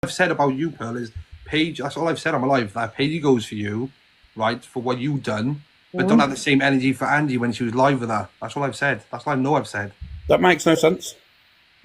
I've said about you, Pearl, is Paige. That's all I've said on my life. That Paige goes for you, right, for what you've done, but don't have the same energy for Angie when she was live with her. That's all I've said. That's all I know I've said. That makes no sense.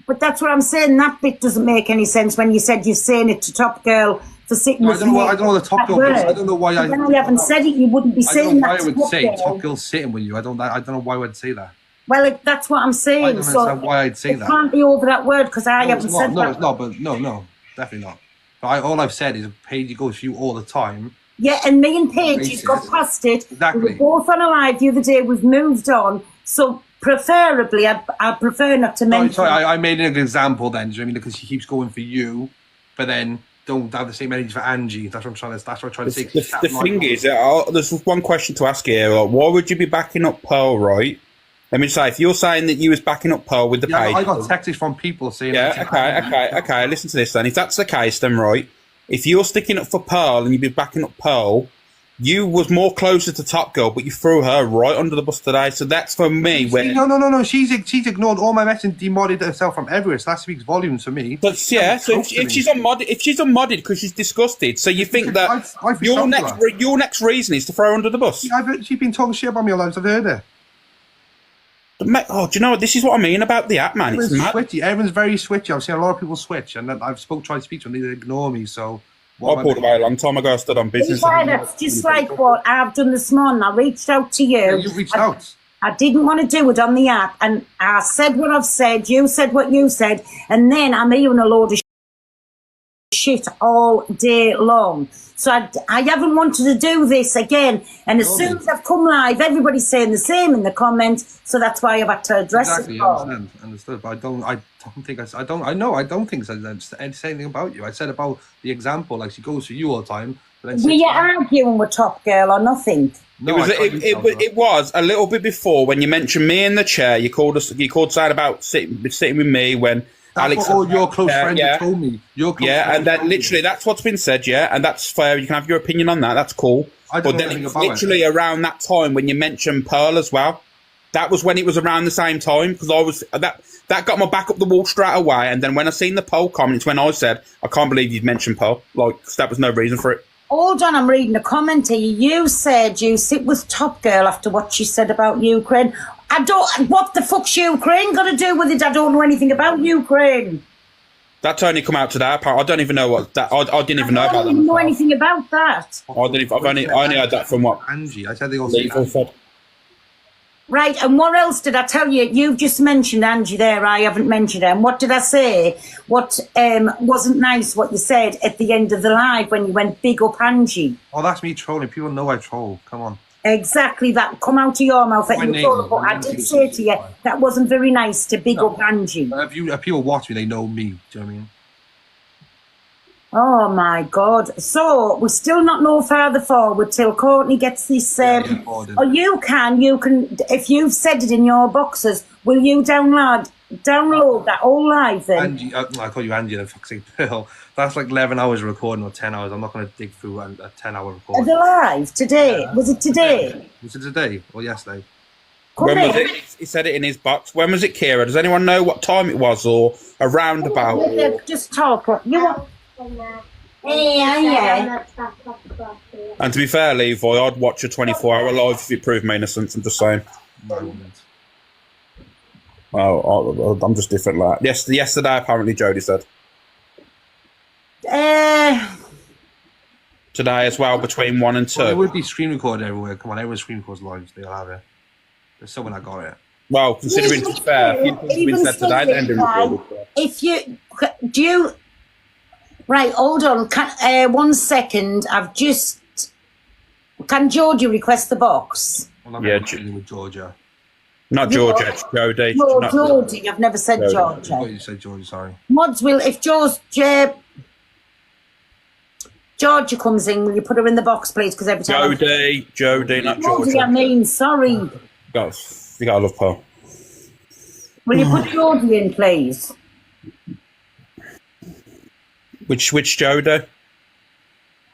But that's what I'm saying. That bit doesn't make any sense when you said you're saying it to Top Girl for sitting with me. I don't know the Top Girl. I don't know why. When I haven't said it, you wouldn't be saying that. I don't know why I would say Top Girl sitting with you. I don't know why I would say that. Well, that's what I'm saying. I don't understand why I'd say that. Can't be over that word because I haven't said that. No, it's not. But no, definitely not. But all I've said is Paige goes for you all the time. Yeah, and me and Paige got past it. Exactly. We were both on a live the other day. We've moved on. So preferably, I prefer not to mention. Sorry, I made an example then. Do you know what I mean? Because she keeps going for you, but then don't have the same energy for Angie. That's what I'm trying to. That's what I'm trying to say. The thing is, there's one question to ask here. Why would you be backing up Pearl, right? Let me say, if you're saying that you was backing up Pearl with the Paige, I got texts from people saying. Yeah, okay. Listen to this then. If that's the case, then right. If you're sticking up for Pearl and you'd be backing up Pearl, you was more closer to Top Girl, but you threw her right under the bus today. So that's for me. No. She's ignored all my messages, demodded herself from everywhere. So that speaks volumes for me. But yeah, so if she's unmodded because she's disgusted, so you think that your next reason is to throw her under the bus? She's been talking shit about me all the time. I've heard her. Oh, do you know what? This is what I mean about the app, man. It's mad. Switchy. Everyone's very switchy. I've seen a lot of people switch, and I've tried to speak to them. They ignore me. So I pulled away a long time ago. I stood on business. That's just like what I've done this morning. I reached out to you. Yeah, you reached out. I didn't want to do it on the app, and I said what I've said. You said what you said, and then I'm hearing a load of shit all day long. So I haven't wanted to do this again. And as soon as I've come live, everybody's saying the same in the comments. So that's why I've had to address it. Understood. But I don't think I said anything about you. I said about the example, like she goes for you all the time. Were you arguing with Top Girl or nothing? No, it was a little bit before when you mentioned me in the chair. You called saying about sitting with me when That's Alex, what all your close friends told me. And then literally that's what's been said, and that's fair. You can have your opinion on that. That's cool. But then it's literally around that time when you mentioned Pearl as well. That was when it was around the same time because I was that got my back up the wall straight away. And then when I seen the Pearl comments, when I said, "I can't believe you've mentioned Pearl," like that was no reason for it. Hold on, I'm reading a comment here. You said you sit with Top Girl after what she said about Ukraine. What the fuck's Ukraine got to do with it? I don't know anything about Ukraine. That's only come out today. I don't even know what that. I didn't even know about that. I don't know anything about that. I only heard that from what Angie. I said they all said. Right, and what else did I tell you? You've just mentioned Angie there. I haven't mentioned her. And what did I say? What wasn't nice what you said at the end of the live when you went big up Angie? Oh, that's me trolling. People know I troll. Come on. Exactly, that come out of your mouth that you told, but I did say to you that wasn't very nice to big up Angie. If people watch me, they know me. Do you know what I mean? Oh my God! So we're still not no further forward till Courtney gets this. Or you can. If you've said it in your boxes, will you download that all live then? Angie, I call you Angie. The fuck's sake, Pearl. That's like 11 hours of recording or 10 hours. I'm not going to dig through a 10-hour recording. Are they live today? Yeah. Was it today? Was it today or yesterday? When was it? He said it in his box. When was it, Kira? Does anyone know what time it was or around about? Yeah, just talk. You want? Yeah. And to be fair, Levi, I'd watch a 24-hour live if it proved my innocence. I'm just saying. No, I wouldn't. Oh, I'm just different like that. Yesterday, apparently, Jodie said. Today as well, between 1 and 2. Well, it would be screen recorded everywhere. Come on, everyone screen records live. They'll have it. There's someone that got it. Well, considering it's fair, a few things have been said today, then didn't record. If you do you right, hold on. 1 second. Can Georgia request the box? Well, I'm not with Georgia. Not Georgia, it's Jodie. No, Jodie. I've never said Georgia. I thought you said Georgia, sorry. Mods will, if Georgia comes in, will you put her in the box, please? Because every time Jodie, not Georgia. I mean, sorry. You gotta love Pearl. Will you put Jodie in, please? Which Jodie?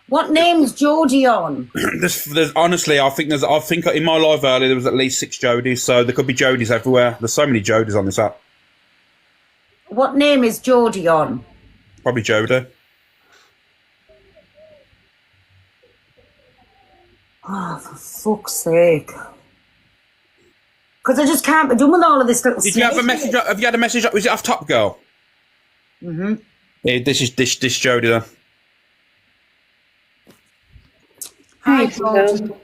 What name's Jodie on? There's honestly, I think in my live earlier there was at least 6 Jodies, so there could be Jodies everywhere. There's so many Jodies on this app. What name is Jodie on? Probably Jodie. Oh, for fuck's sake. Because I just can't be done with all of this little Did you have a message? Have you had a message? Was it off Top Girl? Mm-hmm. Yeah, this is Jodie then. Hi, Hello.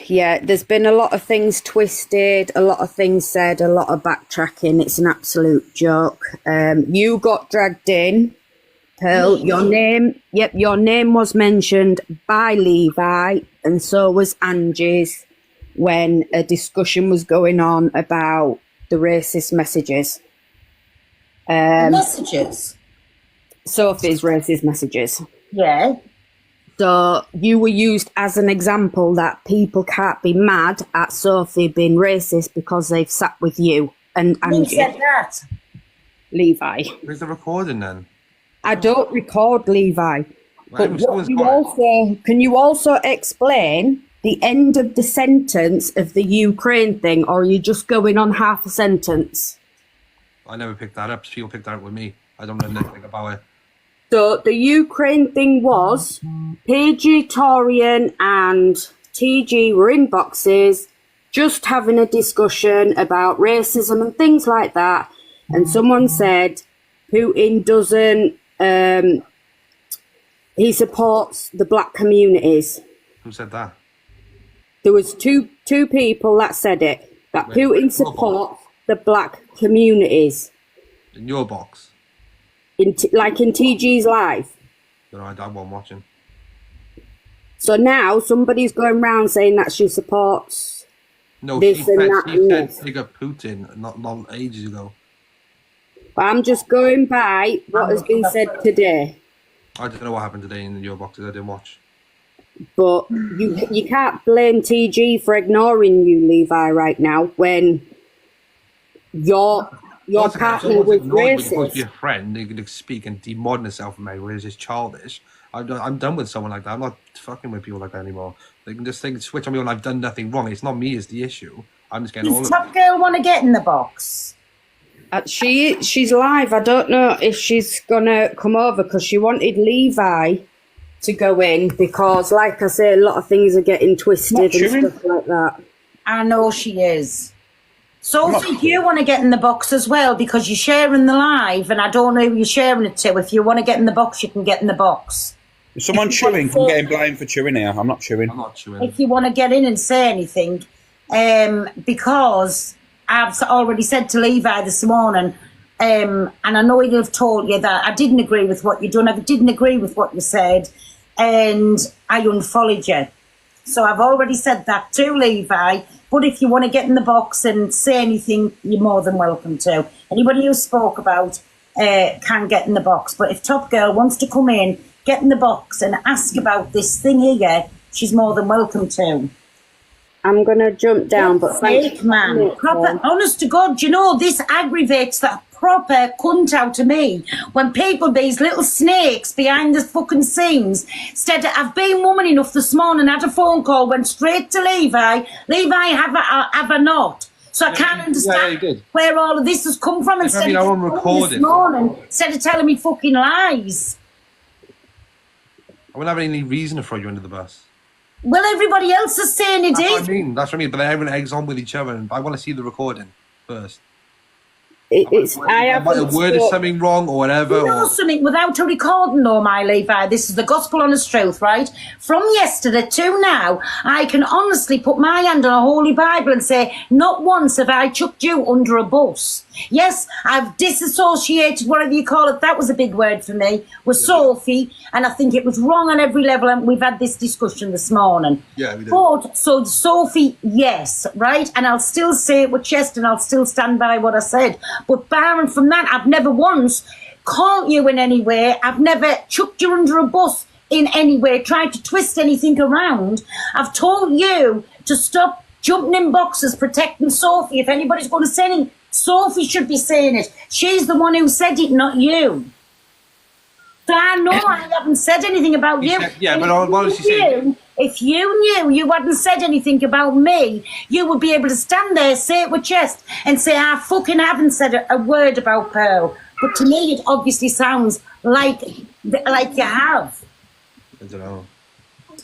Yeah, there's been a lot of things twisted, a lot of things said, a lot of backtracking. It's an absolute joke. You got dragged in, Pearl. Your name was mentioned by Levi, and so was Angie's when a discussion was going on about the racist messages. Messages? Sophie's racist messages. Yeah. So you were used as an example that people can't be mad at Sophie being racist because they've sat with you and Who Angie. said that? Levi. Where's the recording then? I don't record Levi. But Well, what can you also explain the end of the sentence of the Ukraine thing, or are you just going on half a sentence? I never picked that up. People picked that up with me. I don't know anything about it. So the Ukraine thing was PG, Torian and TG were in boxes just having a discussion about racism and things like that. And someone said Putin doesn't, he supports the black communities. Who said that? There was two people that said it, that Wait, Putin supports the black communities. In your box? Like in TG's live. You know, I wasn't watching. So now somebody's going around saying that she supports No, this she and said, that she and said this. big up Putin not ages ago. But I'm just going by what has been said today. I don't know what happened today in your boxes. I didn't watch. But you can't blame TG for ignoring you, Levi, right now when your partner was You're supposed to be racist. a friend. You can speak and demodern yourself, mate. Whereas it's childish. I'm done with someone like that. I'm not fucking with people like that anymore. They can just switch on me when I've done nothing wrong. It's not me. It's the issue. I'm just getting all Does of Top it. Girl want to get in the box? She's live. I don't know if she's gonna come over because she wanted Levi to go in because, like I say, a lot of things are getting twisted and chewing. stuff like that. I know she is. Sophie, do you want to get in the box as well? Because you're sharing the live and I don't know who you're sharing it to. If you want to get in the box, you can get in the box. Is someone chewing? I'm getting blamed for chewing here. I'm not chewing. I'm not chewing. If you want to get in and say anything, because I've already said to Levi this morning, and I know he'll have told you that I didn't agree with what you done, I didn't agree with what you said, and I unfollowed you. So I've already said that to Levi, but if you want to get in the box and say anything, you're more than welcome to. Anybody who spoke about can get in the box, but if Top Girl wants to come in, get in the box and ask about this thing here, she's more than welcome to. I'm gonna jump down, but Fake man. Proper, honest to God, you know, this aggravates that proper cunt out of me. When people be these little snakes behind the fucking scenes. Instead, I've been woman enough this morning, had a phone call, went straight to Levi. Levi, have a not. So I can't understand you did. where all of this has come from. Instead mean, I won't of record this it. morning, instead of telling me fucking lies. I wouldn't have any reason to throw you under the bus. Well, everybody else is saying it That's what is. I mean. That's what I mean. But everyone eggs on with each other, and I want to see the recording first. I haven't A word is something wrong or whatever. You know something, without a recording though, my Levi, this is the gospel honest truth, right? From yesterday to now, I can honestly put my hand on a holy Bible and say, not once have I chucked you under a bus. Yes, I've disassociated, whatever you call it, that was a big word for me, with Sophie, and I think it was wrong on every level, and we've had this discussion this morning. Yeah, we did. But, so Sophie, yes, right? And I'll still say it with chest and I'll still stand by what I said. But barring from that, I've never once caught you in any way. I've never chucked you under a bus in any way, tried to twist anything around. I've told you to stop jumping in boxes, protecting Sophie. If anybody's going to say anything, Sophie should be saying it. She's the one who said it, not you. So I know I haven't said anything about you. Yeah, but what was she saying? If you knew you hadn't said anything about me, you would be able to stand there, say it with chest, and say, I fucking haven't said a word about Pearl. But to me, it obviously sounds like you have. I don't know.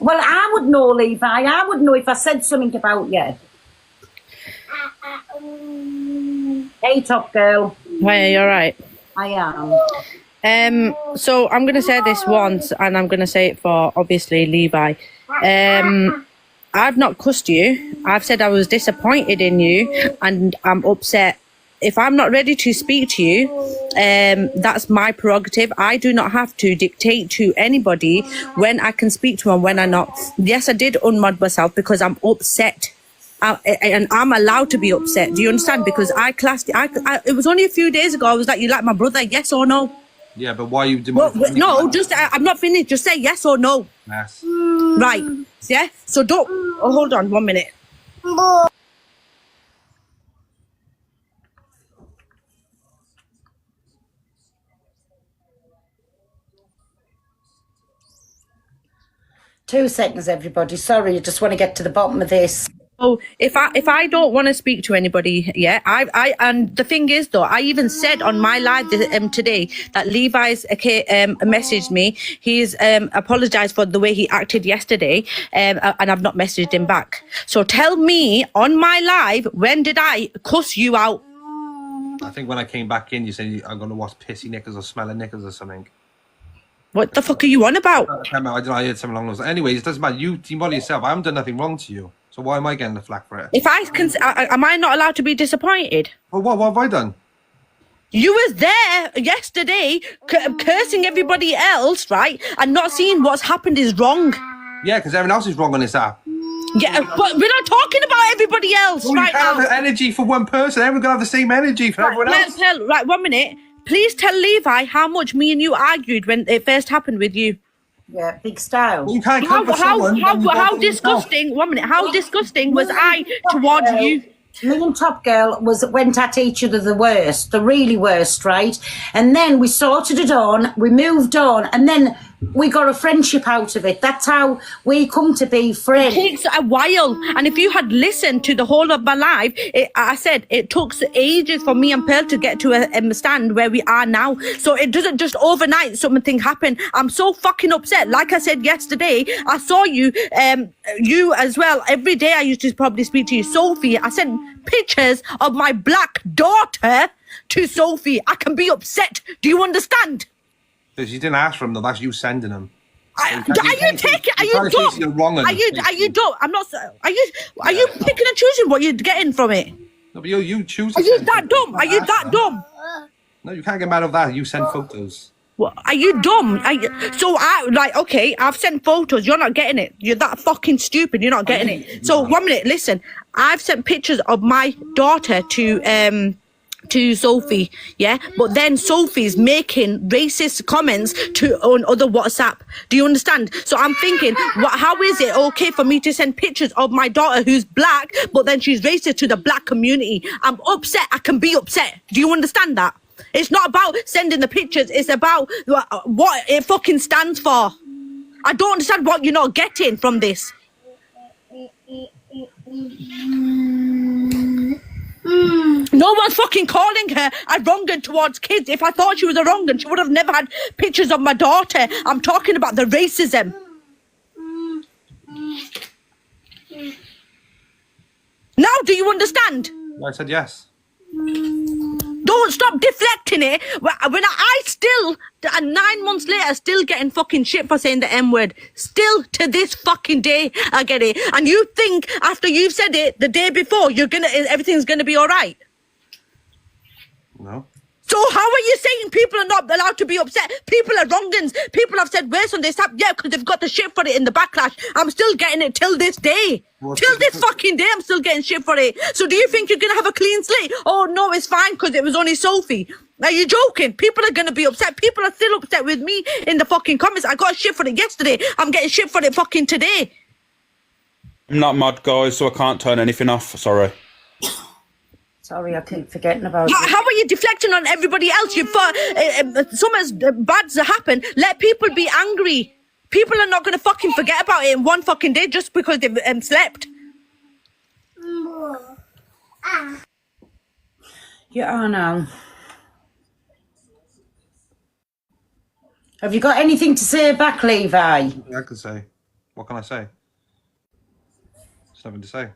Well, I would know, Levi. I would know if I said something about you. Hey, Top Girl. Hi, you're right. I am. So I'm gonna say this once, and I'm gonna say it for obviously Levi. I've not cussed you. I've said I was disappointed in you, and I'm upset. If I'm not ready to speak to you, that's my prerogative. I do not have to dictate to anybody when I can speak to and when I not. Yes, I did unmod myself because I'm upset. And I'm allowed to be upset. Do you understand? Because I classed it was only a few days ago. I was like, you like my brother? Yes or no? Yeah, but why you Well, no, just I'm not finished. Just say yes or no. Yes. Right. Yeah. So don't. Oh, hold on 1 minute. Two seconds, everybody. Sorry, I just want to get to the bottom of this. Oh, if I don't want to speak to anybody, yeah, I and the thing is though, I even said on my live today that Levi's messaged me. He's apologized for the way he acted yesterday, and I've not messaged him back. So tell me on my live, when did I cuss you out? I think when I came back in, you said I'm gonna watch pissy knickers or smelling knickers or something. What the fuck are you on about? I don't know. I heard something along those lines. Anyways, it doesn't matter. You demolish yourself. I haven't done nothing wrong to you. So why am I getting the flack for it? If I can, am I not allowed to be disappointed? Well, what have I done? You was there yesterday cursing everybody else, right? And not seeing what's happened is wrong. Yeah, because everyone else is wrong on this app. Yeah, but we're not talking about everybody else Well, right you can't now. have the energy for one person. Everyone's gonna have the same energy for everyone else. Right, 1 minute. Please tell Levi how much me and you argued when it first happened with you. Yeah, big style. Well, you can't come for someone. How disgusting, 1 minute, how disgusting was I towards you? Me and Top Girl went at each other the worst, the really worst, right? And then we sorted it on, we moved on, and then we got a friendship out of it. That's how we come to be friends. It takes a while, and if you had listened to the whole of my life, I said it took ages for me and Pearl to get to a stand where we are now. So it doesn't just overnight something happen. I'm so fucking upset. Like I said yesterday, I saw you, you as well. Every day I used to probably speak to you, Sophie. I sent pictures of my black daughter to Sophie. I can be upset. Do you understand? Because you didn't ask for them, though. That's you sending them. Are you dumb? Are you dumb? I'm not. Are you picking and choosing what you're getting from it? No, but you choose. Are you that dumb? Are you that dumb? No, you can't get mad of that. You send photos. What, are you dumb? Okay, I've sent photos. You're not getting it. You're that fucking stupid. You're not getting it. So 1 minute, listen. I've sent pictures of my daughter to Sophie, yeah, but then Sophie's making racist comments on other WhatsApp. Do you understand? So I'm thinking, how is it okay for me to send pictures of my daughter who's black, but then she's racist to the black community? I'm upset. I can be upset. Do you understand that? It's not about sending the pictures. It's about what it fucking stands for. I don't understand what you're not getting from this. No one's fucking calling her a wrong'un towards kids. If I thought she was a wrong'un, she would have never had pictures of my daughter. I'm talking about the racism. Now, do you understand? I said yes. Don't stop deflecting it. When I still, 9 months later, still getting fucking shit for saying the M-word. Still to this fucking day, I get it. And you think after you've said it the day before, everything's gonna be all right? No. So how are you saying people are not allowed to be upset? People are wrong'uns. People have said worse on this app. Yeah, because they've got the shit for it in the backlash. I'm still getting it till this day. Till this fucking day, I'm still getting shit for it. So do you think you're going to have a clean slate? Oh, no, it's fine because it was only Sophie. Are you joking? People are going to be upset. People are still upset with me in the fucking comments. I got shit for it yesterday. I'm getting shit for it fucking today. I'm not mad, guys, so I can't turn anything off. Sorry. Sorry, I keep forgetting about it. How are you deflecting on everybody else? Something's bad's happened. Let people be angry. People are not going to fucking forget about it in one fucking day just because they've slept. Yeah, I know. Have you got anything to say back, Levi? I could say. What can I say? There's nothing to say.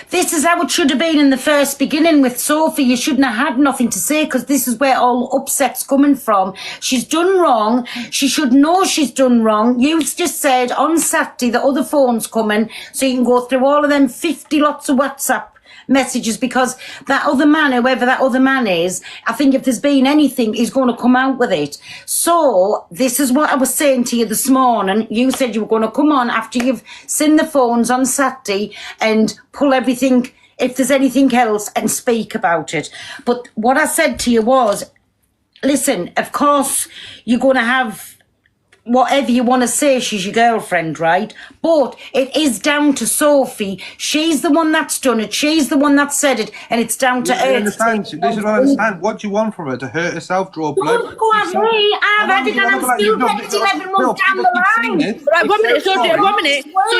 This is how it should have been in the first beginning with Sophie. You shouldn't have had nothing to say because this is where all upset's coming from. She's done wrong. She should know she's done wrong. You just said on Saturday the other phone's coming so you can go through all of them 50 lots of WhatsApp messages because that other man, whoever that other man is, I think if there's been anything, he's going to come out with it. So this is what I was saying to you this morning. You said you were going to come on after you've seen the phones on Saturday and pull everything, if there's anything else, and speak about it. But what I said to you was, listen, of course you're going to have whatever you want to say, she's your girlfriend, right? But it is down to Sophie. She's the one that's done it. She's the one that said it, and it's down to her. This is what I understand. What do you want from her? To hurt herself, draw blood? Go on, me. I've had it, and I'm still getting 11 months down the line. Right, 1 minute. So 1 minute. So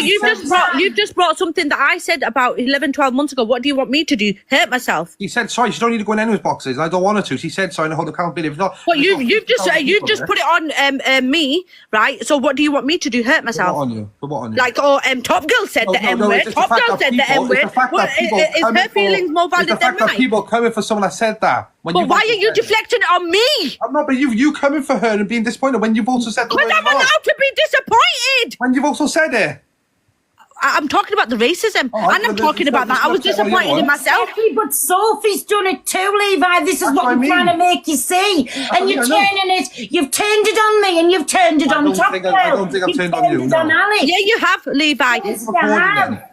you've just brought something that I said about 11, 12 months ago. What do you want me to do? Hurt myself? He said sorry. She don't need to go in anyone's boxes. I don't want her to. She said sorry and hold accountability. If not, Well, you've just put it on me, right? So what do you want me to do? Hurt myself? What on you? What on you? Like, Top Girl said the M word. Top Girl said the M word. Is her feelings more valid than mine? People coming for someone that said that. But why are you deflecting it on me? I'm not, but you coming for her and being disappointed when you've also said the Because word I'm wrong. allowed to be disappointed. When you've also said it. I'm talking about the racism, and I'm talking about that. I was disappointed in myself. But Sophie's done it too, Levi. This is what I'm trying to make you see. And you're turning it. You've turned it on me, and you've turned it on Top Girl. I don't think I've turned on you. No. Alex. Yeah, you have, Levi. Yes, you have.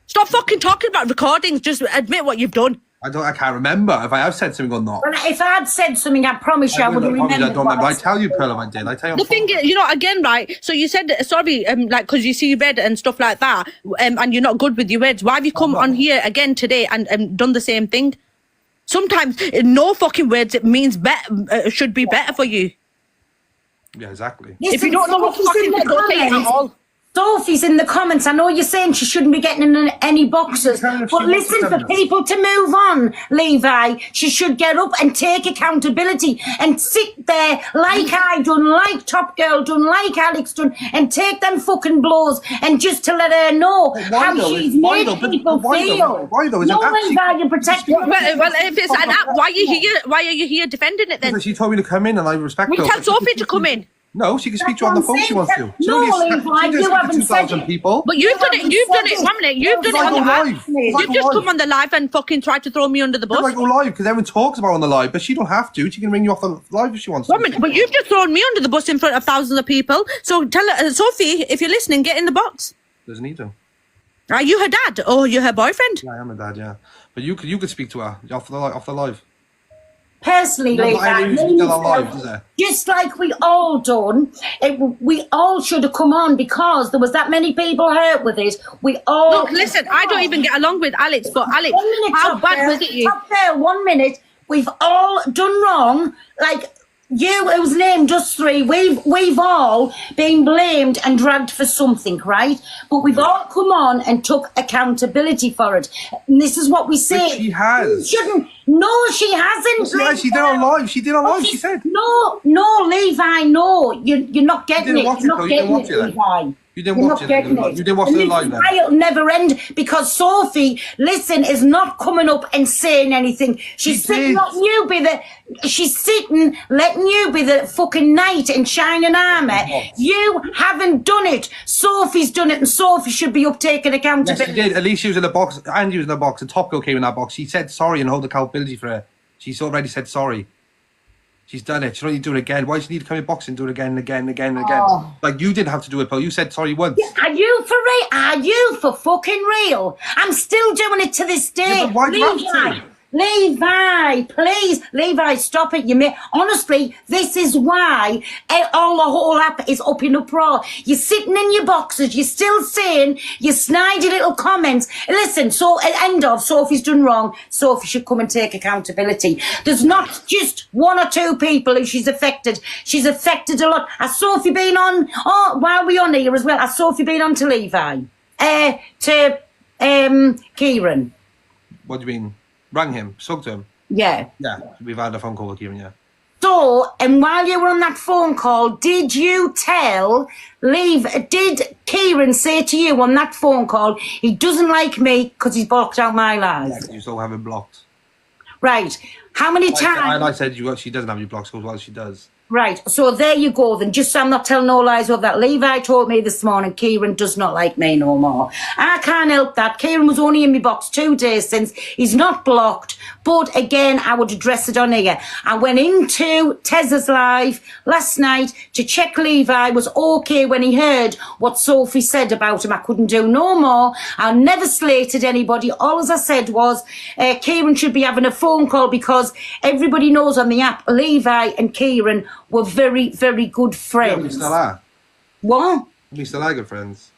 Stop fucking talking about recordings. Just admit what you've done. I can't remember if I have said something or not. Well, if I had said something, I promise you I would have remembered. I don't remember. I tell you, Pearl, if I did. I tell you. The thing is, again, right? So you said sorry, like because you see red and stuff like that, and you're not good with your words. Why have you come on here again today and done the same thing? Sometimes no fucking words. It means better. Should be better for you. Yeah, exactly. Listen, If you don't know what fucking to don't say it at all. Sophie's in the comments. I know you're saying she shouldn't be getting in any boxes, but listen, for people to move on, Levi, she should get up and take accountability and sit there like I done, like Top Girl done, like Alex done, and take them fucking blows and just to let her know how she's made people feel. Why though? No, Levi, you're protecting. Well, if it's an app, why are you here? Why are you here defending it then? Because she told me to come in and I respect her. We tell Sophie to come in. No, she can speak to you on the phone if she wants to. No, Levi, you haven't said it. People. But you've done it. You've done it. 1 minute. You've done it on the live. You've just come on the live and fucking tried to throw me under the bus. I go live because everyone talks about it on the live, but she don't have to. She can ring you off the live if she wants to. 1 minute. But you've just thrown me under the bus in front of thousands of people. So tell her, Sophie, if you're listening, get in the box. Doesn't need to. Are you her dad or you're her boyfriend? Yeah, I am a dad. Yeah, but you could speak to her off the live. Personally, just like we all done, we all should have come on because there was that many people hurt with it. We all look. Listen, I don't even get along with Alex, but Alex, how bad was it? You? Top Girl, 1 minute. We've all done wrong. Like you, whose name does three. We've all been blamed and dragged for something, right? But we've all come on and took accountability for it. And this is what we say. But she has. You shouldn't. No, she hasn't. Yeah, she did on live. She did on live. She said. No, Levi, no. You're not getting it. You're not getting it, Levi. You didn't watch it. You didn't watch it live then. It'll never end because Sophie, listen, is not coming up and saying anything. She's sitting letting you be the fucking knight in shining armour. You haven't done it. Sophie's done it and Sophie should be up taking accountability. Yes, she did. At least she was in the box. Angie was in the box. And Top Girl came in that box. She said sorry and hold accountability for her. She's already said sorry. She's done it. She don't need to do it again. Why does she need to come in box and do it again and again and again and again? Like you didn't have to do it, Paul. You said sorry once. Are you for real? Are you for fucking real? I'm still doing it to this day. Yeah, but why do you have to? Levi, please, Levi, stop it. Honestly, this is why the whole app is up in uproar. You're sitting in your boxes, you're still saying your snidey little comments. Listen, so at end of Sophie's done wrong. Sophie should come and take accountability. There's not just one or two people who she's affected. She's affected a lot. Has Sophie been on? Oh, while we're on here as well, has Sophie been on to Levi? Kieran. What do you mean? Rang him, spoke to him. Yeah. Yeah, we've had a phone call with Kieran, yeah. So, and while you were on that phone call, did you did Kieran say to you on that phone call, he doesn't like me because he's blocked out my live? You still have him blocked. Right. How many times? I said she doesn't have you blocked, so well she does. Right, so there you go then. Just so I'm not telling no lies of that. Levi told me this morning Kieran does not like me no more. I can't help that. Kieran was only in my box 2 days since. He's not blocked. But again, I would address it on here. I went into Tezza's live last night to check Levi was okay when he heard what Sophie said about him. I couldn't do no more. I never slated anybody. All as I said was Kieran should be having a phone call because everybody knows on the app Levi and Kieran were very, very good friends. Yeah, we still are. What? We still are good friends.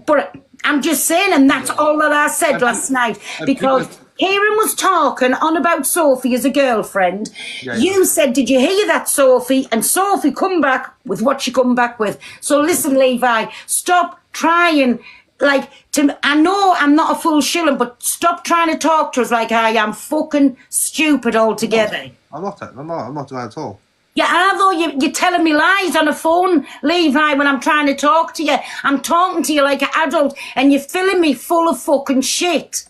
But I'm just saying, and that's all that I said last night. Because Kieran was talking on about Sophie as a girlfriend. Yeah, You said, did you hear that, Sophie? And Sophie come back with what she come back with. So listen, Levi, stop trying... I know I'm not a full shilling, but stop trying to talk to us like I am fucking stupid altogether. I'm not doing that at all. Yeah, I know you're telling me lies on the phone, Levi, when I'm trying to talk to you. I'm talking to you like an adult, and you're filling me full of fucking shit.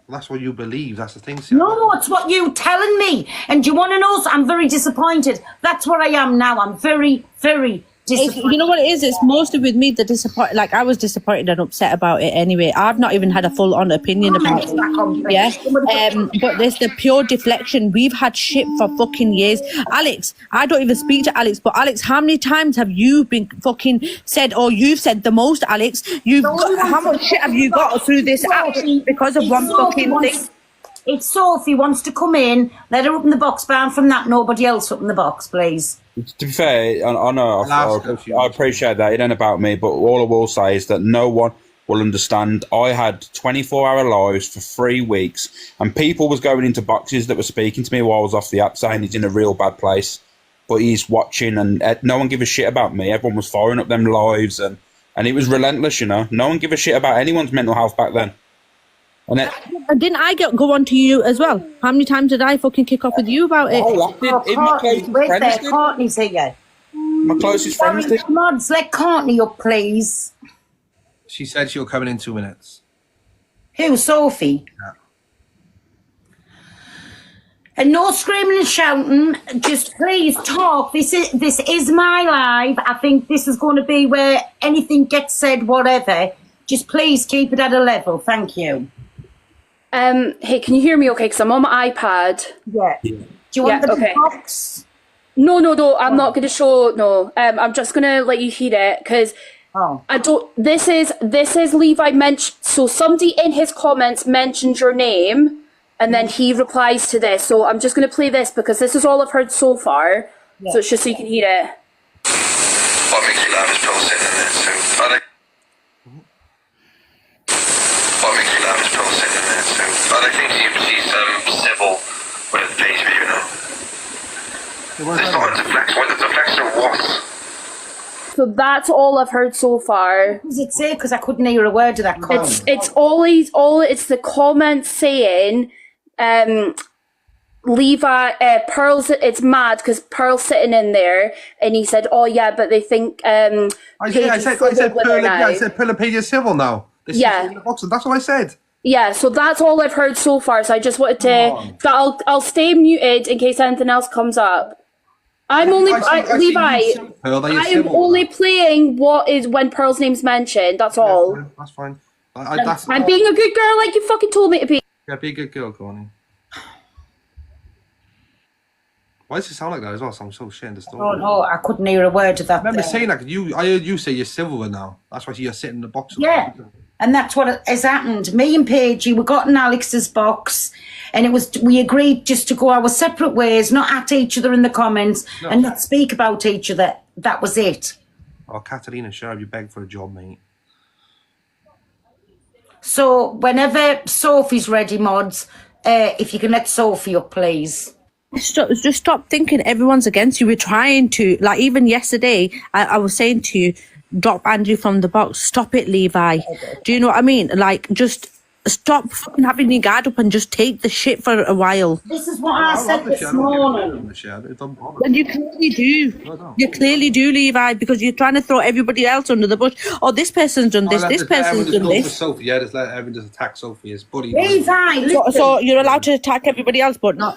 Well, that's what you believe. That's the thing. See, No, it's what you telling me. And you want to know? I'm very disappointed. That's where I am now. I'm very, very disappointed. You know what it is? It's mostly with me the disappointed. Like I was disappointed and upset about it anyway. I've not even had a full on opinion about it. Yeah, but there's the pure deflection. We've had shit for fucking years. Alex, I don't even speak to Alex, but Alex, how many times have you been fucking said, or you've said the most, Alex? How much shit have you got through this app because of one fucking thing? If Sophie wants to come in, let her open the box, but from that, nobody else open the box, please. To be fair, I know, I appreciate that. It ain't about me, but all I will say is that no one will understand. I had 24-hour lives for 3 weeks, and people was going into boxes that were speaking to me while I was off the app saying he's in a real bad place, but he's watching, and no one give a shit about me. Everyone was firing up them lives, and it was relentless, you know. No one give a shit about anyone's mental health back then. And didn't I go on to you as well? How many times did I fucking kick off with you about it? Courtney's here. My closest friends did. Mods, let Courtney up, please. She said she'll come in 2 minutes. Who, Sophie? Yeah. And no screaming and shouting. Just please talk. This is my live. I think this is going to be where anything gets said, whatever. Just please keep it at a level. Thank you. Hey, can you hear me okay? Because I'm on my iPad. Yeah. Do you want the box? No, I'm not going to show, no. I'm just going to let you hear it, because I don't, this is Levi mentioned, so somebody in his comments mentioned your name, and then he replies to this. So I'm just going to play this, because this is all I've heard so far. Yeah. So it's just so you can hear it. What makes you laugh is Pearl sitting in there, so but I think she's civil with Paisley, you know. It's not a deflection. What the deflection was. So that's all I've heard so far. What does it say? Because I couldn't hear a word of that comment. It's it's the comments saying, Levi, Pearl's, it's mad because Pearl's sitting in there, and he said, "Oh yeah, but they think I said Pearl and Paige is civil now." Yeah, that's what I said. Yeah, so that's all I've heard so far. So I just wanted to, but I'll stay muted in case anything else comes up. I'm only Levi. I am only playing what is when Pearl's name's mentioned. That's all. Yeah, that's fine. I'm being a good girl, like you fucking told me to be. Yeah, be a good girl, Connie. Why does it sound like that as well? I'm so shit in the story. Oh no, I couldn't hear a word of that. I remember saying that. I heard you say you're silver now. That's why you're sitting in the box. Yeah. And that's what has happened. Me and Paige, we got in Alex's box, and we agreed just to go our separate ways, not at each other in the comments, and not speak about each other. That was it. Oh, Catalina, sure, you begged for a job, mate. So whenever Sophie's ready, mods, if you can let Sophie up, please. Just stop thinking everyone's against you. We're trying to, like, even yesterday, I was saying to you, drop Andrew from the box. Stop it, Levi. Do you know what I mean? Like, just stop fucking having your guard up and just take the shit for a while. This is what I said this morning. And you clearly do. You clearly do, Levi, because you're trying to throw everybody else under the bush. Oh, this person's done this, this person's done this. Sophie, yeah, just let everyone just attack Sophie, his buddy. Levi, listen. So you're allowed to attack everybody else, but not...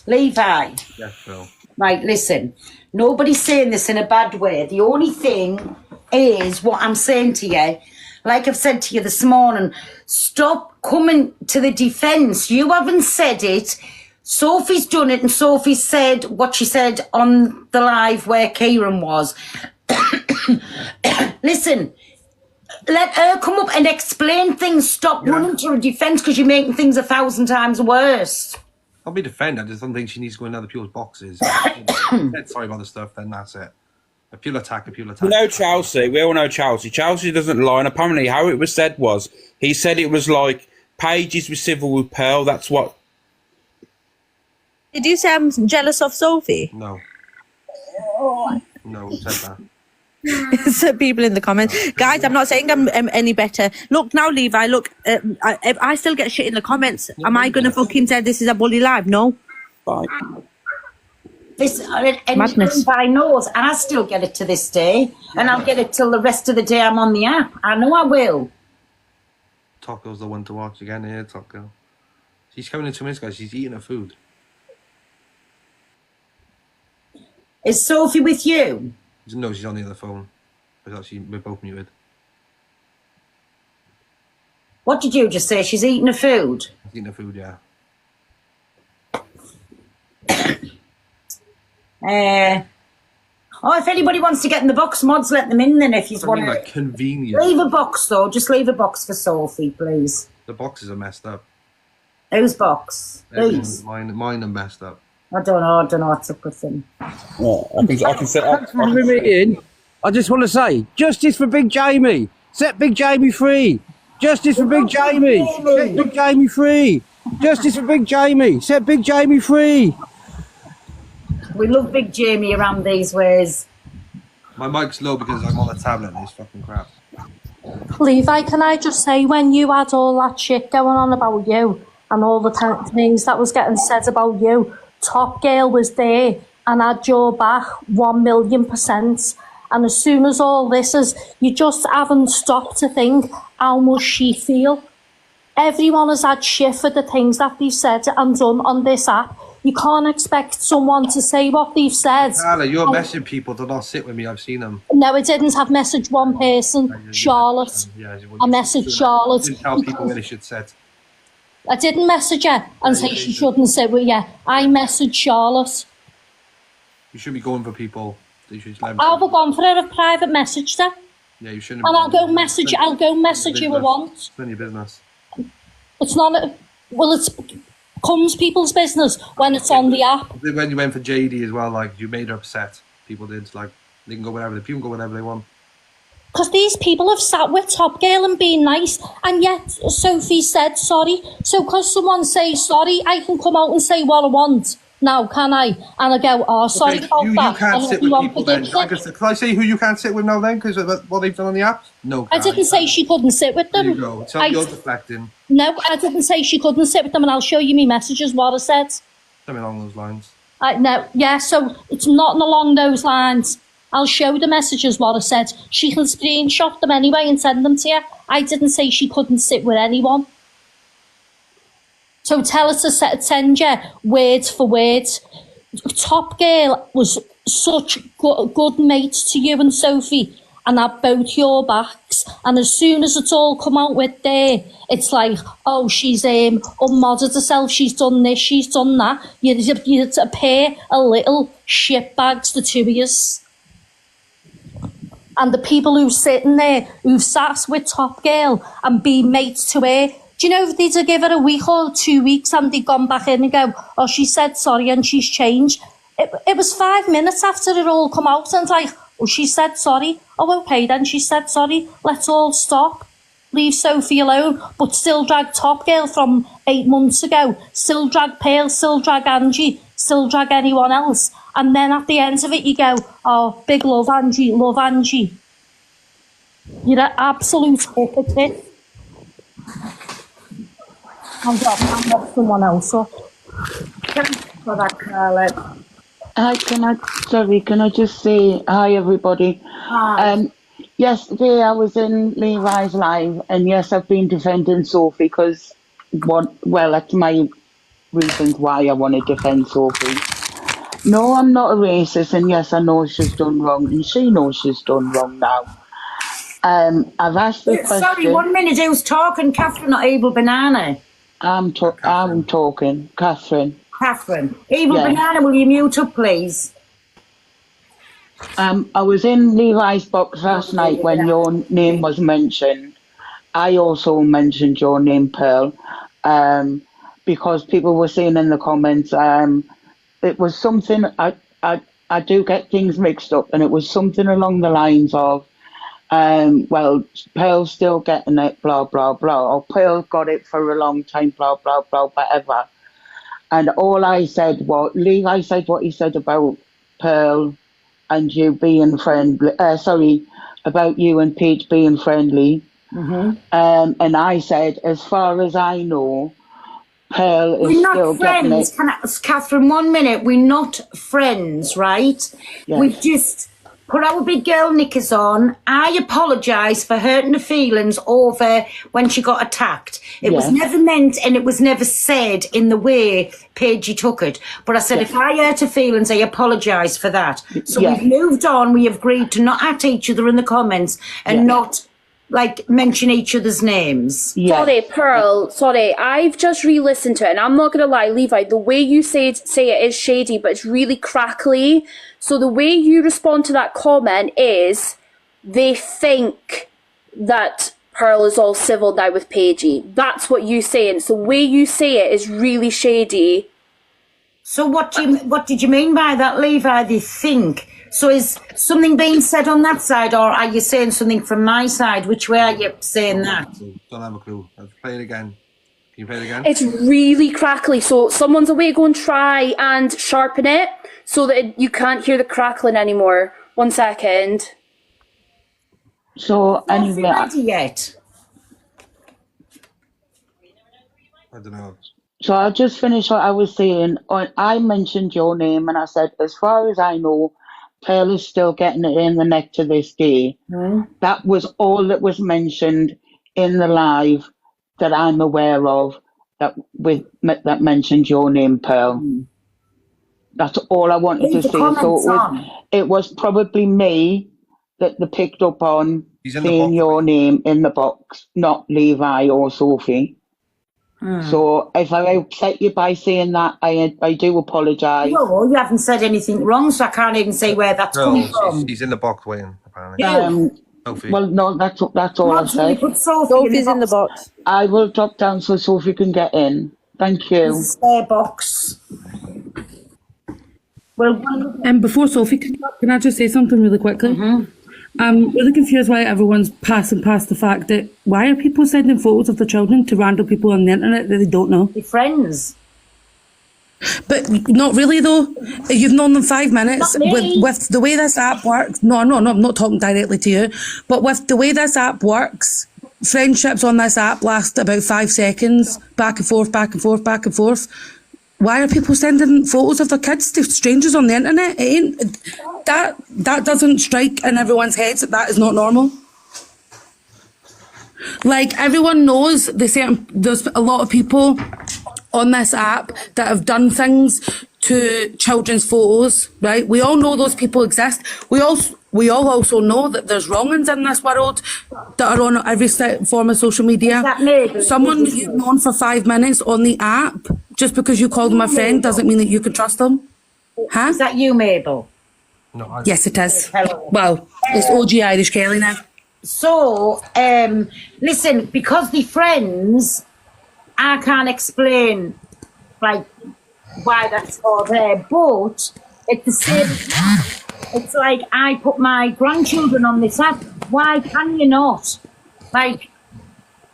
Levi. Yeah, Phil. Right, listen. Nobody's saying this in a bad way. The only thing is what I'm saying to you, like I've said to you this morning, stop coming to the defence. You haven't said it. Sophie's done it, and Sophie said what she said on the live where Kieran was. Listen, let her come up and explain things. Stop running to a defence because you're making things 1,000 times worse. I'll be defended. I just don't think she needs to go in other people's boxes. Sorry about the stuff, then that's it. If you'll attack, if you'll attack. We know Chelsea. We all know Chelsea. Chelsea doesn't lie. And apparently, how it was said was, he said it was like Paige was civil with Pearl. That's what. Did you say I'm jealous of Sophie? No. No, who said that? It's people in the comments. Guys, I'm not saying I'm any better. Look now, Levi, look, I still get shit in the comments. Am I going to fucking say this is a bully live? No. Bye. This and Madness. Levi knows, and I still get it to this day, and I'll get it till the rest of the day I'm on the app. I know I will. Taco's the one to watch again here, Taco. She's coming in 2 minutes, guys. She's eating her food. Is Sophie with you? No, she's on the other phone. But actually, we're both muted. What did you just say? She's eating her food? She's eating her food, yeah. If anybody wants to get in the box, mods, let them in then if you want Like convenient. Leave a box, though. Just leave a box for Sophie, please. The boxes are messed up. Whose box? Please. Mine are messed up. I don't know what's up with them. I can set up. I just want to say, justice for Big Jamie. Set Big Jamie free. Justice for Big Jamie. Set Big Jamie free. Justice for Big Jamie. Set Big Jamie free. We love Big Jamie around these ways. My mic's low because I'm on the tablet and it's fucking crap. Levi, can I just say, when you had all that shit going on about you and all the things that was getting said about you, Top Girl was there and had your back 1,000,000%. And as soon as all this is, you just haven't stopped to think how much she feel. Everyone has had shit for the things that they've said and done on this app. You can't expect someone to say what they've said. Carla, you're messaging people to not sit with me. I've seen them. No, I didn't. I've messaged one person, Charlotte. I messaged Charlotte. You didn't tell people where they should sit. I didn't message her and say she shouldn't sit with you. I messaged Charlotte. You should be going for people. You should let them I'll have gone for her. I've private messaged her. Yeah, you shouldn't. And I'll go message who I want. It's none of your business. It's not. Well, it's comes people's business when it's on the app. When you went for JD as well, like you made her upset. People did. Like they can go wherever. People can go wherever they want. Because these people have sat with Top Girl and been nice, and yet Sophie said sorry. So because someone says sorry, I can come out and say what I want. Now, can I? And I go, oh, sorry about you that. can't sit with people then. Can I say who you can't sit with now then? Because of what they've done on the app? No. I didn't say she couldn't sit with them. There you go. Tell you're deflecting. No, I didn't say she couldn't sit with them, and I'll show you my messages, what I said. Something along those lines. No, yeah, so it's not along those lines. I'll show the messages what I said. She can screenshot them anyway and send them to you. I didn't say she couldn't sit with anyone. So tell her to send you word for word. Top Girl was such good mates to you and Sophie and had both your backs. And as soon as it's all come out with there, it's like, oh, she's unmodded herself, she's done this, she's done that. You're a pair of little shitbags, the two of yous. And the people who's sitting there, who've sat with Top Girl and been mates to her, do you know if they'd give her a week or 2 weeks and they'd gone back in and go, oh, she said sorry and she's changed. It was 5 minutes after it all come out and like, oh, she said sorry. Oh, okay then, she said sorry. Let's all stop. Leave Sophie alone, but still drag Top Girl from 8 months ago. Still drag Pearl, still drag Angie, still drag anyone else. And then at the end of it, you go, oh, big love Angie, love Angie. You're an absolute hypocrite. I've got someone else up. Thanks for that, Carla. Hi, can I just say hi, everybody? Hi. Yesterday I was in Levi's live, and yes, I've been defending Sophie because that's my reasons why I want to defend Sophie. No, I'm not a racist, and yes, I know she's done wrong, and she knows she's done wrong now. I've asked the question. Sorry, 1 minute. Who's talking? Catherine or Evil Banana? I'm talking, Catherine. Catherine. Evil Yeah. Banana, will you mute up, please? I was in Levi's box last night when your name was mentioned. I also mentioned your name, Pearl, because people were saying in the comments, it was something, I do get things mixed up, and it was something along the lines of, well, Pearl's still getting it, blah, blah, blah, or Pearl got it for a long time, blah, blah, blah, whatever. And all I said was, Levi said what he said about Pearl and you being friendly, about you and Pete being friendly. Mm-hmm. And I said, as far as I know, Pearl is We're still not getting friends. it. Can I, Catherine, 1 minute. We're not friends, right? Yes. We've just put our big girl knickers on. I apologise for hurting her feelings over when she got attacked. It was Yes. never meant, and it was never said in the way Paigey took it. But I said, if I hurt her feelings, I apologise for that. So Yes. we've moved on. We have agreed to not at each other in the comments and Yes. not, like, mention each other's names. Yes. Sorry, Pearl. Sorry, I've just re-listened to it, and I'm not gonna lie, Levi. The way you say it is shady, but it's really crackly. So the way you respond to that comment is, they think that Pearl is all civil now with Paigey. That's what you say, and it's the way you say it is really shady. So what did you mean by that, Levi? They think. So is something being said on that side, or are you saying something from my side? Which way are you saying that? Don't have a clue. Let's play it again. Can you play it again? It's really crackly, so someone's away, go and try and sharpen it so that you can't hear the crackling anymore. 1 second. So Not anyway, ready yet. I don't know. so I'll just finish what I was saying. I mentioned your name, and I said, as far as I know, Pearl is still getting it in the neck to this day. That was all that was mentioned in the live that I'm aware of that mentioned your name, Pearl. That's all I wanted Leave to the say. comments So on. it was probably me that they picked up on He's in the seeing box. your name in the box, not Levi or Sophie. So if I upset you by saying that, I do apologise. No, you haven't said anything wrong, so I can't even say where that's coming from. He's in the box waiting, apparently. Sophie. Well, no, that's all I've What, will you said. put Sophie Sophie's in the box. I will drop down so Sophie can get in. Thank you. There's a spare box. Well, Before Sophie, can I just say something really quickly? I'm really confused why everyone's passing past the fact that why are people sending photos of their children to random people on the internet that they don't know? they're friends. But not really though. You've known them 5 minutes. Not me. With the way this app works. No, I'm not talking directly to you. But with the way this app works, friendships on this app last about 5 seconds, back and forth, back and forth, back and forth. Why are people sending photos of their kids to strangers on the internet? It ain't, that doesn't strike in everyone's heads that is not normal. Like, everyone knows there's a lot of people on this app that have done things to children's photos, right? We all know those people exist. We all also know that there's wrongings in this world that are on every form of social media. Someone you've known for 5 minutes on the app, just because you call them a friend doesn't mean that you can trust them. Huh? Is that you, Mabel? No, Yes, it is. Well, it's OG Irish Kelly now. So, listen, because they're friends, I can't explain, like, why that's all there, but at the same time, it's like I put my grandchildren on this app. Why can you not? Like,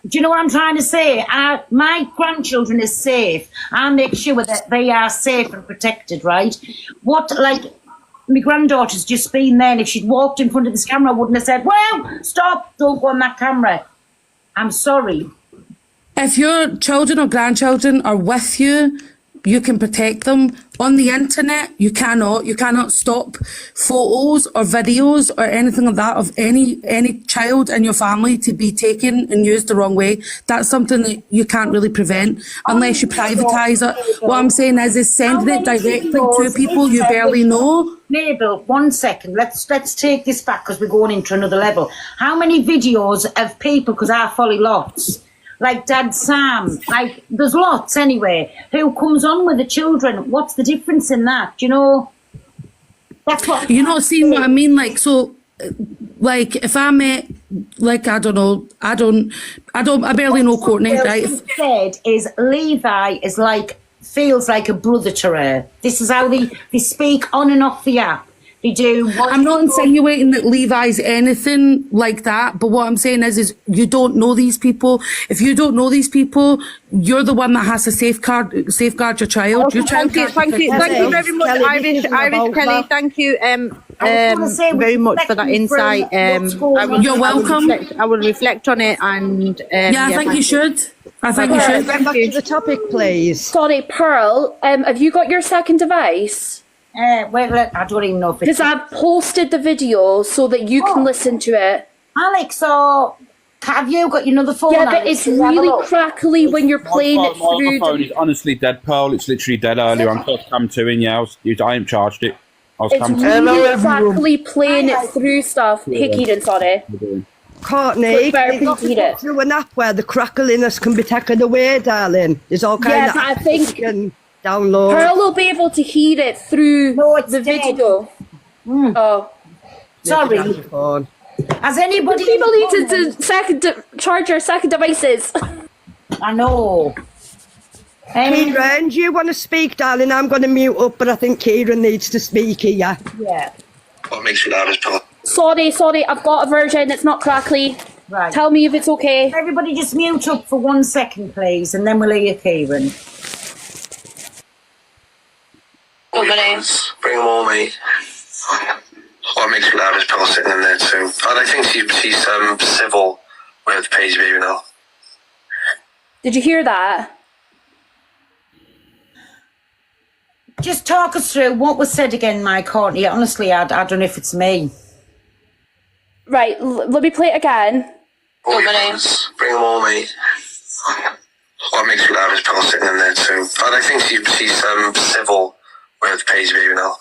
do you know what I'm trying to say? My grandchildren is safe. I make sure that they are safe and protected, right? My granddaughter's just been there, and if she'd walked in front of this camera, I wouldn't have said, well, stop, don't go on that camera. I'm sorry. If your children or grandchildren are with you, you can protect them. On the internet, you cannot stop photos or videos or anything like that of any child in your family to be taken and used the wrong way. That's something that you can't really prevent unless you privatise it. What I'm saying is sending it directly to people you barely know. Mabel, 1 second. Let's take this back because we're going into another level. How many videos of people, because I follow lots, like Dad Sam, like there's lots anyway, who comes on with the children. What's the difference in that? You know, that's what you're not seeing what I mean. Like, so, like if I met, like I barely know Courtney, right? What said is Levi is like, feels like a brother to her. This is how they speak on and off the app. They do. I'm not insinuating that Levi's anything like that, but what I'm saying is you don't know these people. If you don't know these people, you're the one that has to safeguard your child. Okay, thank you very much, Irish Kelly. Thank you very much for that insight. You're welcome. I will reflect on it and I think you should. I think you should. Get back to the topic, please. Sorry, Pearl. Have you got your second device? Wait, I don't even know if it's... Because I've posted the video so that you can listen to it. Alex, so have you got your other phone? Yeah, but it's really crackly when you're playing it through. My phone is honestly dead, Pearl. It's literally dead earlier. I'm supposed to come to in, yeah. I ain't charged it. It's really crackly playing it through stuff. Hey, Kieran, sorry. Courtney, can you hear it? Through an app where the crackliness can be taken away, darling. There's all kinds of I think download. Pearl will be able to hear it through the video. Oh, sorry. Has anybody? People need to charge your second devices. I know. Kieran, do you want to speak, darling? I'm going to mute up, but I think Kieran needs to speak here. Yeah. What makes you loud is Pearl. Sorry, I've got a version. It's not crackly. Right. Tell me if it's okay. Everybody just mute up for 1 second, please, and then we'll hear Kieran. Bring them all, mate. What makes you loud is Pearl sitting in there too. And I think she's civil with Paige Baby now. Did you hear that? Just talk us through what was said again, my Courtney. Honestly, I don't know if it's me. Right, let me play it again. Bring them all, mate. What makes you loud is Pearl sitting in there too. And I think she's civil with Paige Baby now.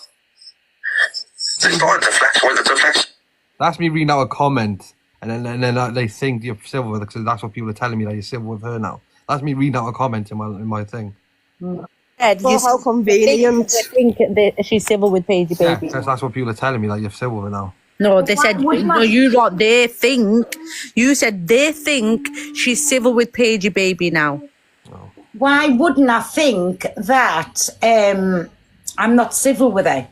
It's not a deflection. That's me reading out a comment, and then they think you're civil with her, because that's what people are telling me, that you're civil with her now. That's me reading out a comment in my thing. Well, how convenient. I think that she's civil with Paige Baby. Yeah, that's what people are telling me, that you're civil with her now. No, they said, no, they think. You said they think she's civil with Paige Baby now. Why wouldn't I think that I'm not civil with her?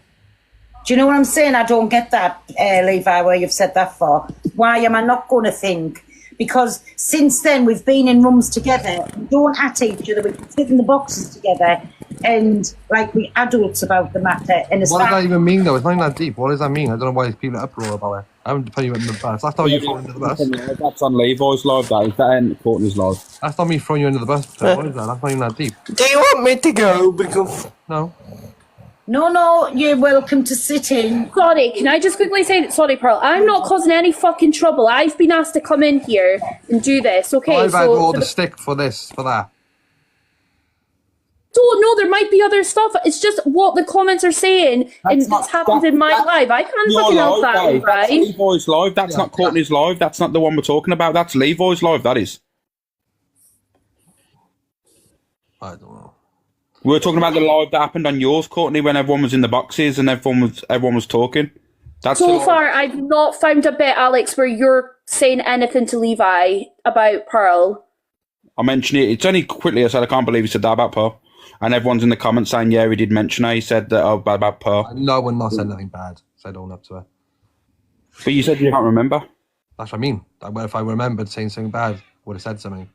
Do you know what I'm saying? I don't get that, Levi, where you've said that for. Why am I not going to think? Because since then, we've been in rooms together, we don't at each other, we can sit in the boxes together and like we adults about the matter. And what does that even mean, though? It's not even that deep. What does that mean? I don't know why people are uproar about it. I haven't put you under the bus. That's not you throwing under the bus. That's on Levi's live, that ain't Courtney's live. That's not me throwing you under the bus. What is that? That's not even that deep. Do you want me to go? Because No. No, you're welcome to sit in. Sorry, can I just quickly say, sorry, Pearl, I'm not causing any fucking trouble. I've been asked to come in here and do this, okay? I've had all the stick for this, for that. Don't know, there might be other stuff. It's just what the comments are saying, and that's happened in my live. I can't fucking help that, right? That's Levi's live. That's not Courtney's live. That's not the one we're talking about. That's Levi's live. That is. I don't know. We were talking about the live that happened on yours, Courtney, when everyone was in the boxes and everyone was talking. That's so far, I've not found a bit, Alex, where you're saying anything to Levi about Pearl. I mentioned it. It's only quickly I said I can't believe he said that about Pearl. And everyone's in the comments saying, yeah, he did mention her. He said that about Pearl. No one not said anything bad. Said all up to her. But you said you can't remember. That's what I mean. If I remembered saying something bad, I would have said something.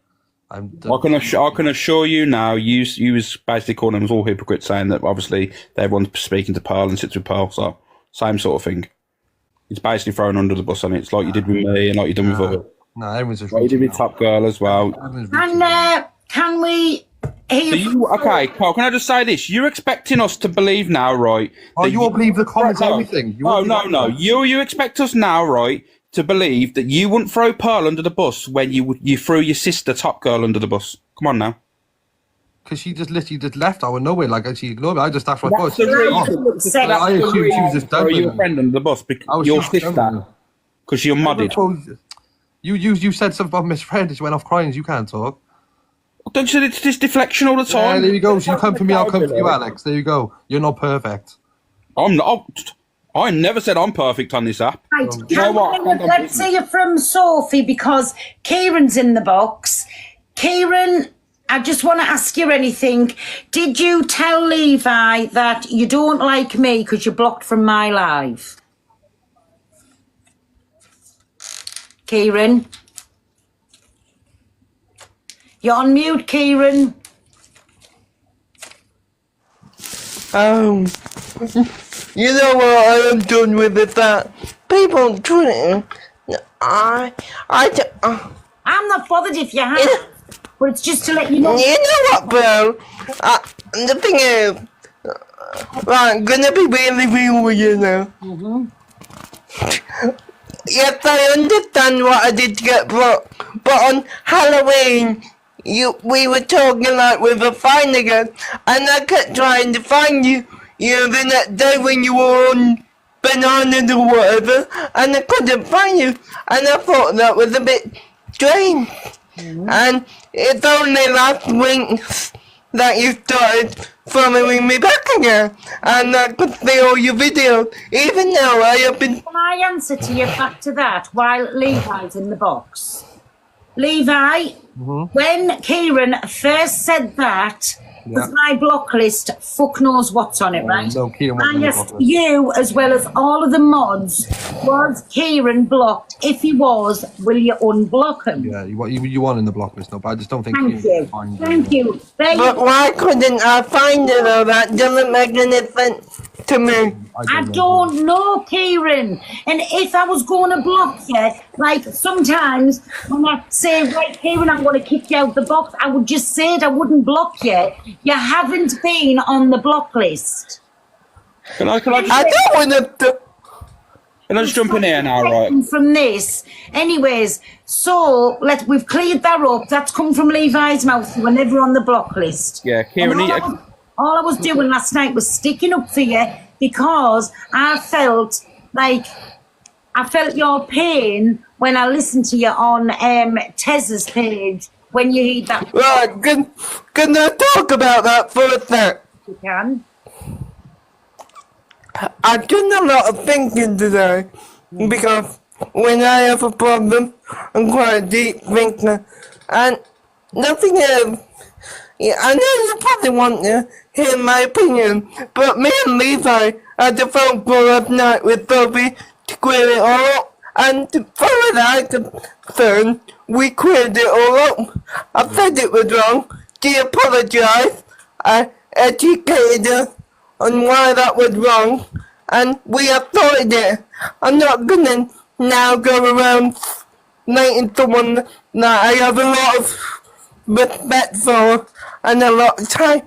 I can assure you now, you was basically calling them all hypocrites, saying that obviously everyone's speaking to Pearl and sits with Pearl, so same sort of thing. It's basically thrown under the bus on it. It's like you did with me and like you done with her. No, everyone's just Well, you did reaching be out. Top Girl as well. Everyone's reaching And out. can we hear So you, okay, Carl, can I just say this? You're expecting us to believe now, right? Oh, that you won't believe the comments, No. everything. You Oh, won't no, believe no. everything. You expect us now, right, to believe that you wouldn't throw Pearl under the bus when you threw your sister Top Girl under the bus. Come on now. Because she just literally just left out of nowhere, like she ignored me. I just asked for a That's photo. the She was reason. gone. That's the I assumed she was just done Throw with your me. friend under the bus I because was your just done with sister, me. because you're mudded. You said something about Miss Friend and she went off crying. You can't talk. Don't you say it's this deflection all the Yeah, time? there you go. So you come for me, I'll come for you, Alex. There you go. You're not perfect. I'm not. I never said I'm perfect on this app. Right, You know what? let's hear from Sophie because Kieran's in the box. Kieran, I just want to ask you anything. Did you tell Levi that you don't like me because you're blocked from my live? Kieran? You're on mute, Kieran. You know what I am done with it, that people Twitter, I'm not bothered if you have, but it's just to let you know. You know what, bro? The thing is, I'm gonna be really real with you now. Yes, I understand what I did to get blocked, but on Halloween, we were talking like we were fine again, and I kept trying to find you, the next day when you were on bananas or whatever, and I couldn't find you, and I thought that was a bit strange. And it's only last week that you started following me back again, and I could see all your videos, even though I have been... Can I answer to you back to that while Levi's in the box? Levi, when Kieran first said that, was my block list, fuck knows what's on it, right? No, Kieran wasn't I on the asked block list. you, as well as all of the mods, was Kieran blocked? If he was, will you unblock him? Yeah, you want in the block list, no, but I just don't think Thank Kieran you. can find Thank you. There you But go. why couldn't I find it though? That doesn't make any sense to me. I don't know, Kieran. And if I was going to block you, like sometimes when I say, right, Kieran, I'm going to kick you out the box, I would just say it, I wouldn't block you. You haven't been on the block list. Can I just, I don't want to... Can I just jump in here now, right? From this. Anyways, so we've cleared that up. That's come from Levi's mouth. You were never on the block list. Yeah, Kieran, And all I was doing last night was sticking up for you because I felt your pain when I listened to you on Tez's page when you heard that. Right, can I talk about that for a sec? You can. I've done a lot of thinking today because when I have a problem, I'm quite a deep thinker. And nothing else. Yeah, I know you probably want to hear my opinion, but me and Levi had a phone call last night with Bobby to clear it all up. And as far as I'm concerned, we cleared it all up. I said it was wrong. She apologised. I educated her on why that was wrong, and we have sorted it. I'm not gonna now go around making someone that I have a lot of respect for and a lot of time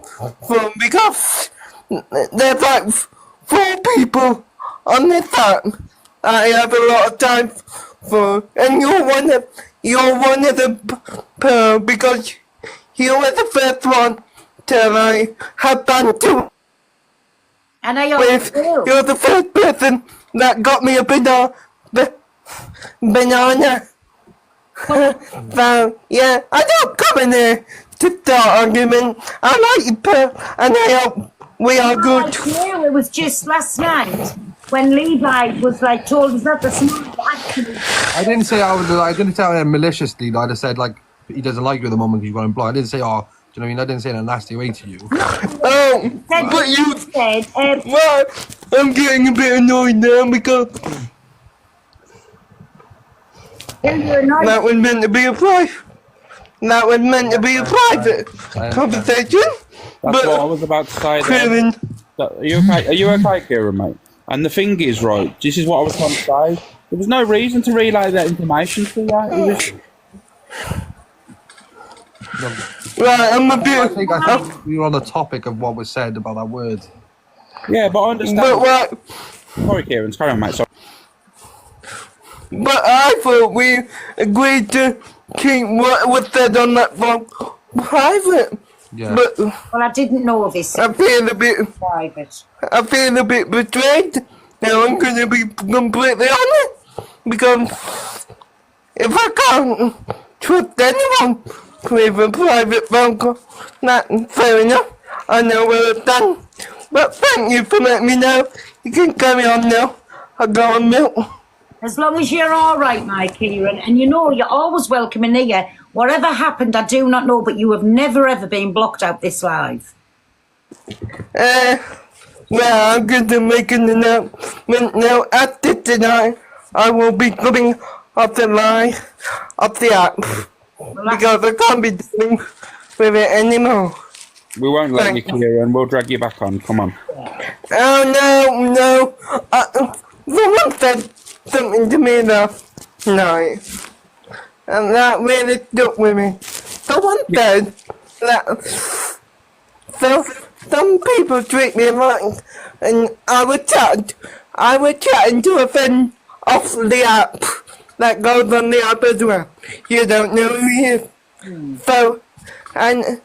for, because there's like 4 people on this app I have a lot of time for, and you're one of the because you were the first one to like have banter. And I always do. You're the first person that got me a banana. So yeah, I don't come in here to start argument. I like you, Pearl, and I hope we are good. No, it was just last night when Levi was like told us that the smart actually. I didn't say I didn't tell him maliciously. I just said like he doesn't like you at the moment because you got him blocked. I didn't say, oh, do you know what I mean? I didn't say it in a nasty way to you. Oh, but you said, well, I'm getting a bit annoyed now because that was meant to be a private. That was meant to be a private conversation. That's what I was about to say. Kieran, Are you okay? Are you okay, Kieran, mate? And the thing is, right, this is what I was trying to say. There was no reason to relay that information to that. It was... Right, I'm a bit. I think we were on the topic of what was said about that word. Yeah, but I understand. But what? Sorry, Kieran. Carry on, mate. Sorry. But I thought we agreed to keep what was said on that phone private. Yeah. But Well, I didn't know this. I feel a bit. Private. I feel a bit betrayed. Now I'm going to be completely honest because if I can't trust anyone with a private phone call, that's fair enough. I know what I've done. But thank you for letting me know. You can carry on now. I'll go on milk. As long as you're all right, my Kieran, and you know you're always welcome in here. Whatever happened, I do not know, but you have never ever been blocked out this live. Well, I'm going to make an announcement now. After tonight, I will be coming off the line, off the app, because I can't be dealing with it anymore. We won't let you, Kieran. We'll drag you back on. Come on. Oh, no. Someone said something to me last night, and that really stuck with me. Someone said that some people treat me like, and I was chatting to a friend off the app that goes on the app as well. You don't know who he is. So, and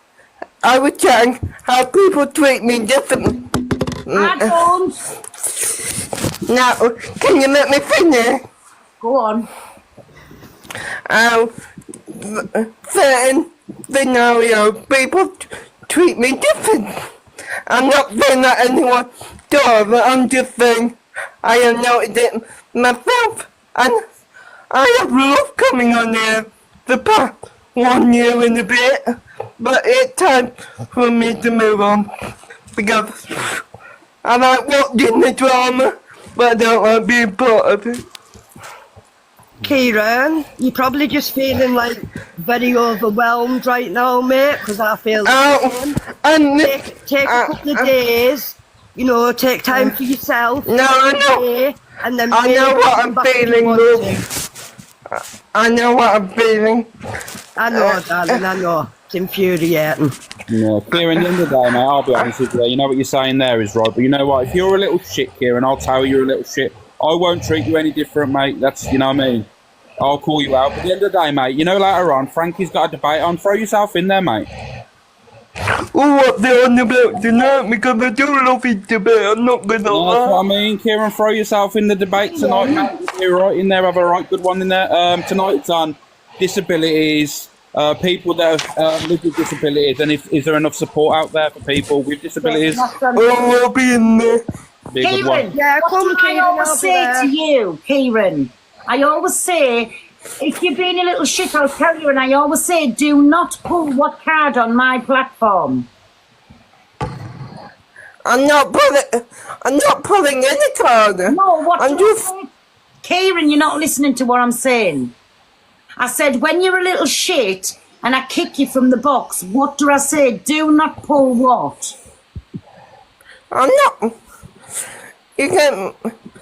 I was chatting how people treat me differently. I don't. Now, can you let me finish? Go on. Certain scenarios, people treat me different. I'm not saying that anyone does, but I'm just saying I have noticed it myself. And I have loved coming on there the past 1 year and a bit, but it's time for me to move on because I like watching the drama, but I don't like being part of it. Kieran, you're probably just feeling like very overwhelmed right now, mate, because I feel and take a couple of days, you know, take time for yourself. No, I know. And then I know what I'm feeling, love. I know what I'm feeling. I know, darling, I know. It's infuriating. Yeah, Kieran, at the end of the day, mate, I'll be honest with you. You know what you're saying there is right, but you know what? If you're a little shit, Kieran, I'll tell you you're a little shit. I won't treat you any different, mate. That's, you know what I mean? I'll call you out. But at the end of the day, mate, you know, later on, Frankie's got a debate on. Throw yourself in there, mate. Oh, what they're on about tonight, because I do love his debate, I'm not gonna lie. That's what I mean, Kieran, throw yourself in the debate tonight, mate. You're right in there, have a right good one in there. Tonight it's on disabilities, people that have lived with disabilities, and is there enough support out there for people with disabilities? Oh, I'll be in there. Be a good one. Kieran, what do I always say to you, Kieran? I always say, if you're being a little shit, I'll tell you, and I always say, do not pull what card on my platform. I'm not pulling any card. No, what I'm do I just... say? Kieran, you're not listening to what I'm saying. I said, when you're a little shit and I kick you from the box, what do I say? Do not pull what? I'm not... You can...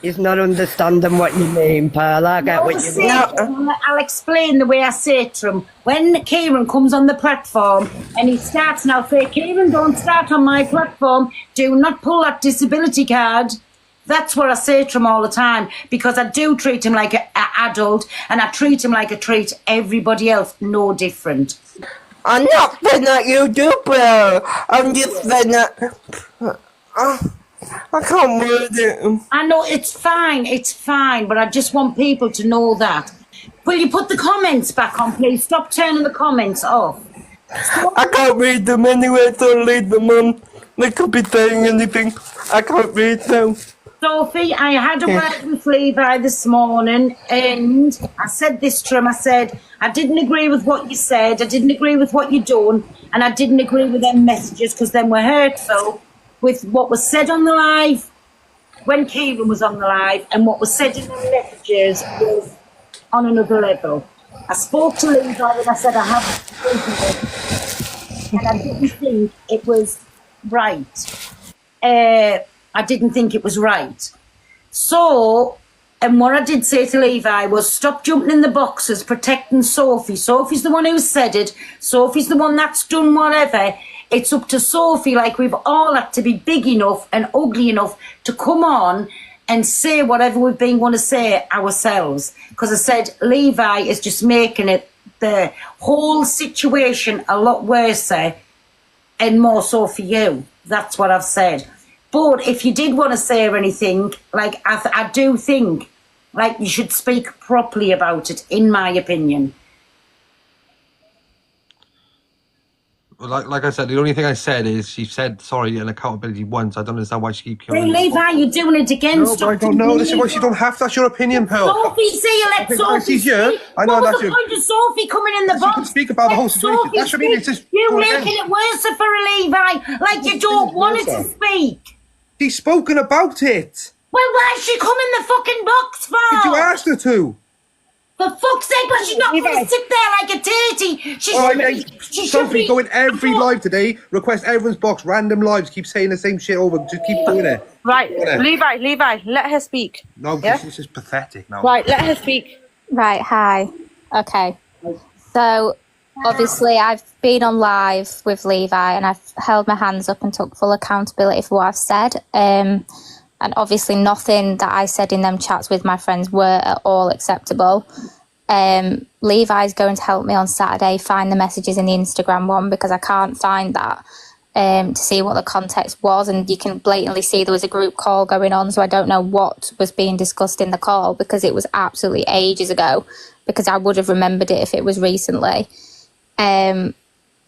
He's not understanding what you mean, Pearl. I get what you mean. I'll explain the way I say it to him. When Kieran comes on the platform and he starts, and I'll say, Kieran, don't start on my platform. Do not pull that disability card. That's what I say to him all the time, because I do treat him like an adult, and I treat him like I treat everybody else, no different. I'm not saying that you do, Pearl. I'm just saying that... I can't word it. I know, it's fine, but I just want people to know that. Will you put the comments back on, please? Stop turning the comments off. I can't read them anyway, so leave them on. They could be saying anything. I can't read them. Sophie, I had a word with Levi this morning, and I said this to him. I said, I didn't agree with what you said, I didn't agree with what you done, and I didn't agree with them messages because them were hurtful. With what was said on the live, when Kieran was on the live, and what was said in the messages was on another level. I spoke to Levi and I said, I haven't spoken, and I didn't think it was right. I didn't think it was right. So And what I did say to Levi was stop jumping in the boxes, protecting Sophie. Sophie's the one who said it. Sophie's the one that's done whatever. It's up to Sophie, like we've all had to be big enough and ugly enough to come on and say whatever we've been going to say ourselves. Because I said Levi is just making it, the whole situation, a lot worse and more so for you. That's what I've said. But if you did want to say anything, like I do think, like you should speak properly about it, in my opinion. Like I said, the only thing I said is she said sorry and accountability once. I don't understand why she keeps Hey, Levi, you're doing it again. No, but I don't know. This is why she don't have. That's your opinion, Pearl. Sophie, see you. Let Sophie speak. I know what that's was the point of Sophie coming in the She box? can speak about the whole situation. Sophie That's what I mean. It's just you go making again. it worse for Levi, like you don't want her to speak. She's spoken about it. Well, why's she come in the fucking box for? Did you ask her to? For fuck's sake, but she's not going to sit there like a titty. She Sophie, be go in every live today. Request everyone's box, random lives. Keep saying the same shit over. Just keep doing it. Right, Levi, let her speak. No, Yeah? this is pathetic now. Right, let her speak. Right, hi. Okay. So, obviously, I've been on live with Levi and I've held my hands up and took full accountability for what I've said. And obviously, nothing that I said in them chats with my friends were at all acceptable. Levi's going to help me on Saturday find the messages in the Instagram one because I can't find that to see what the context was. And you can blatantly see there was a group call going on. So I don't know what was being discussed in the call because it was absolutely ages ago, because I would have remembered it if it was recently.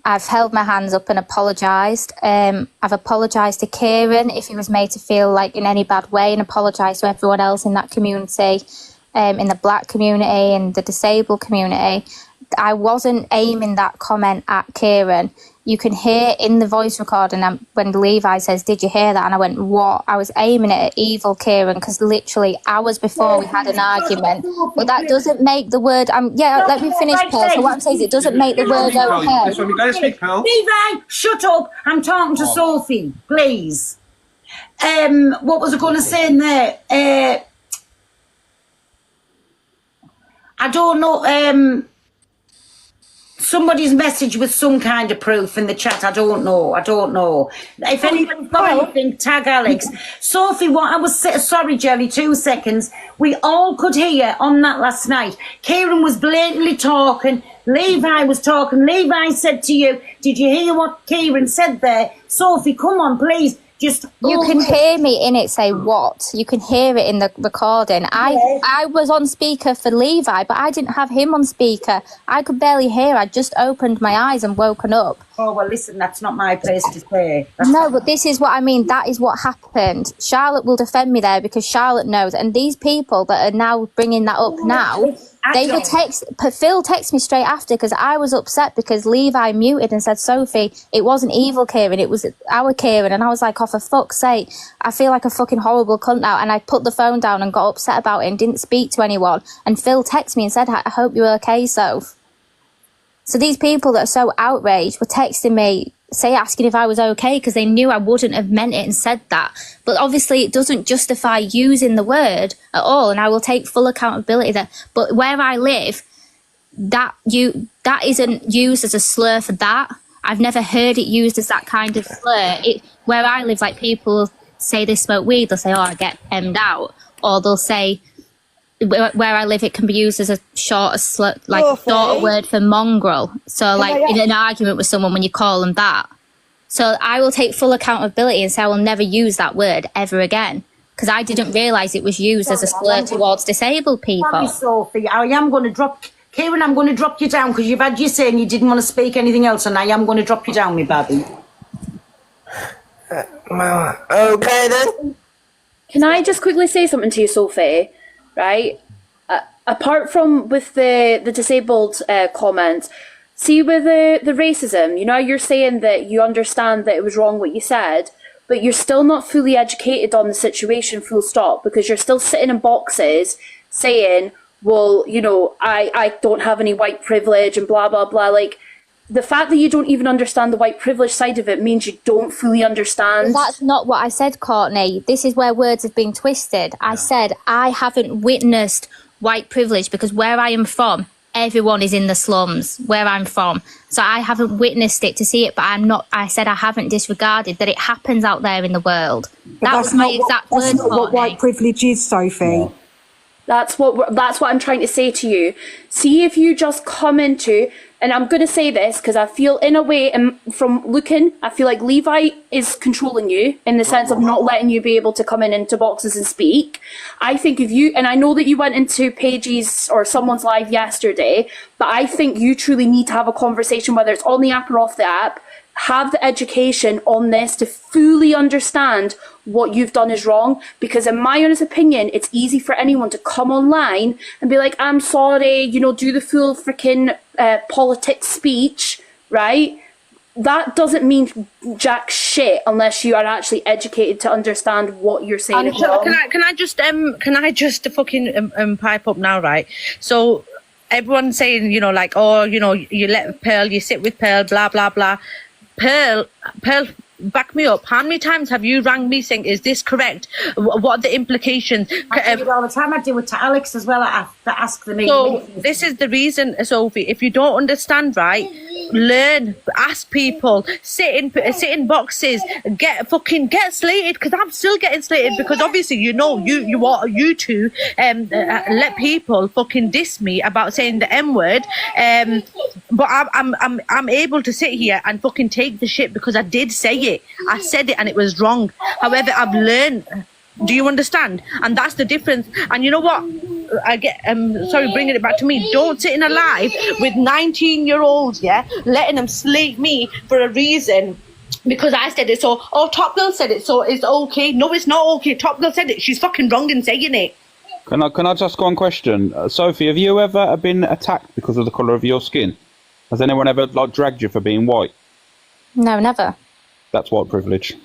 I've held my hands up and apologised. I've apologised to Kieran if he was made to feel like in any bad way, and apologised to everyone else in that community, in the black community and the disabled community. I wasn't aiming that comment at Kieran. You can hear in the voice recording when Levi says, "Did you hear that?" And I went, "What?" I was aiming it at evil Kieran because literally hours before we had an argument. But that doesn't make the word. Let me finish, Pearl. So what I'm saying is, it doesn't make the word okay. Levi, shut up. I'm talking to Sophie, please. What was I going to say in there? I don't know. Somebody's message with some kind of proof in the chat. I don't know. If anybody's got anything, tag Alex. Sophie, what I was sorry, Jelly, 2 seconds. We all could hear on that last night. Kieran was blatantly talking. Levi was talking. Levi said to you, "Did you hear what Kieran said there?" Sophie, come on, please. You can hear me in it say what? You can hear it in the recording. I was on speaker for Levi, but I didn't have him on speaker. I could barely hear. I just opened my eyes and woken up. Oh, well, listen, that's not my place to say. No, but this is what I mean. That is what happened. Charlotte will defend me there because Charlotte knows. And these people that are now bringing that up now, they were Phil texted me straight after because I was upset because Levi muted and said, "Sophie, it wasn't evil Kieran, it was our Kieran." And I was like, "Oh, for fuck's sake, I feel like a fucking horrible cunt now." And I put the phone down and got upset about it and didn't speak to anyone. And Phil texted me and said, "I hope you're okay, Soph." So these people that are so outraged were texting me, asking if I was okay because they knew I wouldn't have meant it and said that. But obviously it doesn't justify using the word at all, and I will take full accountability there. But where I live, that isn't used as a slur for that. I've never heard it used as that kind of slur. Where I live, like people say they smoke weed, they'll say, "Oh, I get M'd out," or they'll say, where I live, it can be used as a short slur, like a shorter word for mongrel. So, like in an argument with someone, when you call them that. So I will take full accountability and say I will never use that word ever again because I didn't realise it was used as a slur towards disabled people. Sorry, Sophie, I am going to drop Kieran. I'm going to drop you down because you've had your say and you didn't want to speak anything else, and I am going to drop you down, me baby. Okay then. Can I just quickly say something to you, Sophie? Right, apart from with the disabled comment, see with the racism, you're saying that you understand that it was wrong what you said, but you're still not fully educated on the situation, full stop, because you're still sitting in boxes saying, well, I don't have any white privilege and blah, blah, blah. Like, the fact that you don't even understand the white privilege side of it means you don't fully understand. That's not what I said, Courtney. This is where words have been twisted. I said I haven't witnessed white privilege because where I am from, everyone is in the slums where I'm from. So I haven't witnessed it to see it, but I said I haven't disregarded that it happens out there in the world. That was my exact words. That's not what white privilege is, Sophie. No. That's what I'm trying to say to you. See if you just come into, and I'm going to say this because I feel in a way, from looking, I feel like Levi is controlling you in the sense of not letting you be able to come into boxes and speak. I think if you, and I know that you went into Paige's or someone's live yesterday, but I think you truly need to have a conversation, whether it's on the app or off the app, have the education on this to fully understand what you've done is wrong, because in my honest opinion, it's easy for anyone to come online and be like, I'm sorry, you know, do the full freaking politics speech, right? That doesn't mean jack shit unless you are actually educated to understand what you're saying. Can I just fucking pipe up now, right? So everyone's saying, you know, like, oh, you know, you let Pearl, you sit with Pearl, blah blah blah. Pearl, back me up. How many times have you rang me saying, is this correct? What are the implications? I do it all the time. I do it to Alex as well. I have to ask them. So this is the reason, Sophie, if you don't understand, right, learn, ask people, sit in boxes, get slated, because I'm still getting slated, because obviously, you know, you two let people fucking diss me about saying the M word, but I'm able to sit here and fucking take the shit because I did say it. I said it and it was wrong. However, I've learned. Do you understand? And that's the difference. And you know what? I get sorry, bringing it back to me. Don't sit in a live with 19-year-olds, yeah, letting them slate me for a reason because I said it. So, oh, Top Girl said it, so it's okay. No, it's not okay. Top Girl said it. She's fucking wrong in saying it. Can I just go on question? Sophie, have you ever been attacked because of the colour of your skin? Has anyone ever like dragged you for being white? No, never. That's white privilege.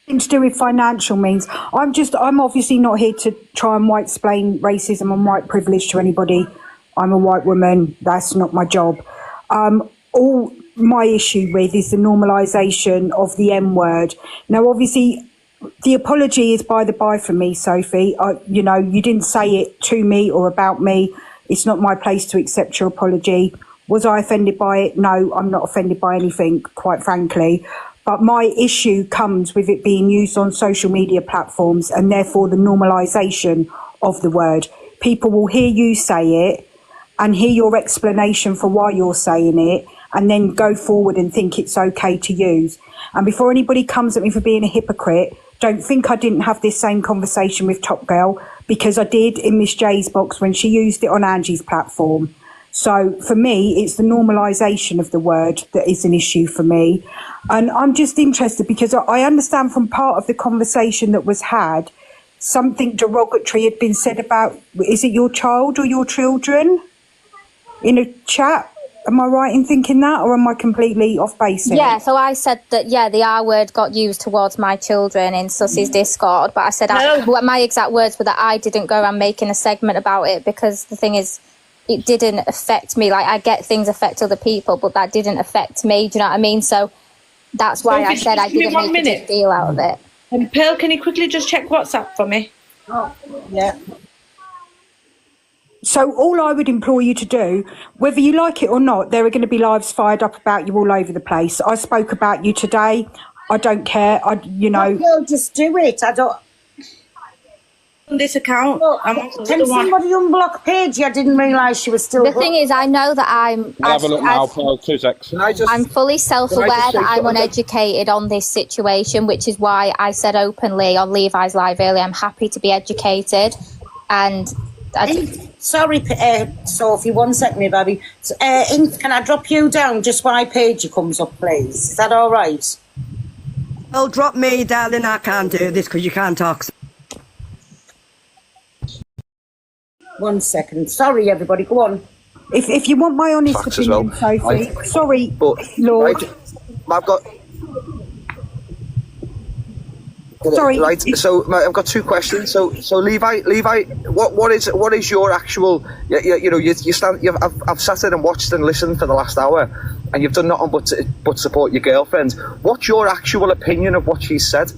To do with financial means. I'm obviously not here to try and white explain racism and white privilege to anybody. I'm a white woman. That's not my job. All my issue with is the normalisation of the M word. Now, obviously, the apology is by the by for me, Sophie. You know, you didn't say it to me or about me. It's not my place to accept your apology. Was I offended by it? No, I'm not offended by anything, quite frankly. But my issue comes with it being used on social media platforms and therefore the normalisation of the word. People will hear you say it and hear your explanation for why you're saying it and then go forward and think it's okay to use. And before anybody comes at me for being a hypocrite, don't think I didn't have this same conversation with Top Girl, because I did in Miss J's box when she used it on Angie's platform. So for me, it's the normalisation of the word that is an issue for me. And I'm just interested because I understand from part of the conversation that was had, something derogatory had been said about, is it your child or your children in a chat? Am I right in thinking that, or am I completely off base? Yeah, so I said that, yeah, the R word got used towards my children in Sussie's Discord, but I said my exact words were that I didn't go around making a segment about it, because the thing is, it didn't affect me. Like, I get things affect other people, but that didn't affect me. Do you know what I mean? So that's why I said I didn't make a big deal out of it. And Pearl, can you quickly just check WhatsApp for me? Oh, yeah. So all I would implore you to do, whether you like it or not, there are going to be lives fired up about you all over the place. I spoke about you today. I don't care. No, just do it. I don't. On this account, Can somebody unblock Paige? I didn't realise she was still. The thing is, I know that I'm. Have a look now, Pearl. 2 secs. I'm fully self-aware that I'm uneducated on this situation, which is why I said openly on Levi's live earlier, I'm happy to be educated, and. Sorry, Sophie, 1 second, me baby. Can I drop you down just when I Paige comes up, please? Is that all right? Well, drop me, darling. I can't do this because you can't talk. 1 second. Sorry, everybody. Go on. If you want my honest Facts opinion, as well. Sophie. Sorry, but Lord. I've got. Sorry. Right. So I've got two questions. So Levi, what is your actual? I've sat in and watched and listened for the last hour, and you've done nothing but support your girlfriend. What's your actual opinion of what she said?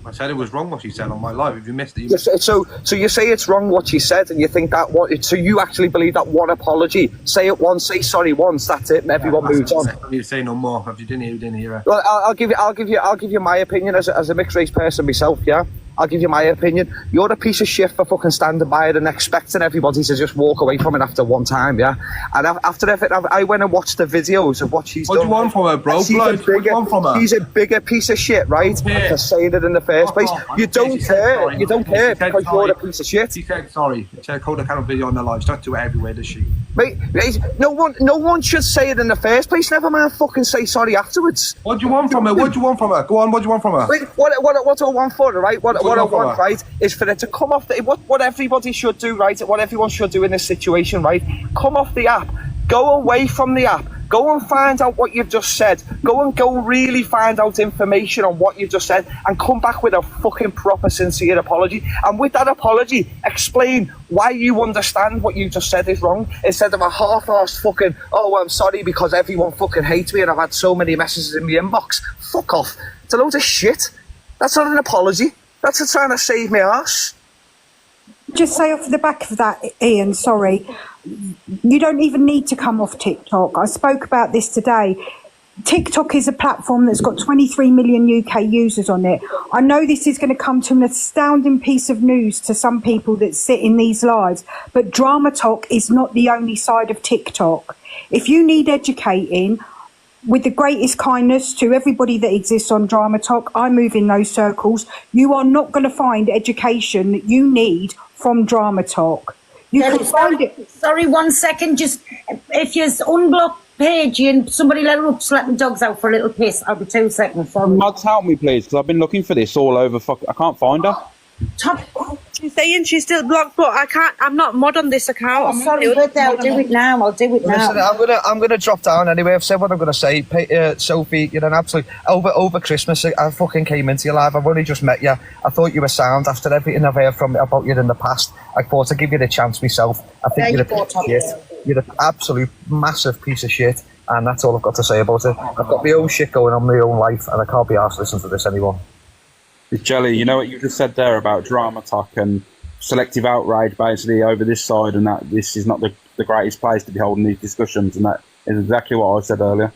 I said it was wrong what she said on my live. If you missed it, So you say it's wrong what she said, and you think that so you actually believe that one apology, say it once, say sorry once, that's it, and everyone moves on. You say no more. If you didn't hear it. Well, I'll give you my opinion as a mixed race person myself. Yeah, I'll give you my opinion. You're a piece of shit for fucking standing by it and expecting everybody to just walk away from it after one time. Yeah, and after everything, I went and watched the videos of what she's done. What do you want from her, bro? What do you want from her? She's a bigger piece of shit, right? For saying it in the first place. You don't care. You don't care because you're a piece of shit. She said sorry. She said Coda can't video on the live. She doesn't do it everywhere, does she? Mate, no one should say it in the first place. Never mind fucking say sorry afterwards. What do you want from her? What do you want from her? Go on, what do you want from her? Wait, what do I want for her, right? What I want, right, is for her to come off what everybody should do, right? What everyone should do in this situation, right? Come off the app. Go away from the app. Go and find out what you've just said. Go really find out information on what you've just said and come back with a fucking proper sincere apology. And with that apology, explain why you understand what you just said is wrong instead of a half-arsed fucking, oh, I'm sorry because everyone fucking hates me and I've had so many messages in my inbox. Fuck off. It's a load of shit. That's not an apology. That's trying to save my arse. Just say off the back of that, Ian, sorry. You don't even need to come off TikTok. I spoke about this today. TikTok is a platform that's got 23 million UK users on it. I know this is going to come to an astounding piece of news to some people that sit in these lives, but Drama Talk is not the only side of TikTok. If you need educating, with the greatest kindness to everybody that exists on Drama Talk, I move in those circles. You are not going to find education that you need from Drama Talk. You can find it. Sorry, 1 second. Just if you unblock Paige and somebody let her up, just let the dogs out for a little piss. I'll be 2 seconds. Sorry. Mods, help me, please, because I've been looking for this all over. I can't find her. She's saying she's still blocked, but I can't. I'm not mod on this account. I'm sorry, but I'll do it now. I'll do it now. Listen, I'm gonna drop down anyway. I've said what I'm gonna say. Sophie, you're an absolute over Christmas. I fucking came into your live. I've only just met you. I thought you were sound after everything I've heard about you in the past. I thought I'd give you the chance myself. I think you're a piece of shit. You're an absolute massive piece of shit, and that's all I've got to say about it. I've got my own shit going on, my own life, and I can't be arsed listening to this anymore. Jelly, you know what you just said there about Drama Talk and selective outrage basically over this side, and that this is not the greatest place to be holding these discussions, and that is exactly what I said earlier.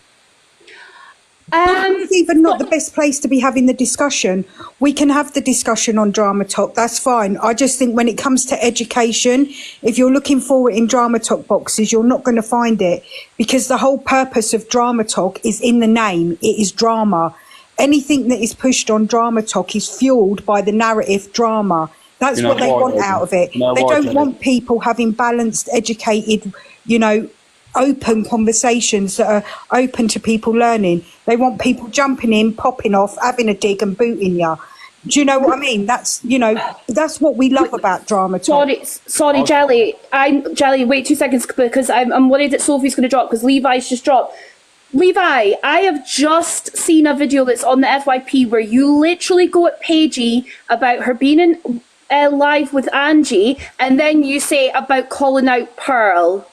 It's even not the best place to be having the discussion. We can have the discussion on Drama Talk, that's fine. I just think when it comes to education, if you're looking for it in Drama Talk boxes, you're not going to find it, because the whole purpose of Drama Talk is in the name. It is drama. Anything that is pushed on Drama Talk is fueled by the narrative drama. That's what they want out of it. They don't want people having balanced, educated, open conversations that are open to people learning. They want people jumping in, popping off, having a dig and booting you. Do you know what I mean? That's what we love about Drama Talk. Sorry, Jelly. Jelly, wait 2 seconds because I'm worried that Sophie's going to drop because Levi's just dropped. Levi, I have just seen a video that's on the FYP where you literally go at Paigey about her being in live with Angie, and then you say about calling out Pearl.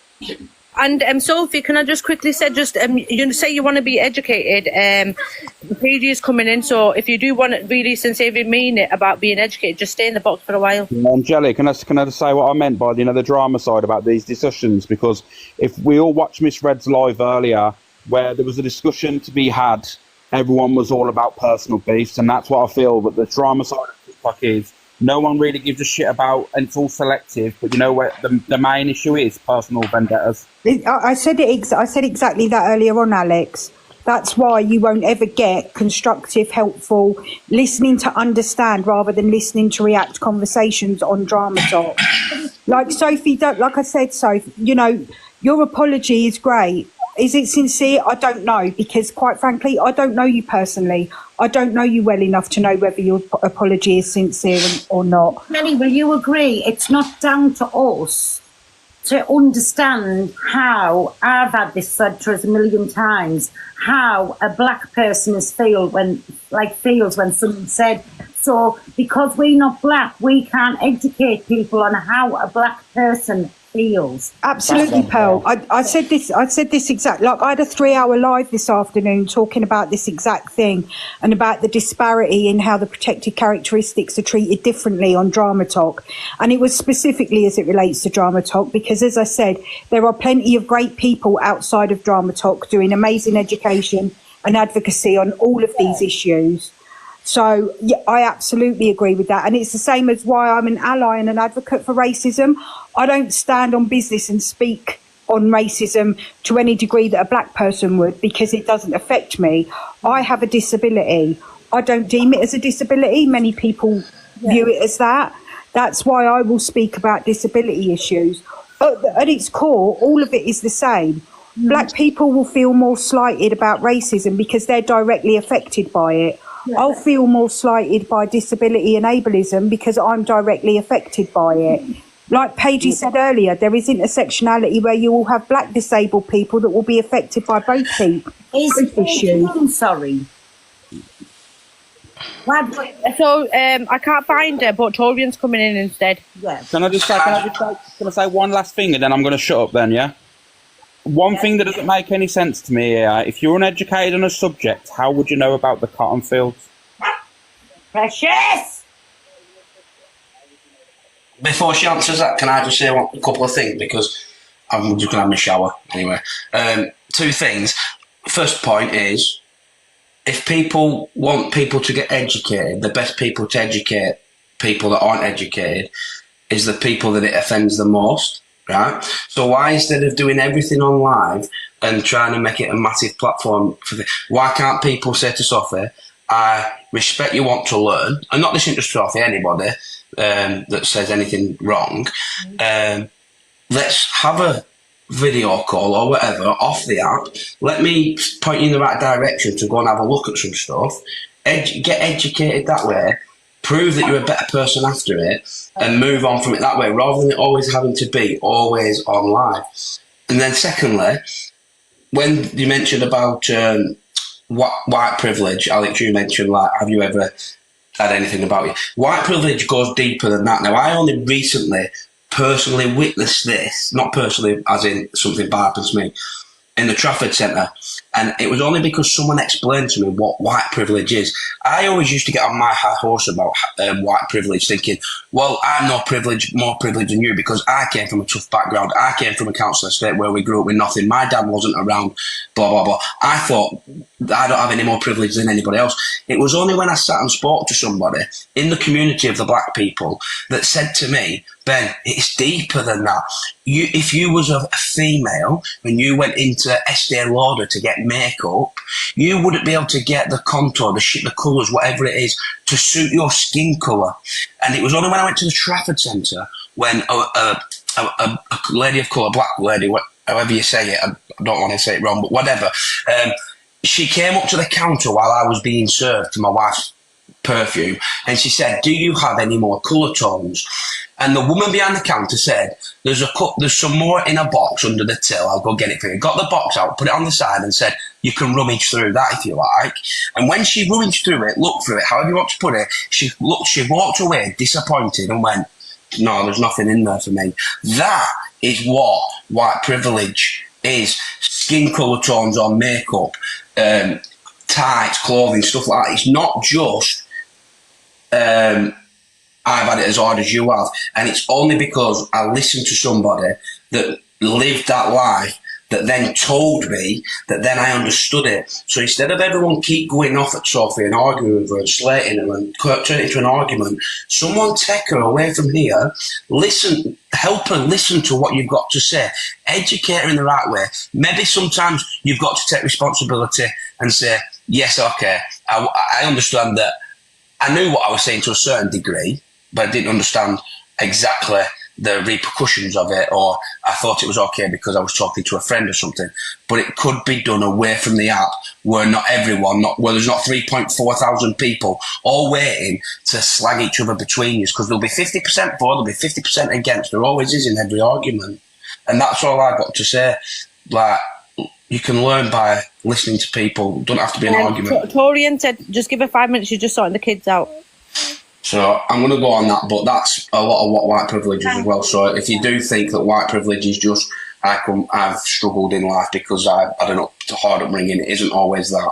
And Sophie, can I just quickly say, you say you want to be educated. Paigey is coming in, so if you do want to really sincerely mean it about being educated, just stay in the box for a while. Jelly, can I just say what I meant by the drama side about these discussions? Because if we all watched Miss Red's live earlier, where there was a discussion to be had, everyone was all about personal beefs, and that's what I feel that the drama side of TikTok is. No one really gives a shit about, and it's all selective, but you know what the main issue is? Personal vendettas. I said exactly that earlier on, Alex. That's why you won't ever get constructive, helpful, listening to understand rather than listening to react conversations on Drama Talk. Like Sophie, like I said, Sophie, your apology is great. Is it sincere? I don't know, because quite frankly, I don't know you personally. I don't know you well enough to know whether your apology is sincere or not. Melly, will you agree it's not down to us to understand how, I've had this said to us a million times, how a black person feels when someone said So because we're not black, we can't educate people on how a black person feels. Absolutely, Pearl. I said this exact, like I had a 3-hour live this afternoon talking about this exact thing and about the disparity in how the protected characteristics are treated differently on Drama Talk. And it was specifically as it relates to Drama Talk, because as I said, there are plenty of great people outside of Drama Talk doing amazing education and advocacy on all of these issues. So yeah, I absolutely agree with that. And it's the same as why I'm an ally and an advocate for racism. I don't stand on business and speak on racism to any degree that a black person would, because it doesn't affect me. I have a disability. I don't deem it as a disability. Many people view it as that. That's why I will speak about disability issues. At its core, all of it is the same. Black people will feel more slighted about racism because they're directly affected by it. I'll feel more slighted by disability and ableism because I'm directly affected by it. Like Paige said earlier, there is intersectionality where you will have black disabled people that will be affected by both issues. I'm sorry. So I can't find her, but Torian's coming in instead. Yeah. Can I just say one last thing and then I'm going to shut up then, yeah? One thing that doesn't make any sense to me here, if you're uneducated on a subject, how would you know about the cotton fields? Precious! Before she answers that, can I just say a couple of things? Because I'm just going to have my shower anyway. 2 things. First point is, if people want people to get educated, the best people to educate people that aren't educated is the people that it offends the most. Right, so why, instead of doing everything on live and trying to make it a massive platform why can't people say to Sophie, I respect you want to learn, and not listening to Sophie, anybody that says anything wrong, let's have a video call or whatever off the app, let me point you in the right direction to go and have a look at some stuff, get educated that way, prove that you're a better person after it, and move on from it that way, rather than it always having to be always on live. And then secondly, when you mentioned about white privilege, Alex, you mentioned, like, have you ever had anything about you? White privilege goes deeper than that. Now, I only recently personally witnessed this, not personally as in something bad happened to me, in the Trafford Centre, and it was only because someone explained to me what white privilege is. I always used to get on my high horse about white privilege, thinking, well, I'm more privileged than you because I came from a tough background. I came from a council estate where we grew up with nothing. My dad wasn't around, blah, blah, blah. I thought I don't have any more privilege than anybody else. It was only when I sat and spoke to somebody in the community of the black people that said to me, Ben, it's deeper than that. If you was a female and you went into Estee Lauder to get makeup, you wouldn't be able to get the contour, the colours, whatever it is, to suit your skin colour. And it was only when I went to the Trafford Centre when a lady of colour, black lady, however you say it, I don't want to say it wrong, but whatever, she came up to the counter while I was being served to my wife's perfume, and she said, do you have any more colour tones? And the woman behind the counter said, there's some more in a box under the till, I'll go get it for you. Got the box out, put it on the side and said, you can rummage through that if you like. And when she rummaged through it, looked through it, however you want to put it, she walked away disappointed and went, no, there's nothing in there for me. That is what white privilege is. Skin colour tones on makeup, tights, clothing, stuff like that. It's not just I've had it as hard as you have, and it's only because I listened to somebody that lived that life that then told me that then I understood it. So instead of everyone keep going off at Sophie and arguing with her and slating her and turn it into an argument, someone take her away from here, listen, help her listen to what you've got to say, educate her in the right way. Maybe sometimes you've got to take responsibility and say, yes, okay, I understand that. I knew what I was saying to a certain degree, but I didn't understand exactly the repercussions of it, or I thought it was okay because I was talking to a friend or something. But it could be done away from the app, where not everyone, where there's not 3.4 thousand people all waiting to slag each other between you, because there'll be 50% for, there'll be 50% against. There always is in every argument, and that's all I got to say. Like, you can learn by listening to people. Don't have to be an argument. Torian said, just give her 5 minutes. She's just sorting the kids out. So I'm going to go on that, but that's a lot of what white privilege is as well. So if you do think that white privilege is just I've struggled in life because I've had a hard upbringing, it isn't always that.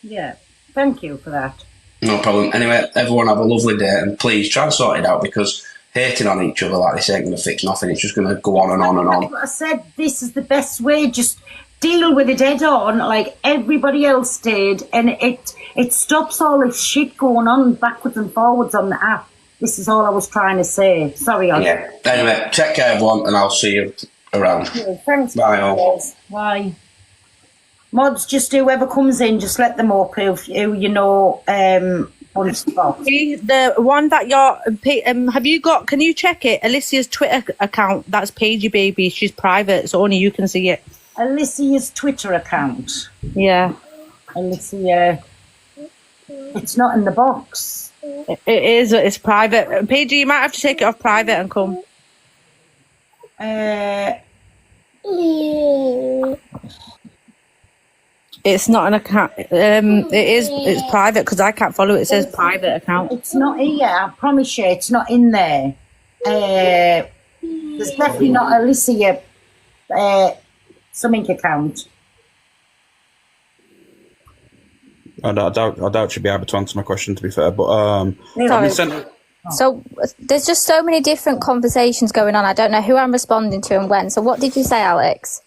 Yeah, thank you for that. No problem. Anyway, everyone have a lovely day, and please try and sort it out, because hating on each other like this ain't going to fix nothing. It's just going to go on and on and on. That's what I said, this is the best way. Just deal with it head on like everybody else did, and it stops all this shit going on backwards and forwards on the app. This is all I was trying to say. Sorry, Yeah. Anyway, take care, everyone, and I'll see you around. Yeah, thanks. Bye, all. Bye. Mods, just whoever comes in, just let them up who you know on spot. The one that have you got? Can you check it? Alicia's Twitter account. That's Paigey Baby. She's private, so only you can see it. Alicia's Twitter account. Yeah. Alicia. It's not in the box. It is. It's private. Paigey, you might have to take it off private and come. It's not an account. It's private because I can't follow it. It says private account. It's not here. I promise you, it's not in there. There's definitely not Alicia something account. I doubt she'll be able to answer my question, to be fair. But Sorry. So there's just so many different conversations going on. I don't know who I'm responding to and when. So what did you say, Alex?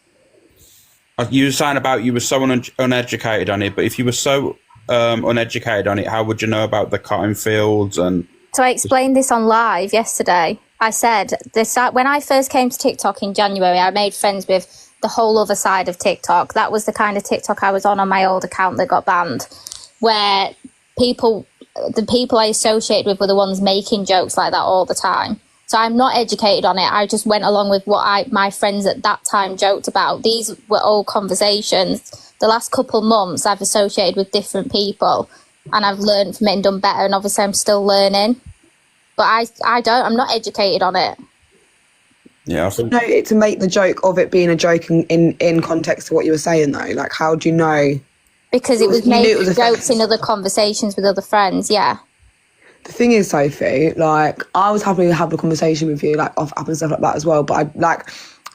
You were saying about you were so uneducated on it, but if you were so uneducated on it, how would you know about the cotton fields? And so I explained this on live yesterday. I said this when I first came to TikTok in January, I made friends with the whole other side of TikTok. That was the kind of TikTok I was on my old account that got banned, where the people I associated with were the ones making jokes like that all the time. So I'm not educated on it. I just went along with what my friends at that time joked about. These were all conversations. The last couple months I've associated with different people and I've learned from it and done better, and obviously I'm still learning. But I'm not educated on it. Yeah, I think to make the joke of it being a joke in context to what you were saying though. Like, how do you know? Because it was making jokes in other conversations with other friends, yeah. The thing is, Sophie, like, I was happy to have a conversation with you, like, off app and stuff like that as well. But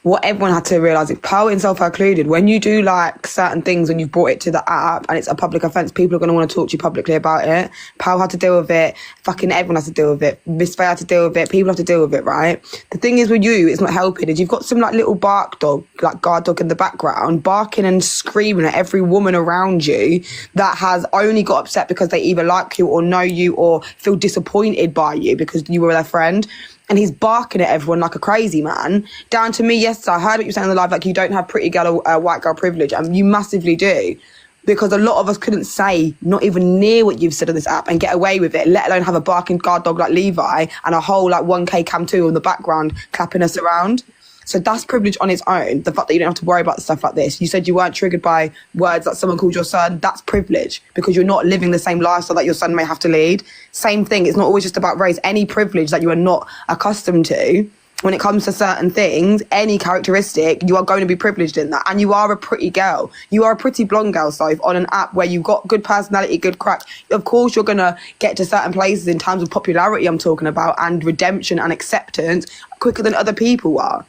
what everyone had to realise, Pearl himself included, when you do, like, certain things and you've brought it to the app and it's a public offence, people are going to want to talk to you publicly about it. Pearl had to deal with it. Fucking everyone has to deal with it. Miss Faye had to deal with it. People have to deal with it, right? The thing is with you, it's not helping. Is you've got some, like, little bark dog, like, guard dog in the background, barking and screaming at every woman around you that has only got upset because they either like you or know you or feel disappointed by you because you were their friend. And he's barking at everyone like a crazy man. Down to me yesterday, I heard what you were saying on the live, like you don't have pretty girl or white girl privilege. And you massively do. Because a lot of us couldn't say not even near what you've said on this app and get away with it, let alone have a barking guard dog like Levi and a whole like 1K Cam 2 in the background clapping us around. So that's privilege on its own. The fact that you don't have to worry about stuff like this. You said you weren't triggered by words that someone called your son. That's privilege because you're not living the same lifestyle that your son may have to lead. Same thing. It's not always just about race. Any privilege that you are not accustomed to, when it comes to certain things, any characteristic, you are going to be privileged in that. And you are a pretty girl. You are a pretty blonde girl, so on an app where you've got good personality, good crack, of course you're going to get to certain places in terms of popularity I'm talking about and redemption and acceptance quicker than other people are.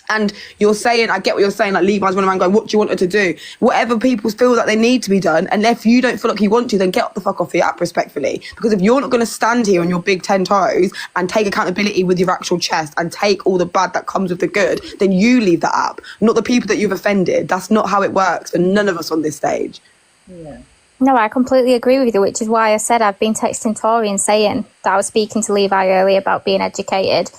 And you're saying, I get what you're saying, like Levi's one of mine going, what do you want her to do? Whatever people feel that they need to be done, and if you don't feel like you want to, then get the fuck off the app respectfully. Because if you're not going to stand here on your big 10 toes and take accountability with your actual chest and take all the bad that comes with the good, then you leave the app, not the people that you've offended. That's not how it works for none of us on this stage. Yeah. No, I completely agree with you, which is why I said I've been texting Tori and saying that I was speaking to Levi earlier about being educated.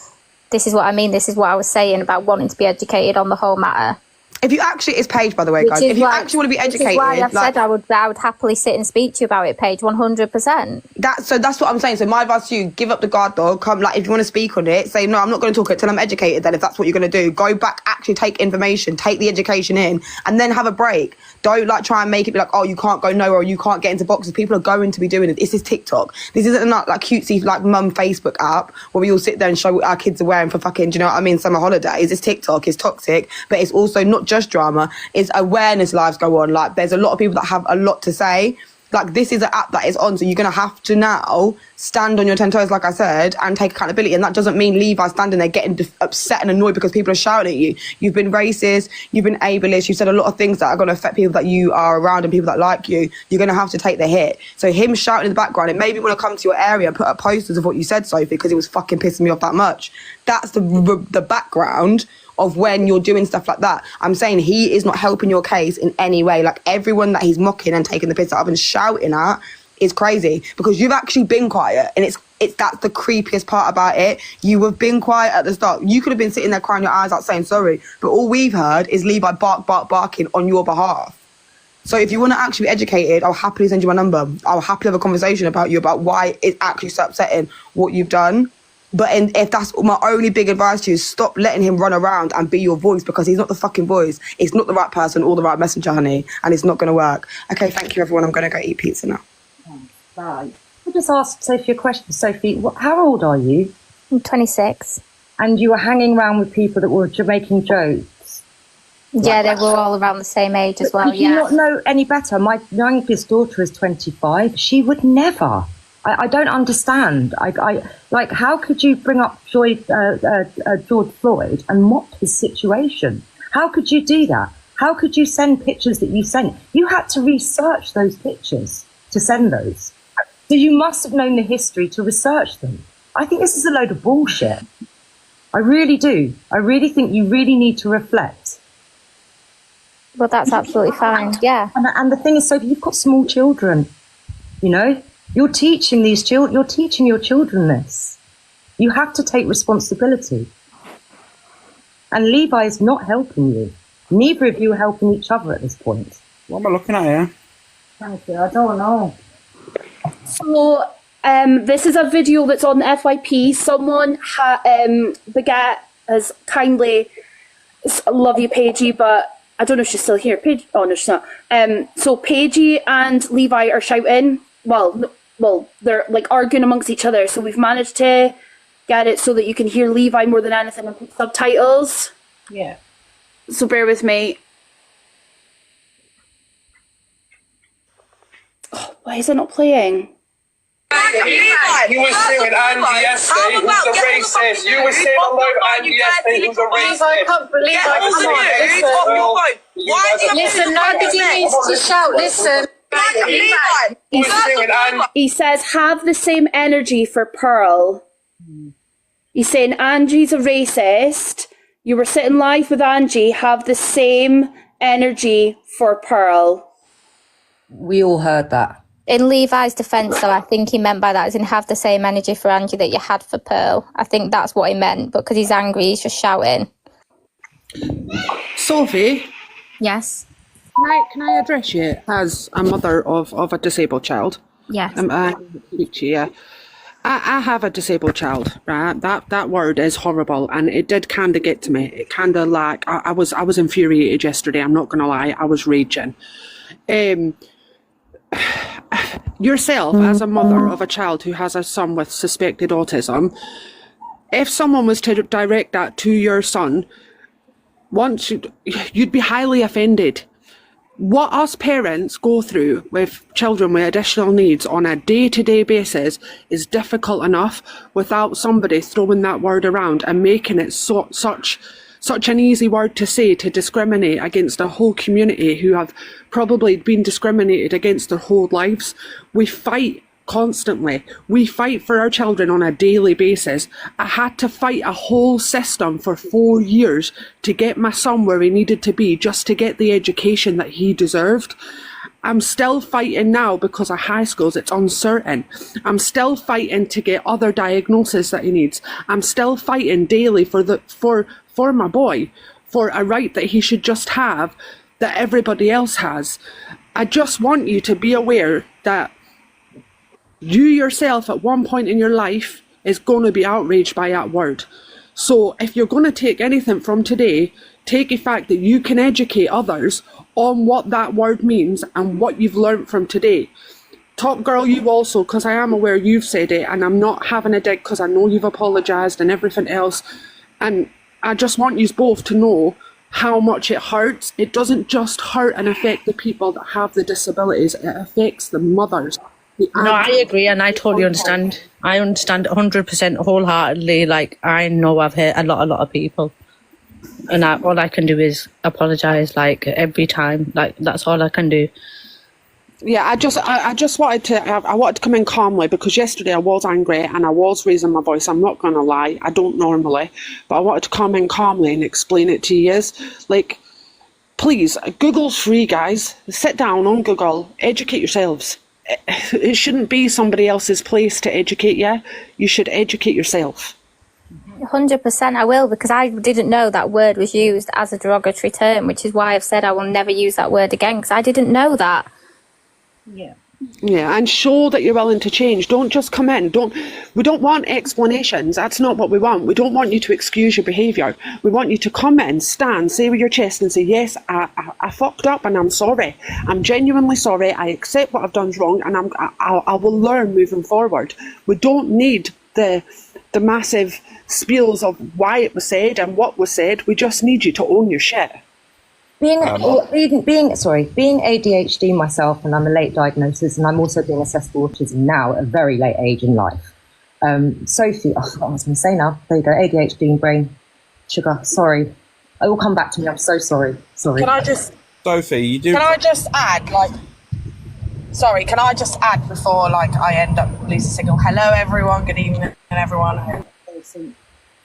This is what I mean. This is what I was saying about wanting to be educated on the whole matter. If you actually, it's Paige, by the way, guys. If you actually want to be educated, which is why I've said I would happily sit and speak to you about it, Paige, 100%. That's what I'm saying. So my advice to you: give up the guard dog. Come, like, if you want to speak on it, say no. I'm not going to talk it till I'm educated. Then, if that's what you're going to do, go back, actually take information, take the education in, and then have a break. Don't like try and make it be like, oh, you can't go nowhere or you can't get into boxes. People are going to be doing it. This is TikTok. This isn't like cutesy like mum Facebook app where we all sit there and show what our kids are wearing for fucking, do you know what I mean, summer holidays. It's TikTok. It's toxic, but it's also not just drama. It's awareness lives go on. Like, there's a lot of people that have a lot to say. Like, this is an app that is on, so you're going to have to now stand on your 10 toes, like I said, and take accountability. And that doesn't mean Levi standing there getting upset and annoyed because people are shouting at you. You've been racist, you've been ableist, you've said a lot of things that are going to affect people that you are around and people that like you. You're going to have to take the hit. So him shouting in the background, it made me want to come to your area and put up posters of what you said, Sophie, because it was fucking pissing me off that much. That's the background of when you're doing stuff like that. I'm saying he is not helping your case in any way. Like, everyone that he's mocking and taking the piss out of and shouting at is crazy, because you've actually been quiet, and it's that's the creepiest part about it. You have been quiet at the start. You could have been sitting there crying your eyes out saying sorry, but all we've heard is Levi barking on your behalf. So if you want to actually be educated, I'll happily send you my number. I'll happily have a conversation about you, about why it's actually so upsetting what you've done. But if that's my only big advice to you, is stop letting him run around and be your voice, because he's not the fucking voice. He's not the right person or the right messenger, honey, and it's not going to work. Okay, thank you, everyone. I'm going to go eat pizza now. Right. I just asked Sophie a question. Sophie, how old are you? I'm 26. And you were hanging around with people that were making jokes? Yeah, they were all around the same age as well, Could you not know any better? My youngest daughter is 25. She would never. I don't understand. I like, how could you bring up George Floyd and mock his situation? How could you do that? How could you send pictures that you sent? You had to research those pictures to send those. So you must have known the history to research them. I think this is a load of bullshit. I really do. I really think you really need to reflect. Well, that's absolutely fine. Yeah. And the thing is, Sophie, you've got small children, you know? You're teaching these children, you're teaching your children this. You have to take responsibility. And Levi is not helping you. Neither of you are helping each other at this point. What am I looking at here? Thank you. I don't know. So, this is a video that's on the FYP. Someone, Baguette, has kindly, love you, Paigey, but I don't know if she's still here. Oh, no, she's not. So Paigey and Levi are shouting. Well, they're like arguing amongst each other. So we've managed to get it so that you can hear Levi more than anything and put subtitles. Yeah. So bear with me. Oh, why is it not playing? You were saying Andy yesterday who's a racist. You were saying about Andy yesterday who's a racist. I can't believe I Listen, nobody needs to shout. Listen. He says, have the same energy for Pearl. He's saying Angie's a racist. You were sitting live with Angie. Have the same energy for Pearl. We all heard that. In Levi's defence, though, I think he meant by that as in have the same energy for Angie that you had for Pearl. I think that's what he meant, but because he's angry, he's just shouting. Sophie? Yes? Can I address you as a mother of a disabled child? Yes. Yeah. I have a disabled child, right? That word is horrible, and it did kind of get to me. It kind of like, I was infuriated yesterday, I'm not going to lie, I was raging. Yourself, as a mother of a child who has a son with suspected autism, if someone was to direct that to your son, you'd be highly offended. What us parents go through with children with additional needs on a day-to-day basis is difficult enough without somebody throwing that word around and making it such an easy word to say, to discriminate against a whole community who have probably been discriminated against their whole lives. We fight constantly. We fight for our children on a daily basis. I had to fight a whole system for 4 years to get my son where he needed to be, just to get the education that he deserved. I'm still fighting now because of high schools, it's uncertain. I'm still fighting to get other diagnoses that he needs. I'm still fighting daily for my boy, for a right that he should just have, that everybody else has. I just want you to be aware that you yourself at one point in your life is going to be outraged by that word. So if you're going to take anything from today, take the fact that you can educate others on what that word means and what you've learned from today. Top Girl, you also, because I am aware you've said it, and I'm not having a dig because I know you've apologised and everything else. And I just want you both to know how much it hurts. It doesn't just hurt and affect the people that have the disabilities, it affects the mothers. No, I agree, and I totally understand. I understand 100% wholeheartedly. Like, I know I've hurt a lot of people, and all I can do is apologise. Like, every time, like, that's all I can do. Yeah, I just wanted to come in calmly, because yesterday I was angry and I was raising my voice. I'm not going to lie, I don't normally, but I wanted to come in calmly and explain it to you. Like, please, Google's free, guys. Sit down on Google, educate yourselves. It shouldn't be somebody else's place to educate you. You should educate yourself. 100% I will, because I didn't know that word was used as a derogatory term, which is why I've said I will never use that word again, because I didn't know that. Yeah, and show that you're willing to change. Don't just come in. We don't want explanations. That's not what we want. We don't want you to excuse your behaviour. We want you to come in, stand, say with your chest and say, yes, I fucked up and I'm sorry. I'm genuinely sorry. I accept what I've done wrong, and I will learn moving forward. We don't need the massive spiels of why it was said and what was said. We just need you to own your shit. Being ADHD myself, and I'm a late diagnosis, and I'm also being assessed for autism now at a very late age in life. Sophie, I forgot what I was going to say now. There you go, ADHD and brain sugar. Sorry, it will come back to me. I'm so sorry. Can I just, Sophie, you do? Can I just add, can I just add before, I end up losing signal? Hello, everyone. Good evening, everyone. I hope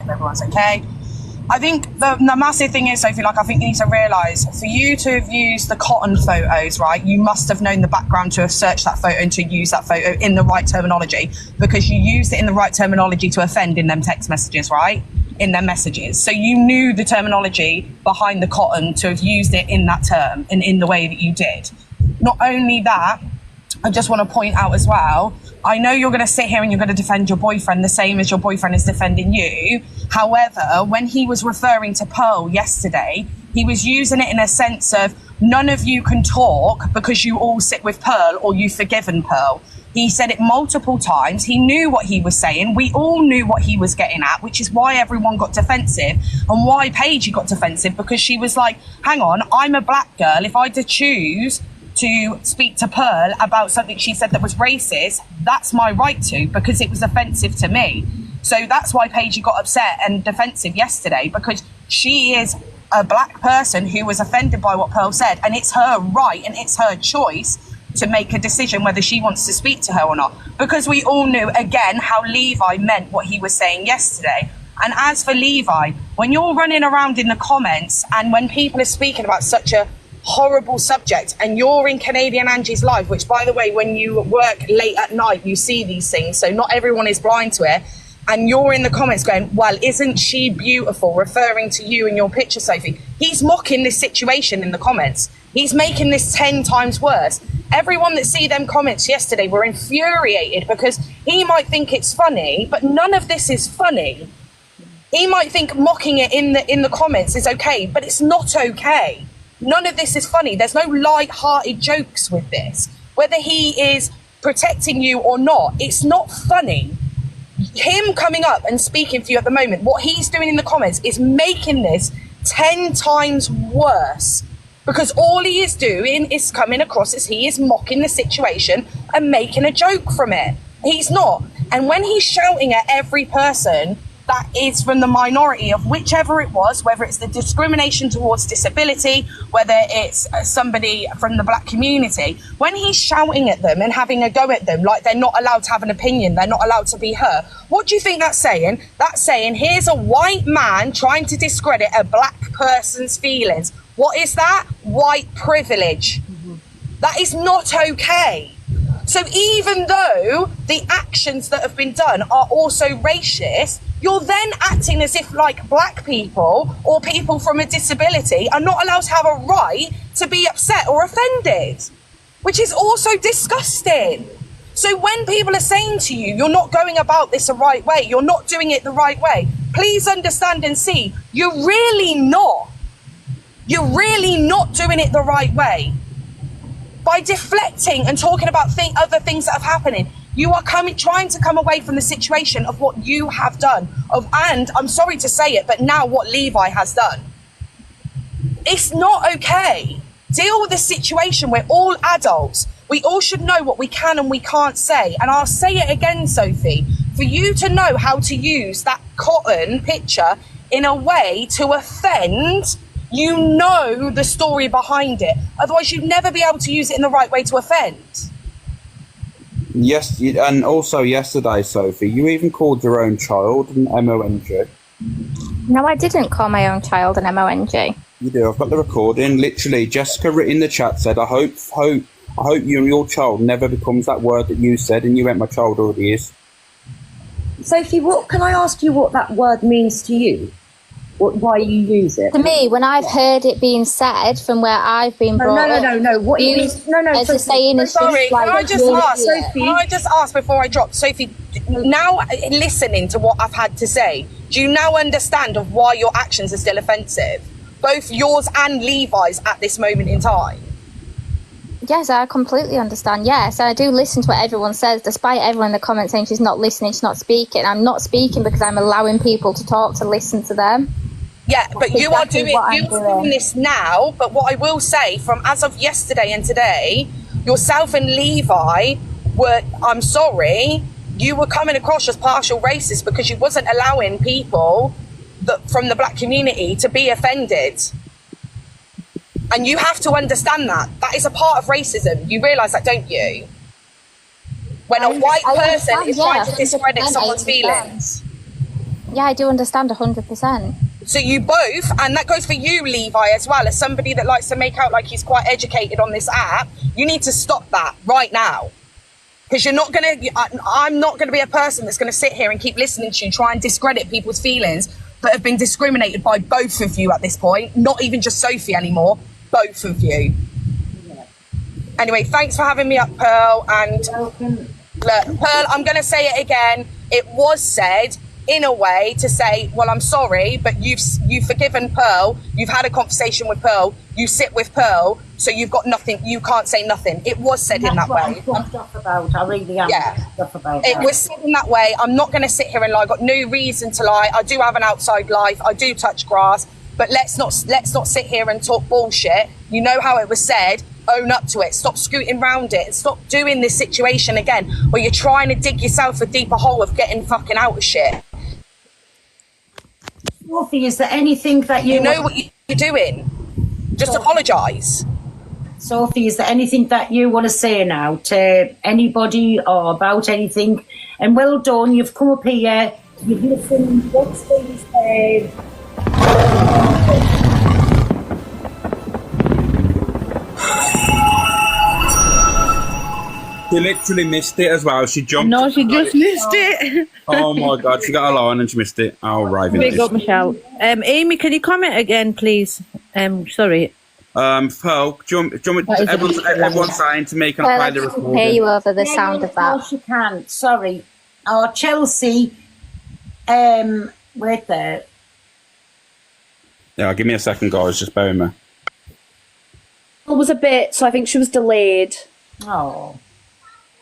everyone's okay. I think the massive thing is, Sophie, I think you need to realise, for you to have used the cotton photos, right, you must have known the background to have searched that photo and to use that photo in the right terminology, because you used it in the right terminology to offend in them text messages, right, in their messages. So you knew the terminology behind the cotton to have used it in that term and in the way that you did. Not only that, I just want to point out as well, I know you're going to sit here and you're going to defend your boyfriend the same as your boyfriend is defending you. However, when he was referring to Pearl yesterday, he was using it in a sense of none of you can talk because you all sit with Pearl or you've forgiven Pearl. He said it multiple times. He knew what he was saying. We all knew what he was getting at, which is why everyone got defensive and why Paige got defensive, because she was like, hang on, I'm a black girl. If I had to choose to speak to Pearl about something she said that was racist, that's my right to, because it was offensive to me. So that's why Paige got upset and defensive yesterday, because she is a black person who was offended by what Pearl said, and it's her right and it's her choice to make a decision whether she wants to speak to her or not, because we all knew, again, how Levi meant what he was saying yesterday. And as for Levi, when you're running around in the comments and when people are speaking about such a horrible subject, and you're in Canadian Angie's live, which, by the way, when you work late at night, you see these things, so not everyone is blind to it, and you're in the comments going, well, isn't she beautiful, referring to you in your picture, Sophie. He's mocking this situation in the comments. He's making this 10 times worse. Everyone that see them comments yesterday were infuriated because he might think it's funny, but none of this is funny. He might think mocking it in the comments is okay, but it's not okay. None of this is funny. There's no light-hearted jokes with this. Whether he is protecting you or not, it's not funny. Him coming up and speaking for you at the moment, what he's doing in the comments is making this 10 times worse, because all he is doing is coming across as he is mocking the situation and making a joke from it. He's not. And when he's shouting at every person that is from the minority of whichever it was, whether it's the discrimination towards disability, whether it's somebody from the black community, when he's shouting at them and having a go at them like they're not allowed to have an opinion, they're not allowed to be heard, what do you think that's saying? That's saying, here's a white man trying to discredit a black person's feelings. What is that? White privilege. That is not okay. So even though the actions that have been done are also racist, you're then acting as if like black people or people from a disability are not allowed to have a right to be upset or offended, which is also disgusting. So when people are saying to you, you're not going about this the right way, you're not doing it the right way, please understand and see, you're really not. You're really not doing it the right way. By deflecting and talking about other things that have happened, you are trying to come away from the situation of what you have done. And I'm sorry to say it, but now what Levi has done. It's not okay. Deal with the situation. We're all adults. We all should know what we can and we can't say. And I'll say it again, Sophie, for you to know how to use that cotton picture in a way to offend, you know the story behind it. Otherwise, you'd never be able to use it in the right way to offend. Yes, and also yesterday, Sophie, you even called your own child an MONG. No, I didn't call my own child an MONG. You do. I've got the recording. Literally, Jessica in the chat said, I hope you and your child never becomes that word that you said, and you went, my child already is. Sophie, what can I ask you what that word means to you? Why you use it? To me, when I've heard it being said from where I've been brought up, no. What it means? No. As a saying is Sorry, just like, can I just ask, Sophie? Can I just ask before I drop, Sophie? Now, listening to what I've had to say, do you now understand of why your actions are still offensive, both yours and Levi's at this moment in time? Yes, I completely understand. Yes, and I do listen to what everyone says, despite everyone in the comments saying she's not listening, she's not speaking. I'm not speaking because I'm allowing people to talk, to listen to them. Yeah, but That's you are exactly doing what I'm doing this now. But what I will say, from as of yesterday and today, yourself and Levi were, I'm sorry, you were coming across as partial racist because you wasn't allowing people from the black community to be offended. And you have to understand that. That is a part of racism. You realise that, don't you? When a white person is trying to discredit someone's feelings. Yeah, I do understand 100%. So you both, and that goes for you, Levi, as well, as somebody that likes to make out like he's quite educated on this app, you need to stop that right now. Because you're not going to, I'm not going to be a person that's going to sit here and keep listening to you, try and discredit people's feelings that have been discriminated by both of you at this point. Not even just Sophie anymore, both of you. Yeah. Anyway, thanks for having me up, Pearl. And look, Pearl, I'm going to say it again. It was said in a way to say, well, I'm sorry, but you've forgiven Pearl. You've had a conversation with Pearl. You sit with Pearl, so you've got nothing. You can't say nothing. It was said in that way. I really am. It was said in that way. I'm not going to sit here and lie. I've got no reason to lie. I do have an outside life. I do touch grass. But let's not sit here and talk bullshit. You know how it was said. Own up to it. Stop scooting round it. And stop doing this situation again where you're trying to dig yourself a deeper hole of getting fucking out of shit. Sophie, is there anything that you know what you're doing? Just apologise. Sophie, is there anything that you want to say now to anybody or about anything? And well done, you've come up here, you've listened, what's been said. She literally missed it as well. She jumped. No, she just missed it. Oh my god, she got a line and she missed it. Oh, right. Big up, Michelle. Amy, can you comment again, please? Sorry. Pearl, everyone's saying to me, can I play the recording? Hear you over the sound of that. Of course you can. Sorry. Or Chelsea. Wait there. Yeah, give me a second, guys. Just bear with me. It was a bit, so I think she was delayed. Oh.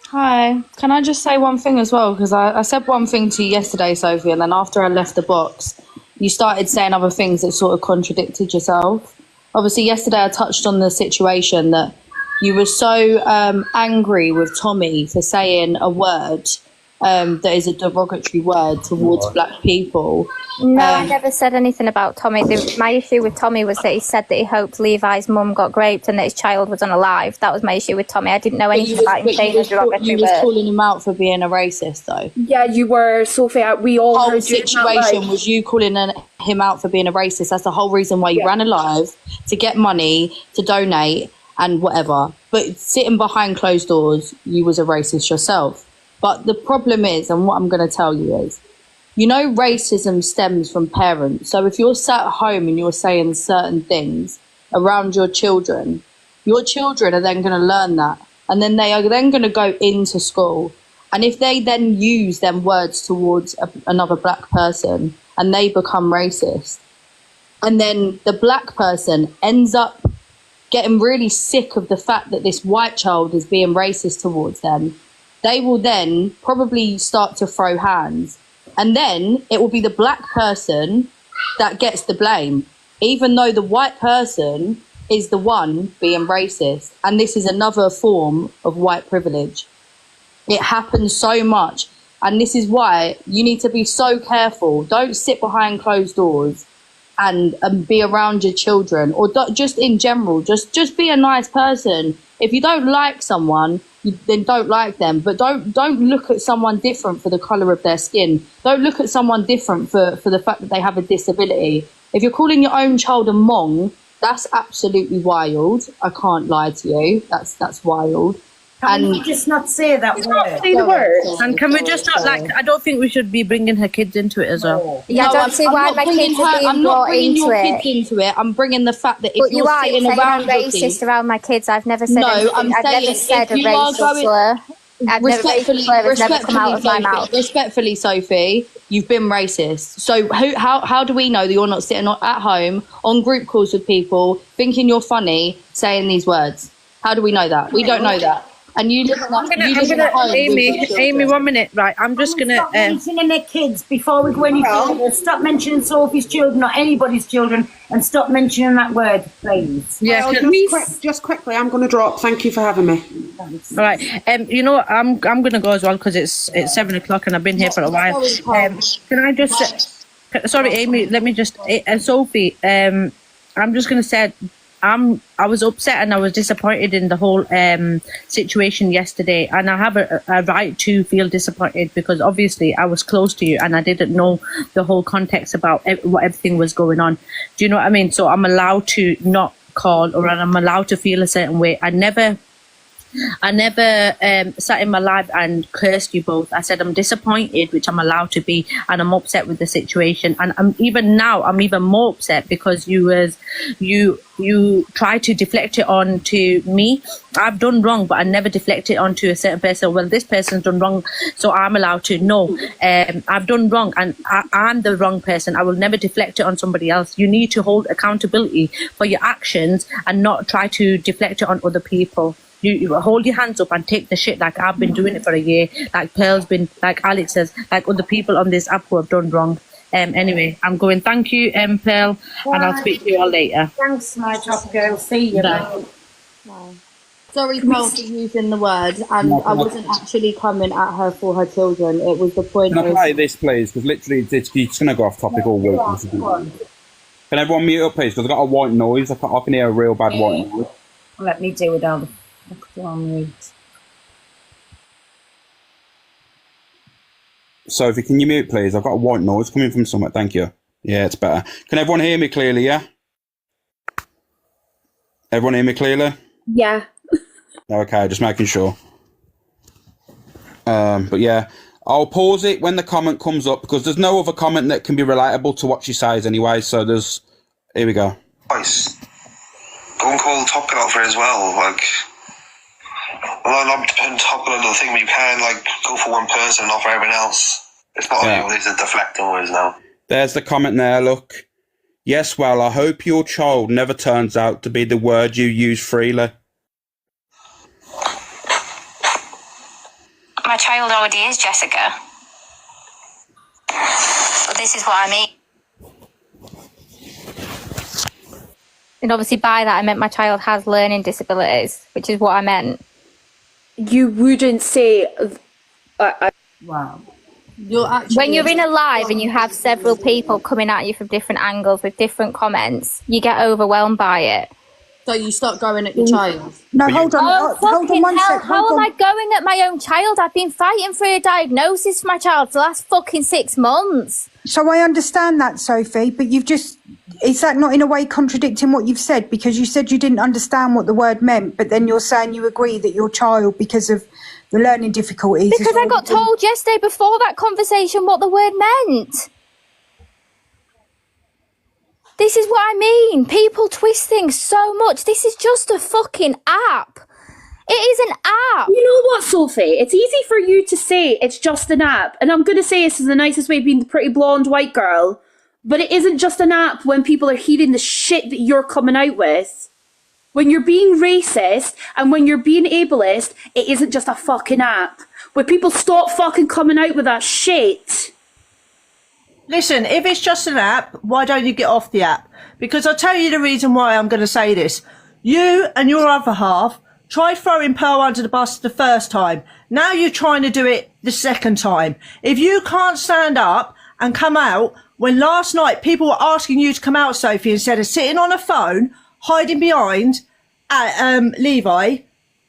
Hi, can I just say one thing as well? Because I said one thing to you yesterday, Sophie, and then after I left the box, you started saying other things that sort of contradicted yourself. Obviously, yesterday I touched on the situation that you were so angry with Tommy for saying a word that is a derogatory word towards black people. No, I never said anything about Tommy. My issue with Tommy was that he said that he hoped Levi's mum got raped and that his child was unalive. That was my issue with Tommy. I didn't know anything about him saying a derogatory word. You was calling him out for being a racist, though. Yeah, you were, Sophie. We all heard the situation was you calling him out for being a racist. That's the whole reason why you ran a live, to get money, to donate, and whatever. But sitting behind closed doors, you was a racist yourself. But the problem is, and what I'm going to tell you is, you know, racism stems from parents. So if you're sat at home and you're saying certain things around your children are then going to learn that. And then they are then going to go into school. And if they then use them words towards another black person and they become racist, and then the black person ends up getting really sick of the fact that this white child is being racist towards them, they will then probably start to throw hands. And then it will be the black person that gets the blame. even though the white person is the one being racist. And this is another form of white privilege. It happens so much. And this is why you need to be so careful. Don't sit behind closed doors and be around your children, or just in general, just be a nice person. If you don't like someone, then don't like them, but don't look at someone different for the color of their skin. Don't look at someone different for the fact that they have a disability. If you're calling your own child a mong, that's absolutely wild. I can't lie to you. That's wild. Can we just not say that word? Say the word. And can we just not, like, I don't think we should be bringing her kids into it as well. Yeah, I don't see why my kids are being brought into it. Into it. I'm bringing the fact that if But you're sitting saying around I'm racist around my kids. I've never said anything. I'm I've saying never said a if you are racist slur. I've never racist slur has never come out of my mouth. Respectfully, Sophie, you've been racist. So how do we know that you're not sitting at home on group calls with people, thinking you're funny, saying these words? How do we know that? We don't know that. And you live at home. Amy, 1 minute, right? I'm just gonna stop mentioning their kids before we go any further. Stop mentioning Sophie's children or anybody's children, and stop mentioning that word, please. Yeah, just quickly, I'm going to drop. Thank you for having me. All right. You know, I'm going to go as well because it's 7 o'clock and I've been here for a while. Can I just? Sorry, Amy. Let me just. Sophie. I'm just going to say. I was upset and I was disappointed in the whole situation yesterday, and I have a right to feel disappointed because obviously I was close to you and I didn't know the whole context about what everything was going on. Do you know what I mean? So I'm allowed to not call, or I'm allowed to feel a certain way. I never sat in my live and cursed you both. I said I'm disappointed, which I'm allowed to be, and I'm upset with the situation. And I'm even more upset because you try to deflect it on to me. I've done wrong, but I never deflect it onto a certain person. Well, this person's done wrong, so I'm allowed to. No, I've done wrong, and I'm the wrong person. I will never deflect it on somebody else. You need to hold accountability for your actions and not try to deflect it on other people. You hold your hands up and take the shit like I've been doing it for a year, like Pearl's been, like Alex says, like other people on this app who have done wrong. Anyway, I'm going. Thank you, Pearl, and I'll speak to you all later. Thanks, my top girl. See you. Wow. Sorry, Pearl, for using the word, and I wasn't actually coming at her for her children. It was the point. Can I play this, please? Because literally, it's going to go off topic all week. Can everyone mute up, please? Because I've got a white noise. I can hear a real bad white noise. Let me do it all. Sophie, can you mute, please? I've got a white noise coming from somewhere. Thank you. Yeah, it's better. Can everyone hear me clearly, yeah? Everyone hear me clearly? Yeah. Okay, just making sure. But yeah, I'll pause it when the comment comes up because there's no other comment that can be relatable to what she says anyway, so there's... Here we go. Nice. Go and call Top Gun out for it as well, like... Well, I'm Top Gun another thing, but you can, like, go for one person and not for everyone else. It's not only these are deflecting words now. There's the comment there, look. Yes, well, I hope your child never turns out to be the word you use freely. My child already is Jessica. But this is what I mean. And obviously by that I meant my child has learning disabilities, which is what I meant. You wouldn't say... Wow. When you're in a live and you have several people coming at you from different angles with different comments, you get overwhelmed by it. So you start going at your child? No, hold on. Hold on one sec. How am I going at my own child? I've been fighting for a diagnosis for my child for the last fucking 6 months. So I understand that, Sophie, but you've just... Is that not in a way contradicting what you've said? Because you said you didn't understand what the word meant, but then you're saying you agree that your child, because of the learning difficulties... Because I got told yesterday before that conversation what the word meant. This is what I mean. People twist things so much. This is just a fucking app. It is an app. You know what, Sophie? It's easy for you to say it's just an app. And I'm going to say this is the nicest way of being the pretty blonde white girl. But it isn't just an app when people are hearing the shit that you're coming out with. When you're being racist and when you're being ableist, it isn't just a fucking app. When people stop fucking coming out with that shit. Listen, if it's just an app, why don't you get off the app? because I'll tell you the reason why I'm going to say this. You and your other half tried throwing Pearl under the bus the first time. Now you're trying to do it the second time. If you can't stand up and come out, when last night people were asking you to come out, Sophie, instead of sitting on a phone, hiding behind Levi,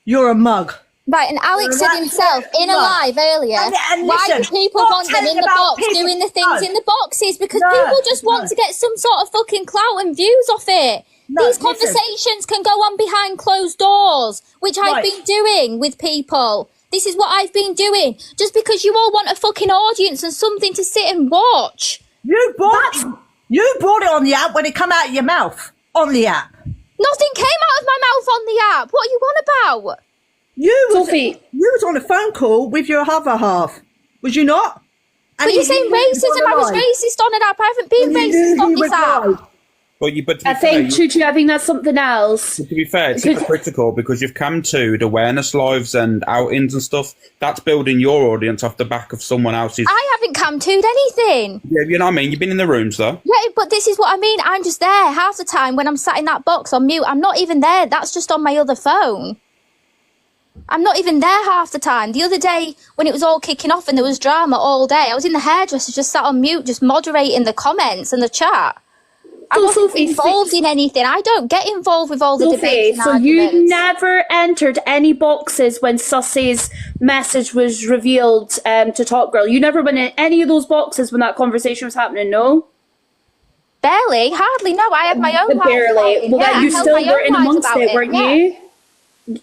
you're a mug. Right, and Alex said himself in a live earlier, and why listen, do people stop want them telling in the about box doing the things no. in the boxes? Because No, people just want to get some sort of fucking clout and views off it. No, These listen. conversations can go on behind closed doors, which I've been doing with people. This is what I've been doing. Just because you all want a fucking audience and something to sit and watch. You brought it on the app when it come out of your mouth. On the app. Nothing came out of my mouth on the app. What are you on about? You was on a phone call with your other half. Was you not? But you're saying racism. I was racist on an app. I haven't been racist on this app. But to be I think, Chuchu, I think that's something else. To be fair, it's hypocritical because you've come to the awareness lives and outings and stuff. That's building your audience off the back of someone else's. I haven't come to anything. Yeah, you know what I mean? You've been in the rooms, though. Yeah, but this is what I mean. I'm just there half the time when I'm sat in that box on mute. I'm not even there. That's just on my other phone. I'm not even there half the time. The other day, when it was all kicking off and there was drama all day, I was in the hairdresser, just sat on mute, just moderating the comments and the chat. I wasn't involved in anything. I don't get involved with all the debates and so arguments. you never entered any boxes when Sussie's message was revealed to Top Girl. You never went in any of those boxes when that conversation was happening, no? Barely, hardly, no. I had my own life. Barely. Well, then you still were in amongst it, weren't you?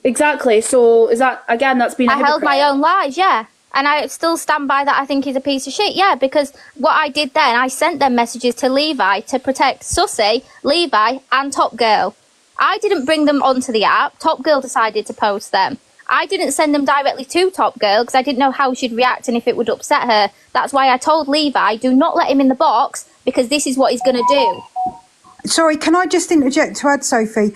Exactly. So is that, again, that's been a I held my own lives, yeah. And I still stand by that. I think he's a piece of shit, yeah, because what I did then, I sent them messages to Levi to protect Sussy, Levi, and Top Girl. I didn't bring them onto the app. Top Girl decided to post them. I didn't send them directly to Top Girl because I didn't know how she'd react and if it would upset her. That's why I told Levi, do not let him in the box because this is what he's going to do. Sorry, can I just interject to add, Sophie?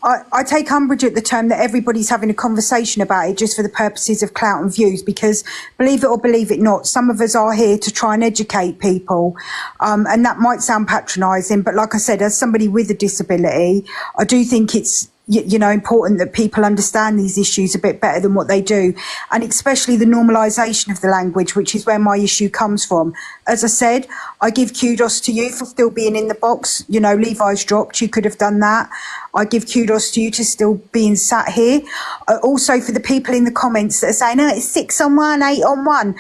I take umbrage at the term that everybody's having a conversation about it just for the purposes of clout and views, because believe it or believe it not, some of us are here to try and educate people. And that might sound patronising, but like I said, as somebody with a disability, I do think it's, you know, important that people understand these issues a bit better than what they do, and especially the normalisation of the language, which is where my issue comes from. As I said, I give kudos to you for still being in the box. You know, Levi's dropped, you could have done that. I give kudos to you to still being sat here. Also for the people in the comments that are saying, oh, it's 6 on 1, 8 on 1.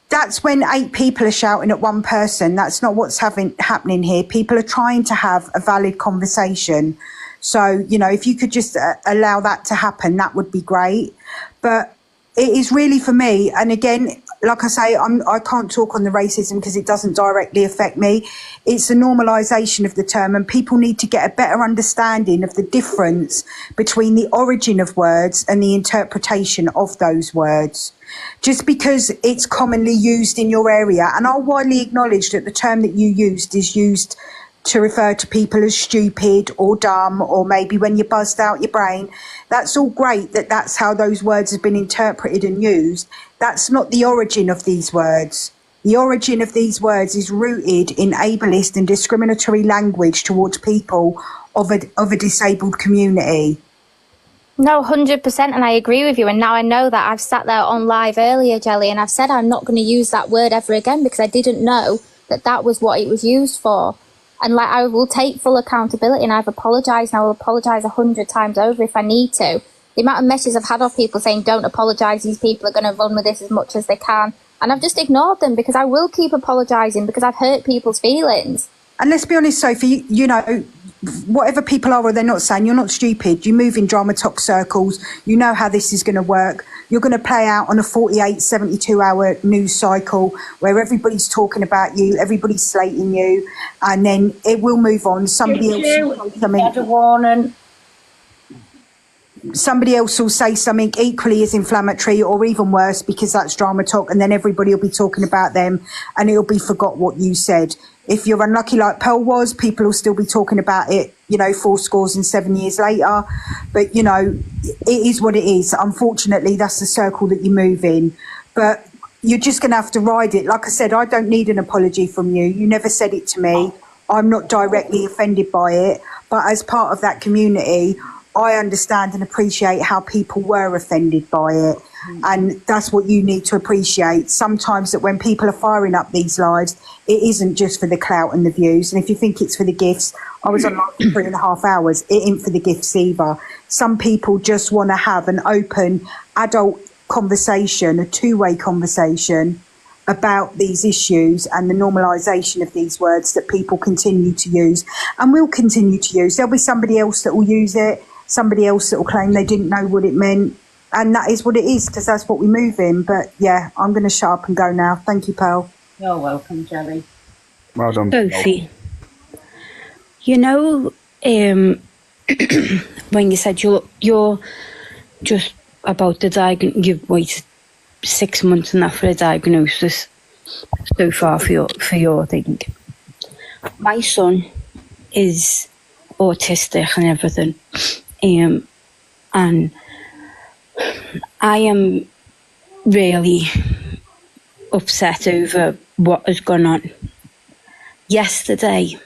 That's when 8 people are shouting at one person. That's not what's happening here. People are trying to have a valid conversation. So, you know, if you could just allow that to happen, that would be great. But it is really for me, and again, like I say, I can't talk on the racism because it doesn't directly affect me. It's the normalisation of the term, and people need to get a better understanding of the difference between the origin of words and the interpretation of those words. Just because it's commonly used in your area, and I'll widely acknowledge that the term that you used is used to refer to people as stupid or dumb, or maybe when you buzzed out your brain. That's all great that that's how those words have been interpreted and used. That's not the origin of these words. The origin of these words is rooted in ableist and discriminatory language towards people of a disabled community. No, 100%, and I agree with you. And now I know that. I've sat there on live earlier, Jelly, and I've said I'm not going to use that word ever again because I didn't know that that was what it was used for. And like, I will take full accountability, and I've apologised, and I will apologise 100 times over if I need to. The amount of messages I've had of people saying, don't apologise, these people are going to run with this as much as they can. And I've just ignored them because I will keep apologising because I've hurt people's feelings. And let's be honest, Sophie, you know, whatever people are or they're not saying, you're not stupid. You move in Drama Talk circles. You know how this is going to work. You're going to play out on a 48, 72-hour news cycle where everybody's talking about you, everybody's slating you, and then it will move on. Somebody else will say something equally as inflammatory or even worse because that's Drama Talk, and then everybody will be talking about them and it'll be forgot what you said. If you're unlucky like Pearl was, people will still be talking about it, you know, 7 years later. But, you know, it is what it is. Unfortunately, that's the circle that you move in. But you're just going to have to ride it. Like I said, I don't need an apology from you. You never said it to me. I'm not directly offended by it, but as part of that community, I understand and appreciate how people were offended by it. And that's what you need to appreciate. Sometimes that when people are firing up these lives, it isn't just for the clout and the views. And if you think it's for the gifts, I was on for 3.5 hours. It ain't for the gifts either. Some people just want to have an open adult conversation, a two-way conversation about these issues and the normalisation of these words that people continue to use and will continue to use. There'll be somebody else that will use it, somebody else that will claim they didn't know what it meant. And that is what it is, because that's what we move in. But yeah, I'm going to shut up and go now. Thank you, Pearl. You're welcome, Jelly. Well done. Sophie, you know, when you said you're just about the diagnosis, you've waited 6 months and that for a diagnosis so far for your thing. My son is autistic and everything, and I am really upset over what has gone on. Yesterday,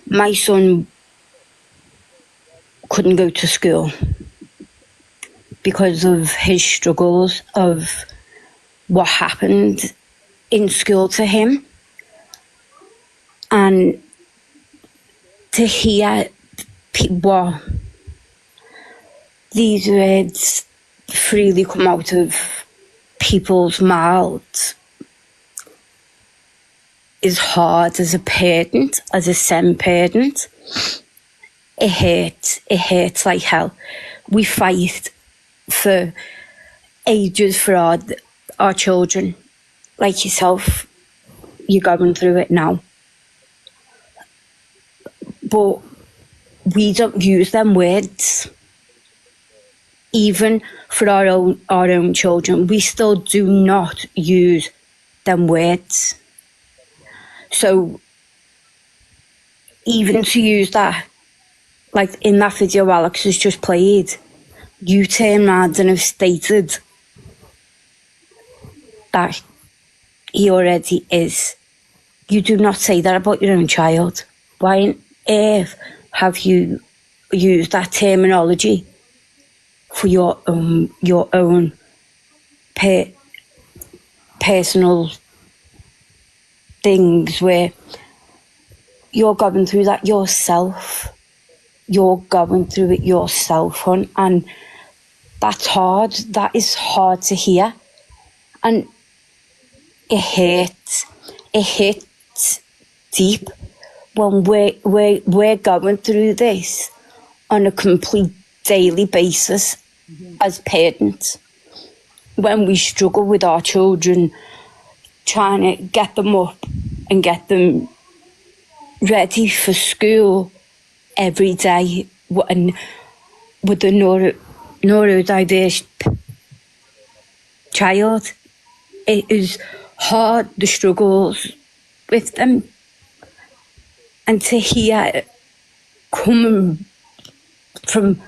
my son couldn't go to school because of his struggles of what happened in school to him. And to hear what these words freely come out of people's mouths is hard as a parent, as a SEN parent. It hurts like hell. We fight for ages for our children. Like yourself, you're going through it now. But we don't use them words. Even for our own children, we still do not use them words. So even to use that, like in that video Alex has just played, you turn around and have stated that he already is. You do not say that about your own child. Why on earth have you used that terminology for your own personal things where you're going through that yourself? You're going through it yourself, hon, and that's hard. That is hard to hear, and it hurts. It hits deep when we're going through this on a complete daily basis as parents. When we struggle with our children, trying to get them up and get them ready for school every day, and with the neurodiverse child, it is hard, the struggles with them, and to hear it coming from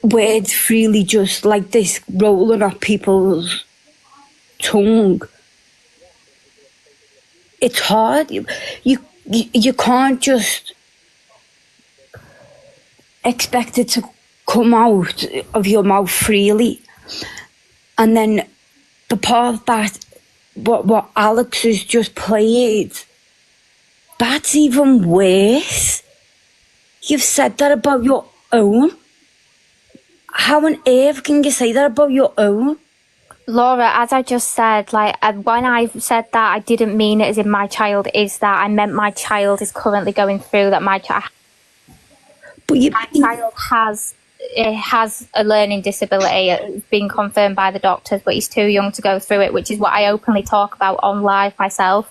words freely just like this rolling off people's tongue, it's hard. You can't just expect it to come out of your mouth freely. And then the part that what Alex has just played, that's even worse. You've said that about your own. How on earth can you say that about your own? Laura, as I just said, like when I said that, I didn't mean it as in my child is that. I meant my child is currently going through that. My child has a learning disability. It's been confirmed by the doctors, but he's too young to go through it, which is what I openly talk about on live myself.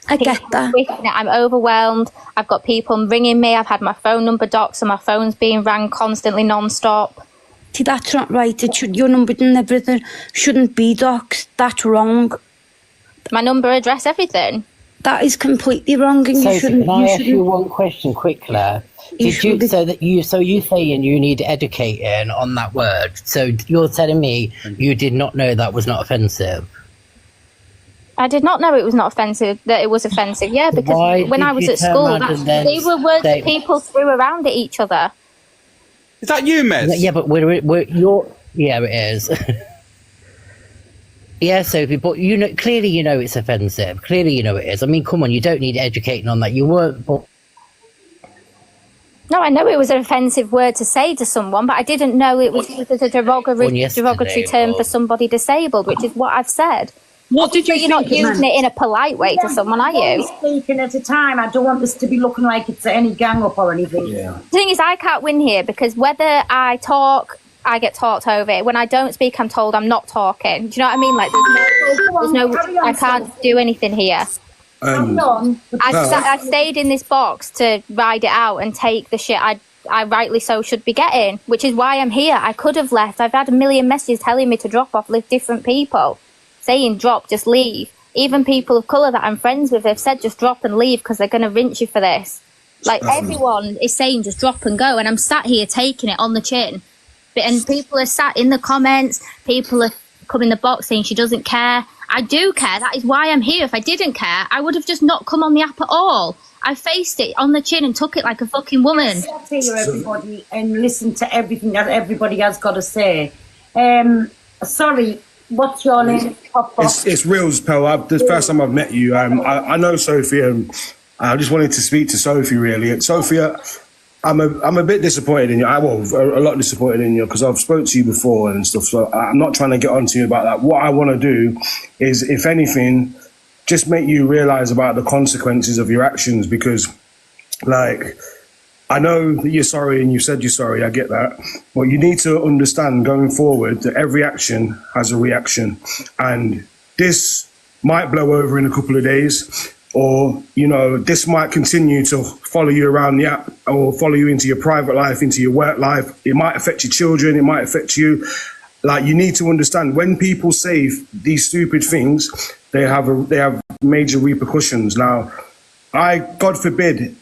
I get that. I'm overwhelmed. I've got people ringing me. I've had my phone number doxed, so my phone's being rang constantly, non-stop. See, that's not right. It should, your number and everything shouldn't be doxed. That's wrong. My number, address, everything. That is completely wrong, and you shouldn't. Can I ask you one question quickly? So you saying you need educating on that word? So you're telling me you did not know that was not offensive? I did not know it was not offensive. That it was offensive. Yeah, because Why when did I was you at turn school, around and then they were words say- that people threw around at each other. Is that you, Miss? Yeah, but yeah, it is. Yeah, Sophie, but you know, clearly you know it's offensive. Clearly you know it is. I mean, come on, you don't need educating on that. You weren't. No, I know it was an offensive word to say to someone, but I didn't know it was used as a derogatory term for somebody disabled, which is what I've said. What did you You're not think, using man? it in a polite way to someone, are you? Speaking at a time. I don't want this to be looking like it's any gang up or anything. The thing is, I can't win here because whether I talk, I get talked over. When I don't speak, I'm told I'm not talking. Do you know what I mean? Like, I can't do anything here. I stayed in this box to ride it out and take the shit I rightly so should be getting, which is why I'm here. I could have left. I've had a million messages telling me to drop off with different people, saying drop, just leave. Even people of colour that I'm friends with have said just drop and leave because they're going to rinse you for this. Like, everyone is saying just drop and go, and I'm sat here taking it on the chin. And people are sat in the comments, people are come in the box saying she doesn't care. I do care. That is why I'm here. If I didn't care, I would have just not come on the app at all. I faced it on the chin and took it like a fucking woman. Sit here, everybody, and listen to everything that everybody has got to say. Sorry, what's your name? It's Reels, Pearl. The first time I've met you, I know Sophie, and I just wanted to speak to Sophie, really. And Sophia, I'm a bit disappointed in you. A lot disappointed in you because I've spoke to you before and stuff. So I'm not trying to get onto you about that. What I want to do is, if anything, just make you realise about the consequences of your actions. Because, like, I know that you're sorry and you said you're sorry. I get that, but you need to understand going forward that every action has a reaction, and this might blow over in a couple of days. Or, you know, this might continue to follow you around the app or follow you into your private life, into your work life. It might affect your children. It might affect you. Like, you need to understand when people say these stupid things, they have major repercussions. Now, God forbid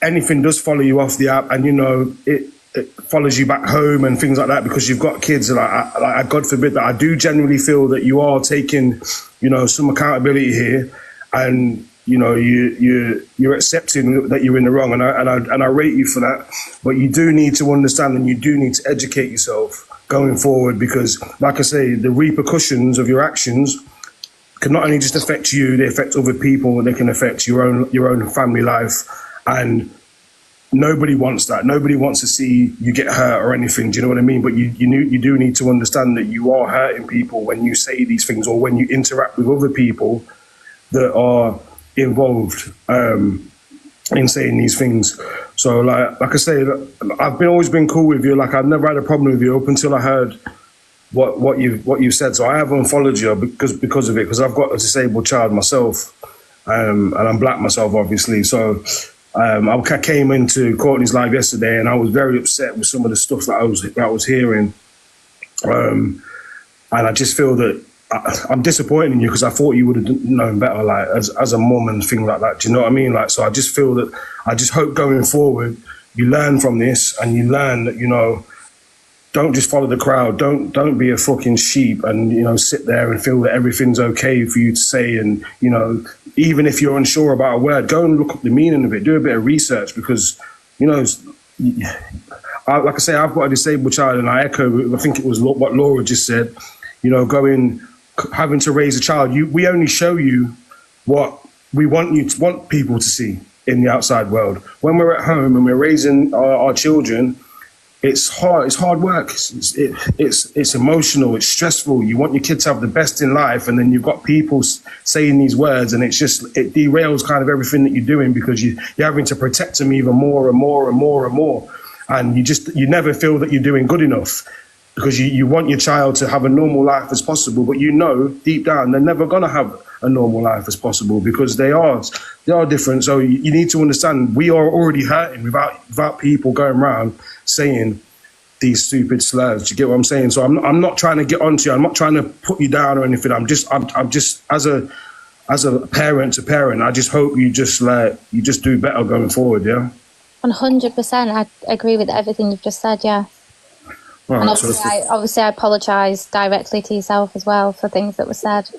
anything does follow you off the app and, you know, it follows you back home and things like that because you've got kids. Like, God forbid that. I do genuinely feel that you are taking, you know, some accountability here, and you know, you're accepting that you're in the wrong, and I rate you for that. But you do need to understand, and you do need to educate yourself going forward, because, like I say, the repercussions of your actions can not only just affect you, they affect other people, they can affect your own family life, and nobody wants that. Nobody wants to see you get hurt or anything. Do you know what I mean? But you do need to understand that you are hurting people when you say these things or when you interact with other people that are involved in saying these things. So like I say, I've always been cool with you. Like, I've never had a problem with you up until I heard what you've said. So I have unfollowed you because of it, because I've got a disabled child myself, and I'm black myself, obviously. So I came into Courtney's live yesterday, and I was very upset with some of the stuff that I was hearing, and I just feel that I'm disappointed in you because I thought you would have known better, like as a mum and thing like that. Do you know what I mean? Like, so I just feel that I just hope going forward you learn from this, and you learn that, you know, don't just follow the crowd. Don't be a fucking sheep and, you know, sit there and feel that everything's okay for you to say. And, you know, even if you're unsure about a word, go and look up the meaning of it. Do a bit of research, because, you know, like I say, I've got a disabled child, and I echo, I think it was what Laura just said, you know, having to raise a child. We only show you what we want people to see in the outside world. When we're at home and we're raising our children, it's hard. It's hard work. It's emotional. It's stressful. You want your kids to have the best in life, and then you've got people saying these words, and it derails kind of everything that you're doing, because you're having to protect them even more and more and more and more, and you never feel that you're doing good enough, because you want your child to have a normal life as possible, but you know deep down they're never going to have a normal life as possible, because they are different. So you need to understand, we are already hurting without people going around saying these stupid slurs. Do you get what I'm saying? So I'm not trying to get onto you. I'm not trying to put you down or anything. I'm just as a parent to parent, I just hope you just do better going forward. Yeah. 100%. I agree with everything you've just said. Yeah. Right, and obviously I apologise directly to yourself as well for things that were said.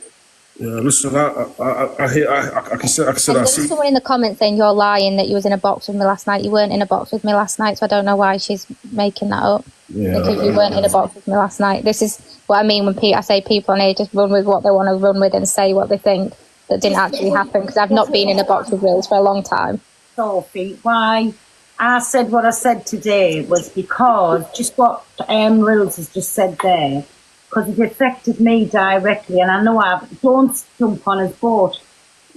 Yeah, listen, I hear, I can say, And there was someone in the comments saying you're lying that you was in a box with me last night. You weren't in a box with me last night, so I don't know why she's making that up. Yeah. Because you weren't in a box with me last night. This is what I mean when I say people on here just run with what they want to run with and say what they think that didn't actually happen. Because I've not been in a box with Reels for a long time. Sophie, why I said what I said today was because just what Reels has just said there, because it affected me directly, and I know don't jump on his boat.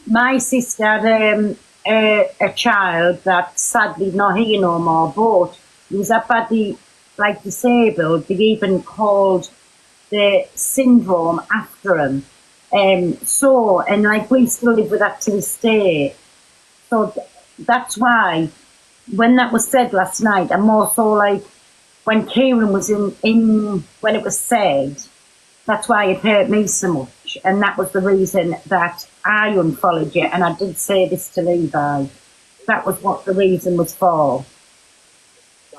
My sister had a child that sadly not here no more, but he was up at the like disabled. They even called the syndrome after him. So and like we still live with that to this day. So that's why when that was said last night, I'm more so like when Kieran was in when it was said, that's why it hurt me so much. And that was the reason that I unfollowed you. And I did say this to Levi. That was what the reason was for.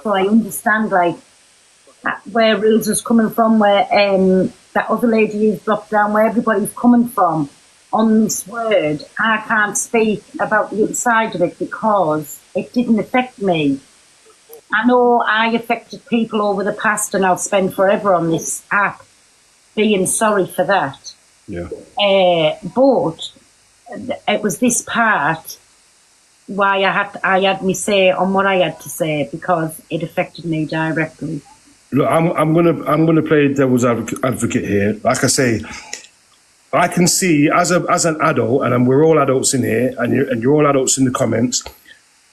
So I understand like where Reels was coming from, where that other lady who's dropped down, where everybody's coming from on this word. I can't speak about the inside of it because it didn't affect me. I know I affected people over the past and I'll spend forever on this app being sorry for that. Yeah. But it was this part why I had me say on what I had to say because it affected me directly. Look, I'm gonna play devil's advocate here. Like I say, I can see as an adult, and we're all adults in here, and you're all adults in the comments.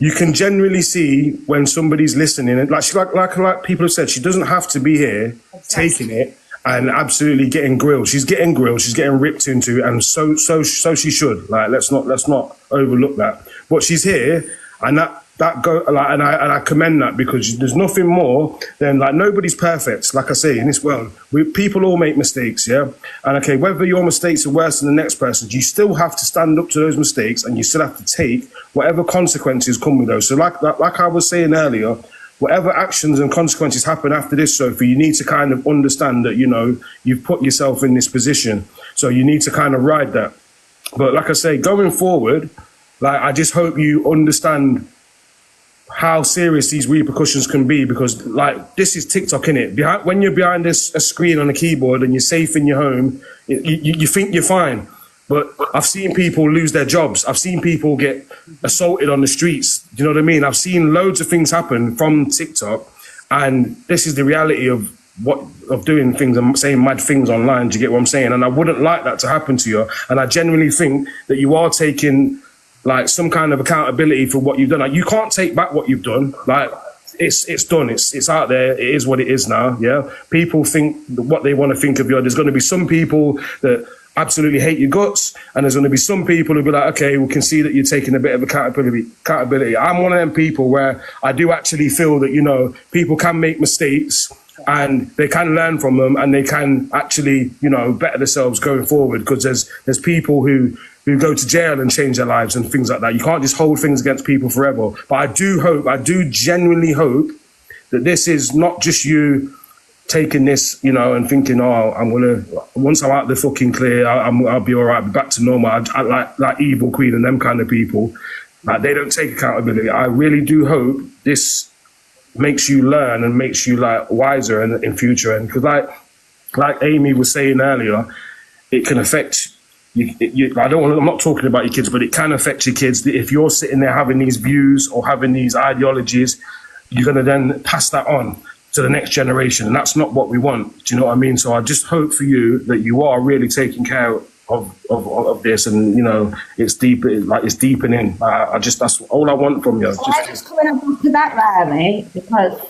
You can generally see when somebody's listening, and like people have said, she doesn't have to be here taking it and absolutely getting grilled. She's getting grilled. She's getting ripped into, and so she should. Like let's not overlook that. But she's here, and I commend that because there's nothing more than like nobody's perfect. Like I say, in this world, people all make mistakes, yeah. And okay, whether your mistakes are worse than the next person's, you still have to stand up to those mistakes, and you still have to take whatever consequences come with those. So like I was saying earlier, whatever actions and consequences happen after this, Sophie, you need to kind of understand that, you know, you've put yourself in this position. So you need to kind of ride that. But like I say, going forward, like I just hope you understand how serious these repercussions can be because like this is TikTok, innit? When you're behind a screen on a keyboard and you're safe in your home, you think you're fine. But I've seen people lose their jobs. I've seen people get assaulted on the streets. Do you know what I mean? I've seen loads of things happen from TikTok, and this is the reality of doing things and saying mad things online. Do you get what I'm saying? And I wouldn't like that to happen to you. And I genuinely think that you are taking like some kind of accountability for what you've done. Like you can't take back what you've done. Like it's done. It's out there. It is what it is now. Yeah. People think what they want to think of you. There's going to be some people that absolutely hate your guts, and there's going to be some people who be like, okay, we can see that you're taking a bit of accountability. I'm one of them people where I do actually feel that, you know, people can make mistakes and they can learn from them and they can actually, you know, better themselves going forward because there's people who go to jail and change their lives and things like that. You can't just hold things against people forever. But I do genuinely hope that this is not just you taking this, you know, and thinking, once I'm out the fucking clear, I'll be all right, be back to normal. I like Evil Queen and them kind of people. Like, they don't take accountability. I really do hope this makes you learn and makes you like wiser in future. And because like Amy was saying earlier, it can affect you. I'm not talking about your kids, but it can affect your kids. If you're sitting there having these views or having these ideologies, you're going to then pass that on to the next generation, and that's not what we want. Do you know what I mean? So I just hope for you that you are really taking care of this, and you know it's deepening. That's all I want from you. I'm just coming up to that, Rami, because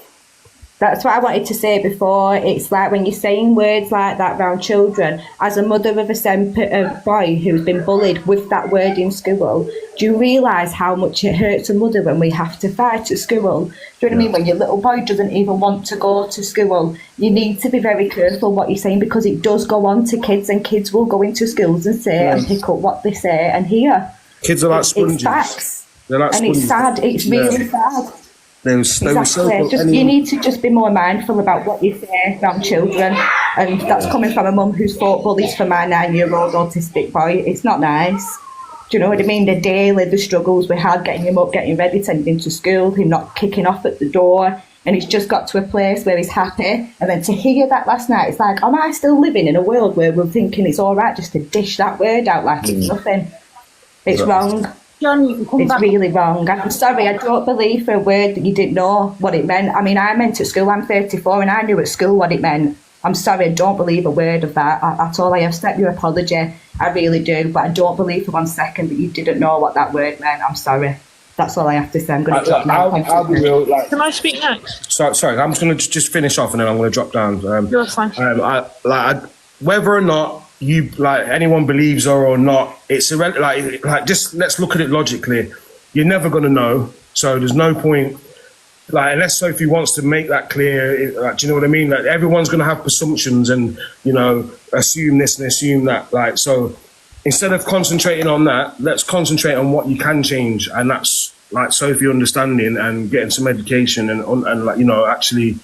that's what I wanted to say before. It's like when you're saying words like that around children, as a mother of a boy who's been bullied with that word in school, do you realise how much it hurts a mother when we have to fight at school? Do you know what I mean? When your little boy doesn't even want to go to school, you need to be very careful what you're saying because it does go on to kids, and kids will go into schools and say and pick up what they say and hear. Kids are like sponges. It's facts. They're like sponges. It's sad. It's really sad. Exactly. You need to just be more mindful about what you say around children. And that's coming from a mum who's fought bullies for my 9-year-old autistic boy. It's not nice. Do you know what I mean? The struggles we had, getting him up, getting ready, sending him to school, him not kicking off at the door. And he's just got to a place where he's happy. And then to hear that last night, it's like, am I still living in a world where we're thinking it's all right just to dish that word out like it's nothing? It's wrong. John, you can come it's back. really wrong. I'm sorry, I don't believe for a word that you didn't know what it meant. I mean, I meant at school, I'm 34, and I knew at school what it meant. I'm sorry, I don't believe a word of that at all. I accept your apology, I really do, but I don't believe for 1 second that you didn't know what that word meant. I'm sorry. That's all I have to say. I'm going to drop now. I'll be real. Like, Can I speak next? sorry, I'm just going to just finish off and then I'm going to drop down. You're fine. Whether or not you like anyone believes her or not, it's like just let's look at it logically. You're never going to know, so there's no point. Like, unless Sophie wants to make that clear, like, do you know what I mean? Like, everyone's going to have presumptions and, you know, assume this and assume that. Like, so instead of concentrating on that, let's concentrate on what you can change. And that's like Sophie understanding and getting some education and like, you know, actually,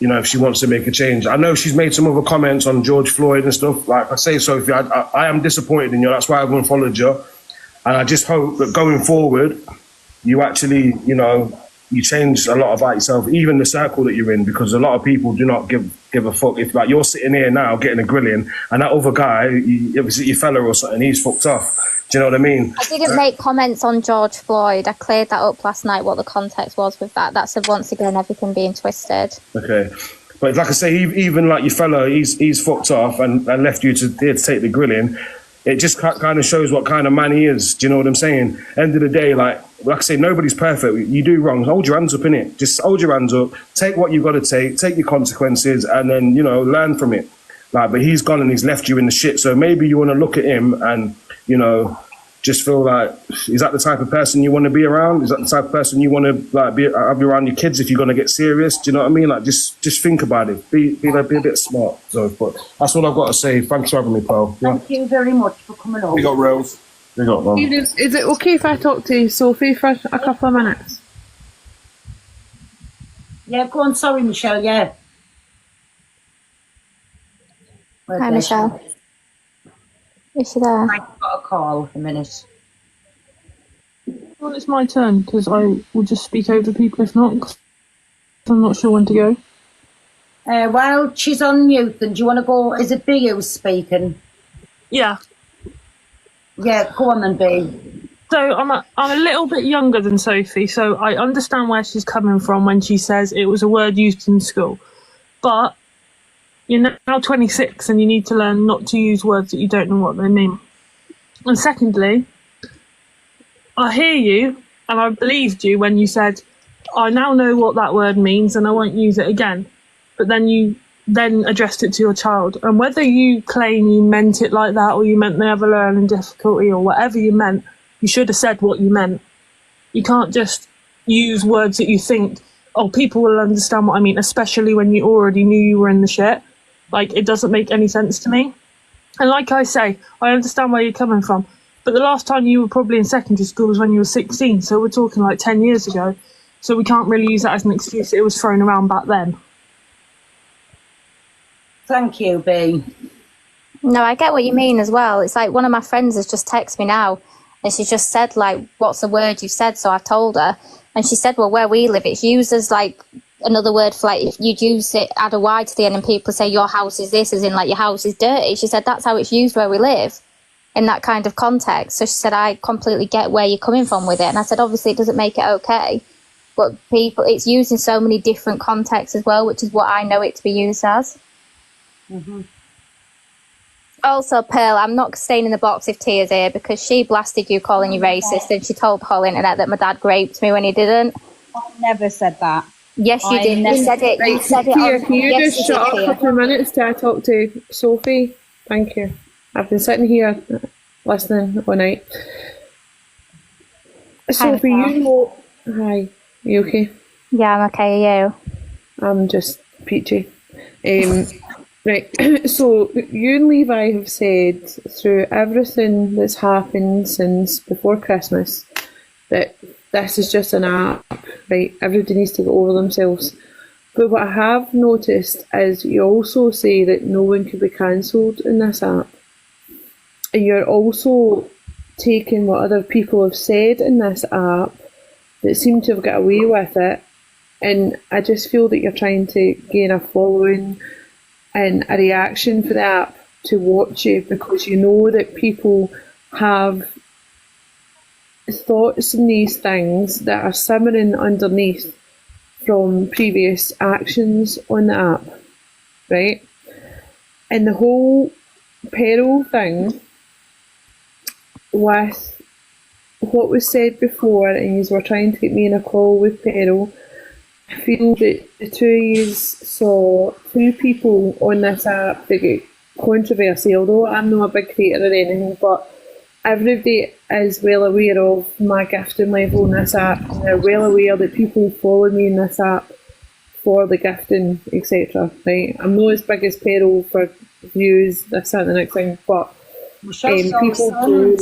you know, if she wants to make a change. I know she's made some other comments on George Floyd and stuff. Like I say, Sophie, I am disappointed in you. That's why I've unfollowed you. And I just hope that going forward, you actually, you know, you change a lot about yourself, even the circle that you're in, because a lot of people do not give a fuck. If like you're sitting here now getting a grilling and that other guy, was it your fella or something, he's fucked off. Do you know what I mean? I didn't make comments on George Floyd. I cleared that up last night, what the context was with that. That's once again everything being twisted. Okay. But like I say, even like your fella, he's fucked off and left you to take the grilling. It just kind of shows what kind of man he is. Do you know what I'm saying? End of the day, like I say, nobody's perfect. You do wrong, hold your hands up, innit? Just hold your hands up, take what you've got to take your consequences, and then, you know, learn from it. Like, but he's gone and he's left you in the shit. So maybe you want to look at him and, you know, just feel like, is that the type of person you want to be around? Is that the type of person you want to like have around your kids if you're going to get serious? Do you know what I mean? Like, just think about it. Be a bit smart. So, but that's all I've got to say. Thanks for having me, pal. Yeah. Thank you very much for coming on. We got Rose. We got one. Is it okay if I talk to Sophie for a couple of minutes? Yeah, go on. Sorry, Michelle. Yeah. Hi, Michelle. Is she there? I've got a call a minute. Well, it's my turn because I will just speak over people if not. 'Cause I'm not sure when to go. Well, she's on mute. And do you want to go? Is it B who's speaking? Yeah. Yeah, go on then, B. So I'm a little bit younger than Sophie, so I understand where she's coming from when she says it was a word used in school. But you're now 26 and you need to learn not to use words that you don't know what they mean. And secondly, I hear you and I believed you when you said, I now know what that word means and I won't use it again. But then you addressed it to your child. And whether you claim you meant it like that or you meant they have a learning difficulty or whatever you meant, you should have said what you meant. You can't just use words that you think, oh, people will understand what I mean, especially when you already knew you were in the shit. Like, it doesn't make any sense to me. And like I say, I understand where you're coming from. But the last time you were probably in secondary school was when you were 16. So we're talking like 10 years ago. So we can't really use that as an excuse. It was thrown around back then. Thank you, B. No, I get what you mean as well. It's like one of my friends has just texted me now and she just said, like, what's the word you said? So I told her. And she said, well, where we live, it's used as like another word for like if you'd use it, add a Y to the end and people say your house is this, as in like your house is dirty. She said that's how it's used where we live in that kind of context. So she said, I completely get where you're coming from with it. And I said, obviously it doesn't make it okay. But it's used in so many different contexts as well, which is what I know it to be used as. Mm-hmm. Also, Pearl, I'm not staying in the box if Tia's here because she blasted you calling you racist and she told the whole internet that my dad raped me when he didn't. I never said that. Yes, you did. You said it. You said it. Tia, can you yes, just shut up a couple of minutes till I talk to Sophie? Thank you. I've been sitting here listening all night. Sophie, you know... Hi, you okay? Yeah, I'm okay. Are you? I'm just peachy. Right, so you and Levi have said through everything that's happened since before Christmas that this is just an app, right? Everybody needs to get over themselves. But what I have noticed is you also say that no one can be cancelled in this app. And you're also taking what other people have said in this app that seem to have got away with it. And I just feel that you're trying to gain a following and a reaction for the app to watch you, because you know that people have thoughts in these things that are simmering underneath from previous actions on the app, right? And the whole peril thing with what was said before, and you were trying to get me in a call with peril, I feel that the two of you saw two people on this app that get controversy, although I'm not a big creator or anything, but everybody is well aware of my gifting level in this app, and they're well aware that people follow me in this app for the gifting, etc. Right? I'm not as big as Peril for views, this, that, and the next thing, but people do.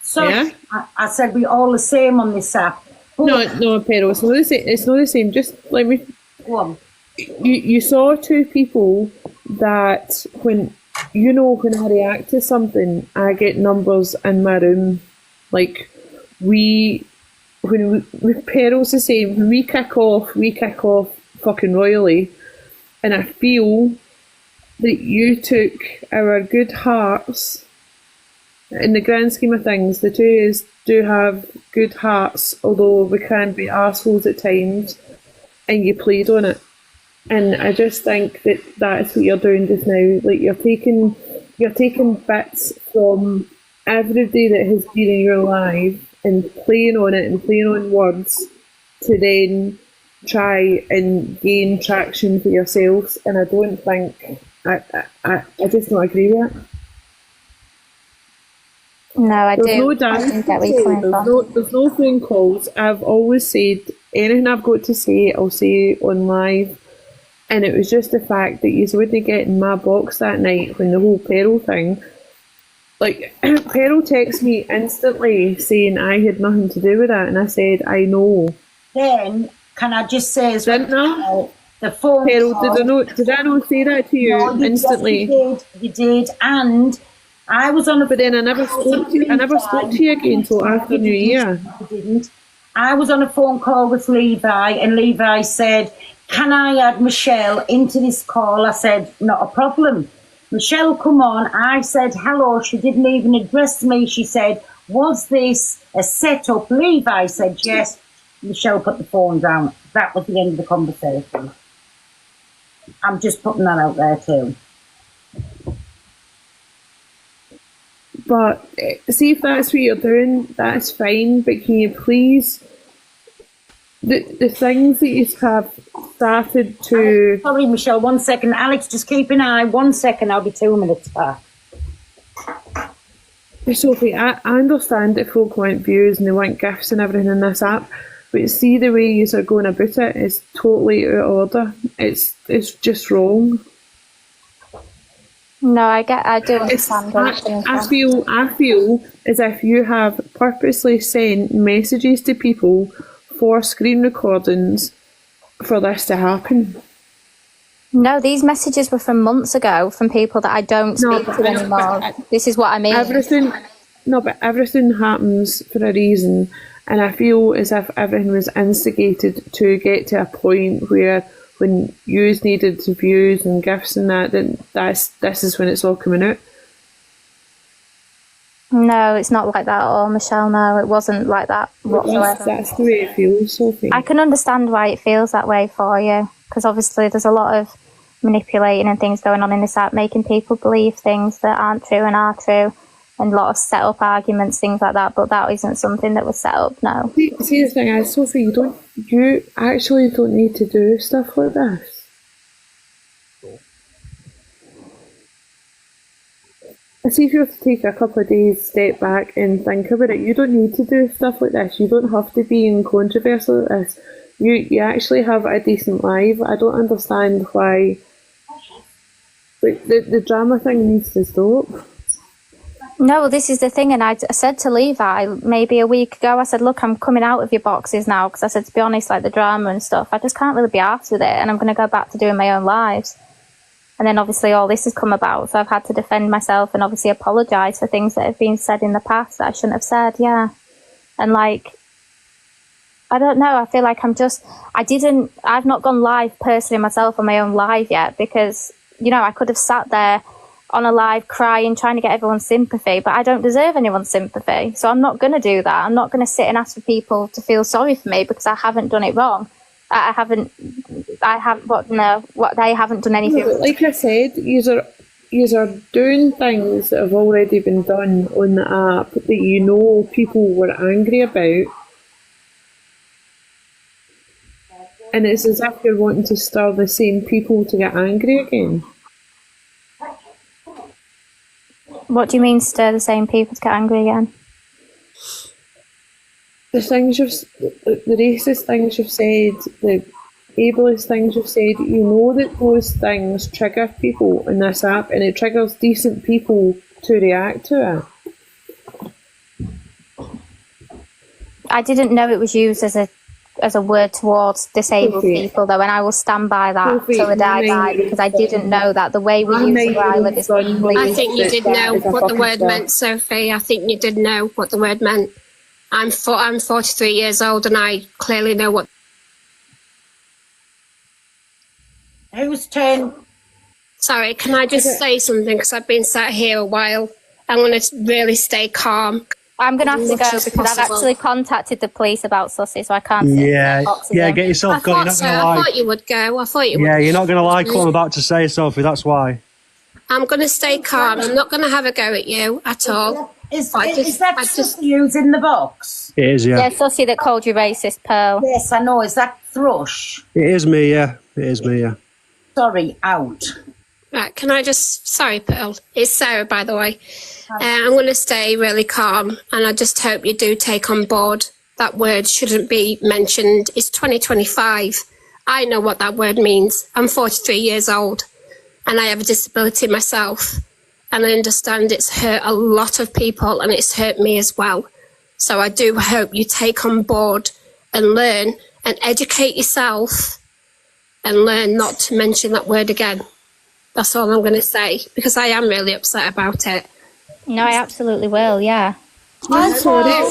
So Yeah? I said we all the same on this app. No, Peril, it's not the same. It's not the same. Just let me. Go on. You saw two people that when I react to something, I get numbers in my room. Like with Peril's the same. When we kick off fucking royally, and I feel that you took our good hearts. In the grand scheme of things, the two of us do have good hearts, although we can be arseholes at times, and you played on it. And I just think that that's what you're doing just now. Like you're taking bits from everybody that has been in your life and playing on it and playing on words to then try and gain traction for yourselves. And I don't think I just don't agree with it. No, I There's do. no I dance, think that we coming from. there's no phone calls. I've always said anything I've got to say, I'll say on live. And it was just the fact that you wouldn't get in my box that night when the whole Peril thing. Like, Peril texted me instantly saying I had nothing to do with that, and I said, I know. Then, can I just say as well, the phone Peril, call, did I not say that to you No, instantly? Yes, you did, and I was on a. But then I never spoke to you again till after New Year. I didn't. I was on a phone call with Levi, and Levi said, "Can I add Michelle into this call?" I said, "Not a problem." Michelle come on. I said hello. She didn't even address me. She said, "Was this a setup?" Levi said yes. Michelle put the phone down. That was the end of the conversation. I'm just putting that out there too. But see, if that's what you're doing, that's fine. But can you please, the things that you have started to... Sorry, Michelle, 1 second. Alex, just keep an eye. 1 second, I'll be 2 minutes back. Sophie, I understand that folk want views and they want gifts and everything in this app, but see the way you are going about it is totally out of order. It's just wrong. No, I do understand. I feel as if you have purposely sent messages to people for screen recordings for this to happen. No, these messages were from months ago from people that I don't speak to anymore. This is what I mean. Everything happens for a reason, and I feel as if everything was instigated to get to a point where when yous needed views and gifts and that, then this is when it's all coming out. No, it's not like that at all, Michelle. No, it wasn't like that whatsoever. That's the way it feels, Sophie. I can understand why it feels that way for you, because obviously there's a lot of manipulating and things going on in this app, making people believe things that aren't true and are true, and a lot of set up arguments, things like that. But that isn't something that was set up. No. See, the thing is, Sophie, you actually don't need to do stuff like this. I see if you have to take a couple of days, step back and think about it. You don't need to do stuff like this. You don't have to be in controversy like this. You actually have a decent life. I don't understand why the drama thing needs to stop. No, well, this is the thing, and I said to Levi maybe a week ago, I said, look, I'm coming out of your boxes now, because I said, to be honest, like the drama and stuff, I just can't really be arsed with it, and I'm going to go back to doing my own lives. And then obviously all this has come about, so I've had to defend myself and obviously apologise for things that have been said in the past that I shouldn't have said, yeah. And like, I don't know, I feel like I've not gone live personally myself on my own live yet, because, you know, I could have sat there on a live crying, trying to get everyone's sympathy, but I don't deserve anyone's sympathy. So I'm not going to do that. I'm not going to sit and ask for people to feel sorry for me because I haven't done it wrong. What they haven't done anything. Like I said, yous are doing things that have already been done on the app that you know people were angry about. And it's as if you're wanting to stir the same people to get angry again. What do you mean, stir the same people to get angry again? The racist things you've said, the ableist things you've said, you know that those things trigger people in this app, and it triggers decent people to react to it. I didn't know it was used as a word towards disabled people, though, and I will stand by that till the day I die, because I didn't know that the way we use it where I live is completely. I think you did know what the word meant, Sophie. I think you did know what the word meant. I'm 43 years old, and I clearly know what. Whose turn? Sorry, can I just say something? Because I've been sat here a while. I'm going to really stay calm. I'm going to have to go because I've actually contacted the police about Sussy, so I can't sit in the box again. Get yourself going. I thought you would go. I thought you would. Yeah, you're not going to like what I'm about to say, Sophie, that's why. I'm going to stay calm. I'm not going to have a go at you at all. Is that Sussy who's in the box? It is, yeah. Yeah, Sussy that called you racist, Pearl. Yes, I know. Is that Thrush? It is me, yeah. It is me, yeah. Sorry, out. Right, can I just... Sorry, Pearl. It's Sarah, by the way. I'm going to stay really calm, and I just hope you do take on board that word shouldn't be mentioned. It's 2025. I know what that word means. I'm 43 years old, and I have a disability myself, and I understand it's hurt a lot of people, and it's hurt me as well. So I do hope you take on board and learn and educate yourself and learn not to mention that word again. That's all I'm going to say, because I am really upset about it. No, I absolutely will, yeah. I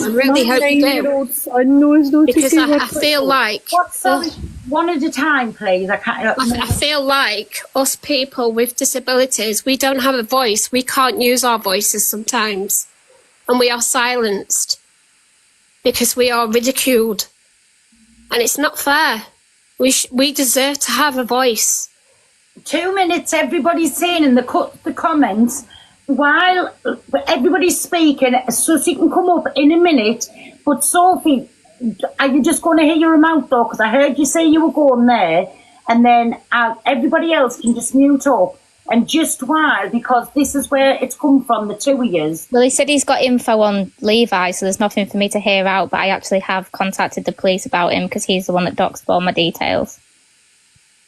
really hope you do. Son knows not because to I feel like... Sorry, one at a time, please. I feel like us people with disabilities, we don't have a voice. We can't use our voices sometimes. And we are silenced because we are ridiculed. And it's not fair. We deserve to have a voice. 2 minutes, everybody's saying in the comments, while everybody's speaking, Sussy can come up in a minute, but Sophie, are you just going to hear your mouth though? Because I heard you say you were going there, and then everybody else can just mute up. And just while, because this is where it's come from, the two of yous. Well, he said he's got info on Levi, so there's nothing for me to hear out, but I actually have contacted the police about him because he's the one that doxed all my details.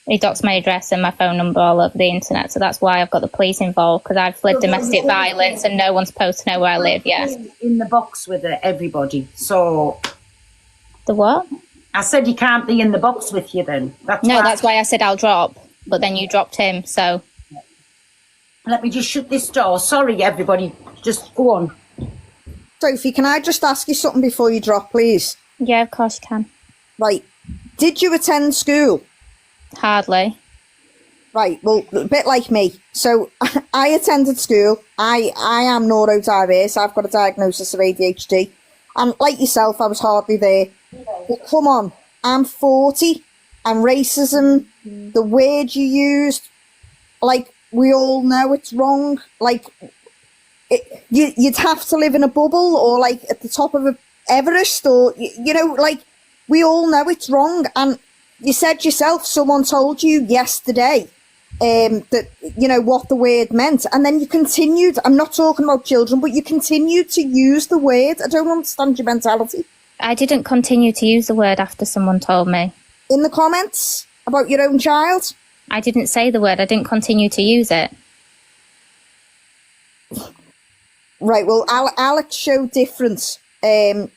He doxed my address and my phone number all over the internet, so that's why I've got the police involved, because I've fled domestic violence and no one's supposed to know where I live, yes. In the box with everybody, so... The what? I said he can't be in the box with you then. That's why I said I'll drop, but then you dropped him, so... Let me just shut this door. Sorry, everybody. Just go on. Sophie, can I just ask you something before you drop, please? Yeah, of course you can. Right. Did you attend school? Hardly. Right, well, a bit like me. So, I attended school. I am neurodiverse. I've got a diagnosis of ADHD. And like yourself, I was hardly there. But come on, I'm 40, and racism, the word you used, like, we all know it's wrong. Like, you'd have to live in a bubble or, like, at the top of Everest or, you know, like, we all know it's wrong. And you said yourself, someone told you yesterday that, you know, what the word meant. And then you continued, I'm not talking about children, but you continued to use the word. I don't understand your mentality. I didn't continue to use the word after someone told me. In the comments about your own child? I didn't say the word. I didn't continue to use it. Right, well, Alex showed difference. Educate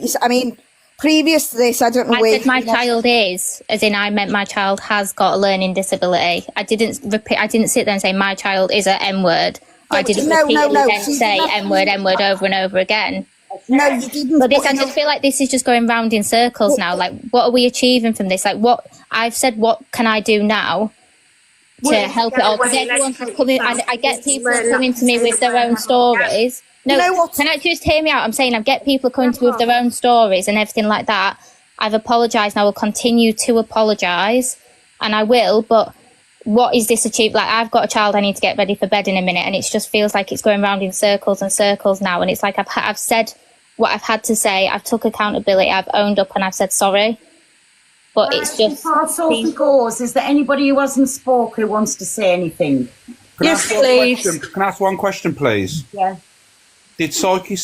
yourself. I mean, previous to this, I don't know I where... said my child is, as in I meant my child has got a learning disability. I didn't repeat. I didn't sit there and say my child is a M-word. I didn't repeatedly then say M-word over and over again. No, you didn't. But this, I just feel like this is just going round in circles now. Like, what are we achieving from this? Like, what I've said, what can I do now to help it all? Because everyone's coming. I get people coming to me with their own stories. No, can I just hear me out? I'm saying I get people coming to me with their own stories and everything like that. I've apologised and I will continue to apologise, and I will. But what is this achieved? Like, I've got a child, I need to get ready for bed in a minute, and it just feels like it's going round in circles and circles now. And it's like I've said what I've had to say, I've took accountability, I've owned up, and I've said sorry. But it's just... Before Sophie goes, is there anybody who hasn't spoke who wants to say anything? Yes, please. Can I ask one question, please? Yeah. Did Psychic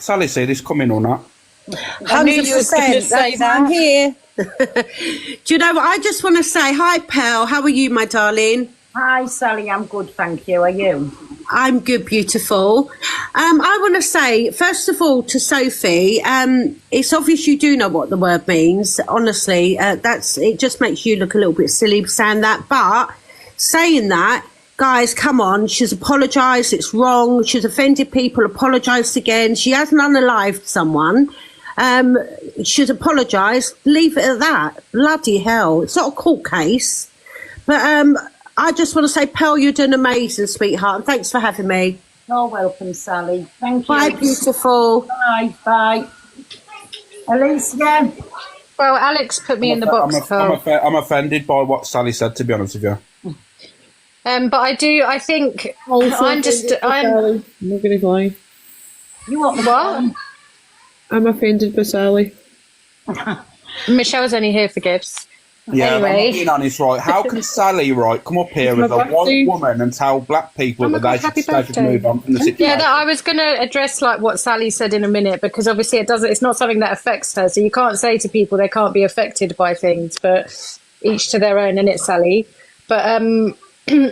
Sally see this coming or not? 100%. I'm here. Do you know what? I just want to say hi, Pearl. How are you, my darling? Hi, Sally. I'm good, thank you. Are you? I'm good, beautiful. I want to say, first of all, to Sophie, it's obvious you do know what the word means. Honestly, it just makes you look a little bit silly saying that. But saying that, guys, come on, she's apologised, it's wrong, she's offended people, apologised again, she hasn't unalived someone, she's apologised, leave it at that. Bloody hell, it's not a court case. But I just want to say, Pearl, you're doing amazing, sweetheart, and thanks for having me. You're welcome, Sally. Thank you. Bye, beautiful. Bye, bye. Alicia? Well, Alex put me in the box. I'm offended by what Sally said, to be honest with you. But I'm not going to lie. You want what? I'm offended by Sally. Michelle's only here for gifts. Yeah, anyway. I'm not being honest, right? How can Sally, right, come up here as a white woman and tell black people that they should move on from the situation? Yeah, I was going to address like what Sally said in a minute, because obviously it's not something that affects her. So you can't say to people they can't be affected by things, but each to their own, and it's Sally. But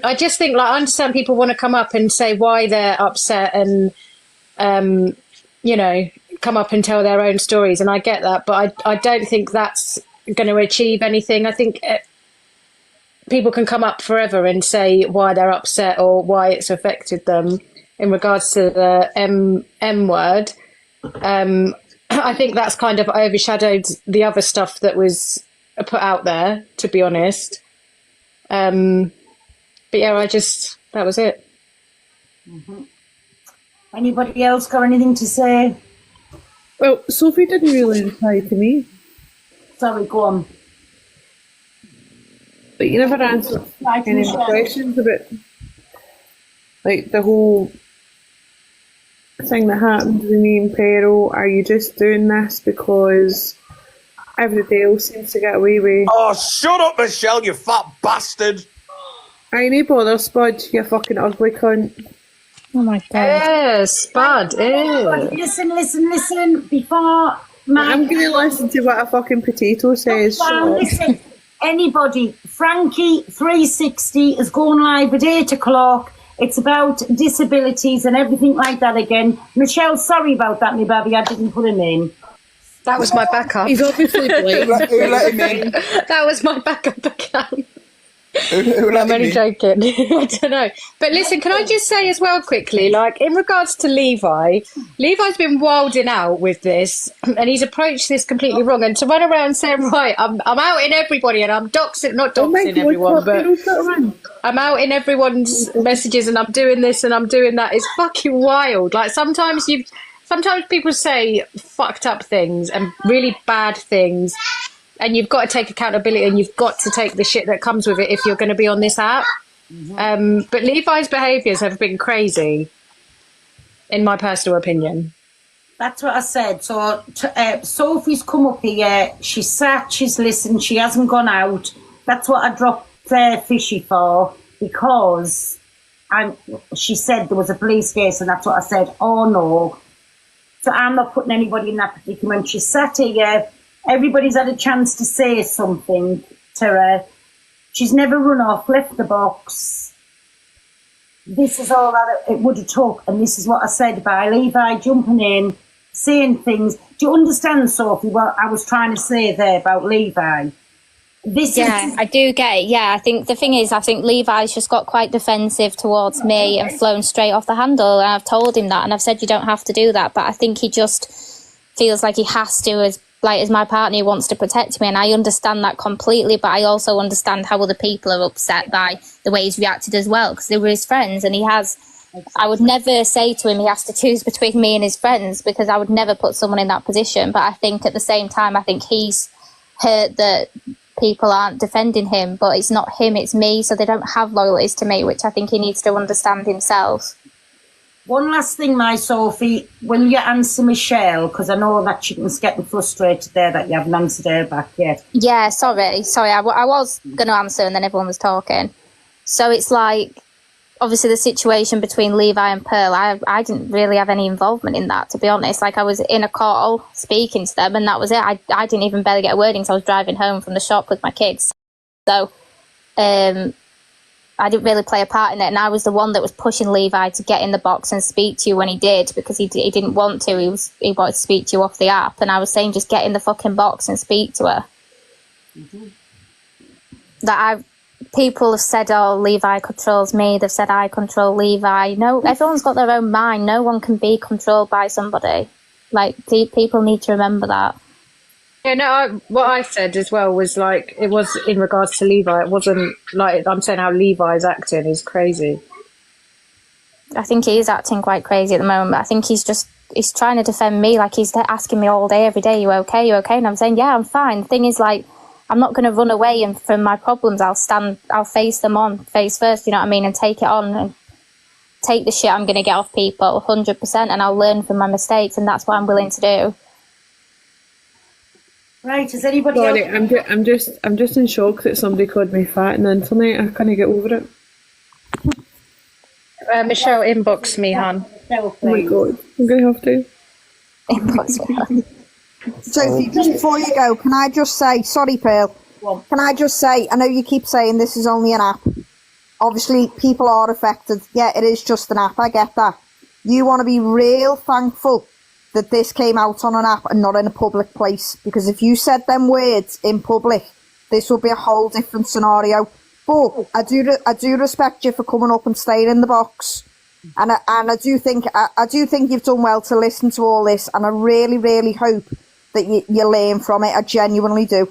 I just think, like, I understand people want to come up and say why they're upset and, come up and tell their own stories. And I get that, but I don't think that's going to achieve anything. I think people can come up forever and say why they're upset or why it's affected them in regards to the M word. I think that's kind of overshadowed the other stuff that was put out there, to be honest. But yeah, that was it. Mm-hmm. Anybody else got anything to say? Well, Sophie didn't really reply to me. Sorry, go on. But you never answered any of the questions about, like, the whole thing that happened with me and Pero. Are you just doing this because everybody else seems to get away with? Oh, shut up, Michelle, you fat bastard! I ain't bother, Spud, you fucking ugly cunt. Oh my god. Yes, Spud, ew. Listen, before... I'm going to listen to what a fucking potato says. Listen, anybody, Frankie 360 is going live at 8 o'clock. It's about disabilities and everything like that again. Michelle, sorry about that, my baby, I didn't put a name. That was my backup. He's obviously blamed. Who let him in? That was my backup account. Who let I'm only joking. I don't know. But listen, can I just say as well quickly, like, in regards to Levi's been wilding out with this, and he's approached this completely wrong. And to run around saying, right, I'm out in everybody, and I'm not doxing everyone, but I'm out in everyone's messages, and I'm doing this and I'm doing that. It's fucking wild. Like, sometimes people say fucked up things and really bad things, and you've got to take accountability, and you've got to take the shit that comes with it if you're going to be on this app. Mm-hmm. But Levi's behaviours have been crazy, in my personal opinion. That's what I said. So Sophie's come up here. She's sat, she's listened, she hasn't gone out. That's what I dropped Fishy for, because she said there was a police case, and that's what I said. Oh, no. So I'm not putting anybody in that predicament. She sat here. Everybody's had a chance to say something to her. She's never run off, left the box. this is all that it would have took, and this is what I said by Levi jumping in, saying things. Do you understand, Sophie, what I was trying to say there about Levi? I do get it. Yeah, I think the thing is, I think Levi's just got quite defensive towards me and flown straight off the handle. And I've told him that, and I've said you don't have to do that. But I think he just feels like he has to, as my partner, he wants to protect me, and I understand that completely. But I also understand how other people are upset by the way he's reacted as well, because they were his friends, and he has. I would never say to him he has to choose between me and his friends, because I would never put someone in that position. But I think at the same time, I think he's hurt that people aren't defending him, but it's not him, it's me, so they don't have loyalties to me, which I think he needs to understand himself. One last thing, my Sophie, will you answer Michelle? Because I know that chicken's getting frustrated there that you haven't answered her back yet. Yeah, sorry, I was going to answer and then everyone was talking. So it's like, obviously the situation between Levi and Pearl, I didn't really have any involvement in that, to be honest. Like, I was in a call speaking to them, and that was it. I didn't even barely get a word in because I was driving home from the shop with my kids. So I didn't really play a part in it, and I was the one that was pushing Levi to get in the box and speak to you when he did, because he didn't want to. He wanted to speak to you off the app, and I was saying just get in the fucking box and speak to her. People have said, oh, Levi controls me. They've said I control Levi. No, everyone's got their own mind. No one can be controlled by somebody. Like, people need to remember that. Yeah, no, what I said as well was, like, it was in regards to Levi. It wasn't, like, I'm saying how Levi's acting is crazy. I think he is acting quite crazy at the moment. I think he's trying to defend me. Like, he's asking me all day, every day, you okay? You okay? And I'm saying, yeah, I'm fine. The thing is, like, I'm not going to run away and from my problems. I'll face them on face first, you know what I mean, and take it on and take the shit I'm going to get off people 100%, and I'll learn from my mistakes, and that's what I'm willing to do. Right, is anybody Sorry, else? I'm just in shock that somebody called me fat on the internet. I can't get over it. Michelle, inbox me, hon. Oh my god, I'm going to have to. Inbox me, hon. Sophie, just before you go, can I just say, sorry, Pearl, can I just say, I know you keep saying this is only an app. Obviously, people are affected. Yeah, it is just an app, I get that. You want to be real thankful that this came out on an app and not in a public place, because if you said them words in public, this would be a whole different scenario. But I do respect you for coming up and staying in the box. And I do think you've done well to listen to all this, and I really, really hope that you learn from it. I genuinely do.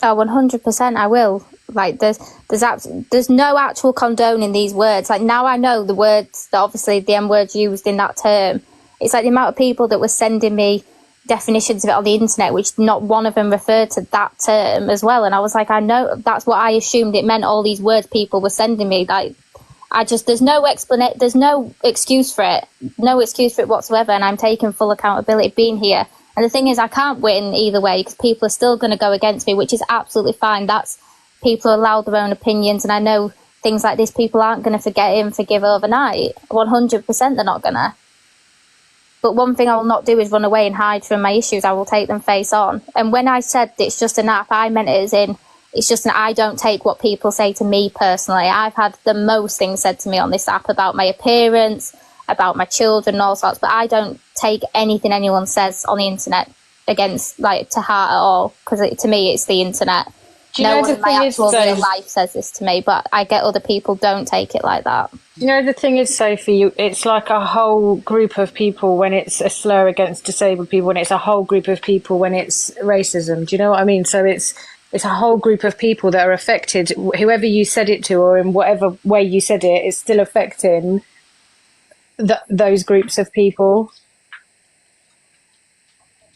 Oh, 100%, I will. Like, there's no actual condoning these words. Like, now I know the words that obviously the M word used in that term. It's like the amount of people that were sending me definitions of it on the internet, which not one of them referred to that term as well. And I was like, I know, that's what I assumed it meant, all these words people were sending me. Like, there's no explanation, there's no excuse for it. No excuse for it whatsoever, and I'm taking full accountability being here. And the thing is, I can't win either way, because people are still going to go against me, which is absolutely fine. That's, people are allowed their own opinions, and I know things like this, people aren't going to forgive overnight. 100% they're not going to. But one thing I will not do is run away and hide from my issues. I will take them face on. And when I said it's just an app, I meant it as in, it's just I don't take what people say to me personally. I've had the most things said to me on this app about my appearance, about my children and all sorts, but I don't take anything anyone says on the internet against, like, to heart at all, because to me it's the internet. No one in my actual real life says this to me, but I get other people don't take it like that. You know, the thing is, Sophie, it's like a whole group of people when it's a slur against disabled people, and it's a whole group of people when it's racism. Do you know what I mean? So it's a whole group of people that are affected. Whoever you said it to, or in whatever way you said it, it's still affecting those groups of people.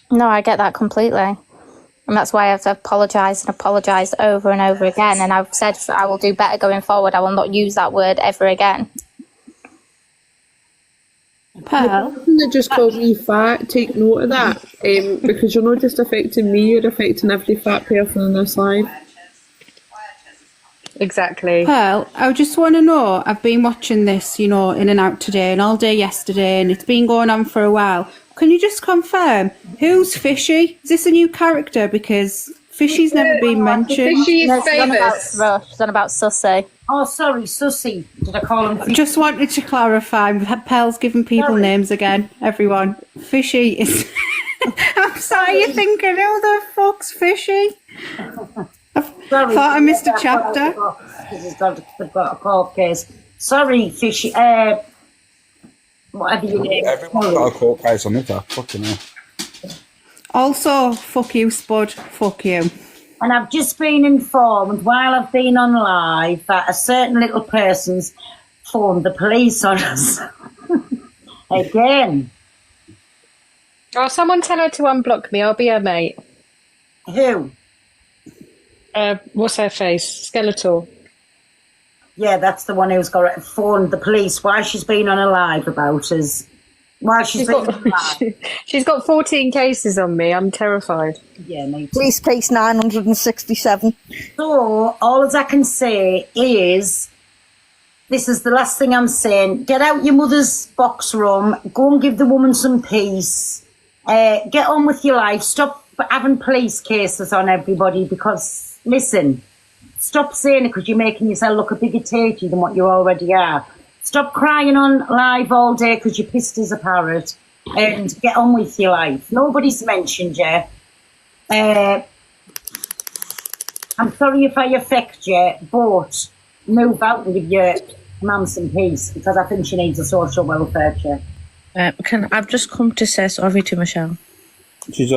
No, I get that completely. And that's why I've apologised over and over again. And I've said I will do better going forward. I will not use that word ever again. Pearl? The person that just called me fat, take note of that. Because you're not just affecting me, you're affecting every fat person on this live. Exactly. Pearl, I just want to know, I've been watching this, you know, in and out today and all day yesterday, and it's been going on for a while. Can you just confirm, who's Fishy? Is this a new character? Because Fishy's never been mentioned. Fishy is No, she's on about famous. Rush. She's on about Sussy. Oh, sorry, Sussy. Did I call him? Just wanted to clarify. Pearl's giving people names again. Everyone. Fishy is. I'm sorry, you're thinking, who the fuck's Fishy? I thought I missed a chapter. Because they've got a court case. Sorry, Fishy. Whatever your name. Everyone's got a court case on it. Fucking hell. Also, fuck you, Spud. Fuck you. And I've just been informed while I've been on live that a certain little person's phoned the police on us. Again. Oh, someone tell her to unblock me. I'll be her mate. Who? What's her face? Skeletor. Yeah, that's the one who's got phoned the police while she's been on a live about us. While she's been on live. She's got 14 cases on me. I'm terrified. Yeah, me too. Police case 967. So, all as I can say is, this is the last thing I'm saying. Get out your mother's box room. Go and give the woman some peace. Get on with your life. Stop having police cases on everybody because, listen, stop saying it because you're making yourself look a bigger tatey than what you already are. Stop crying on live all day because you're pissed as a parrot and get on with your life. Nobody's mentioned you. I'm sorry if I affect you, but move out and give your mum some peace because I think she needs a social welfare check. I've just come to say sorry to Michelle. She's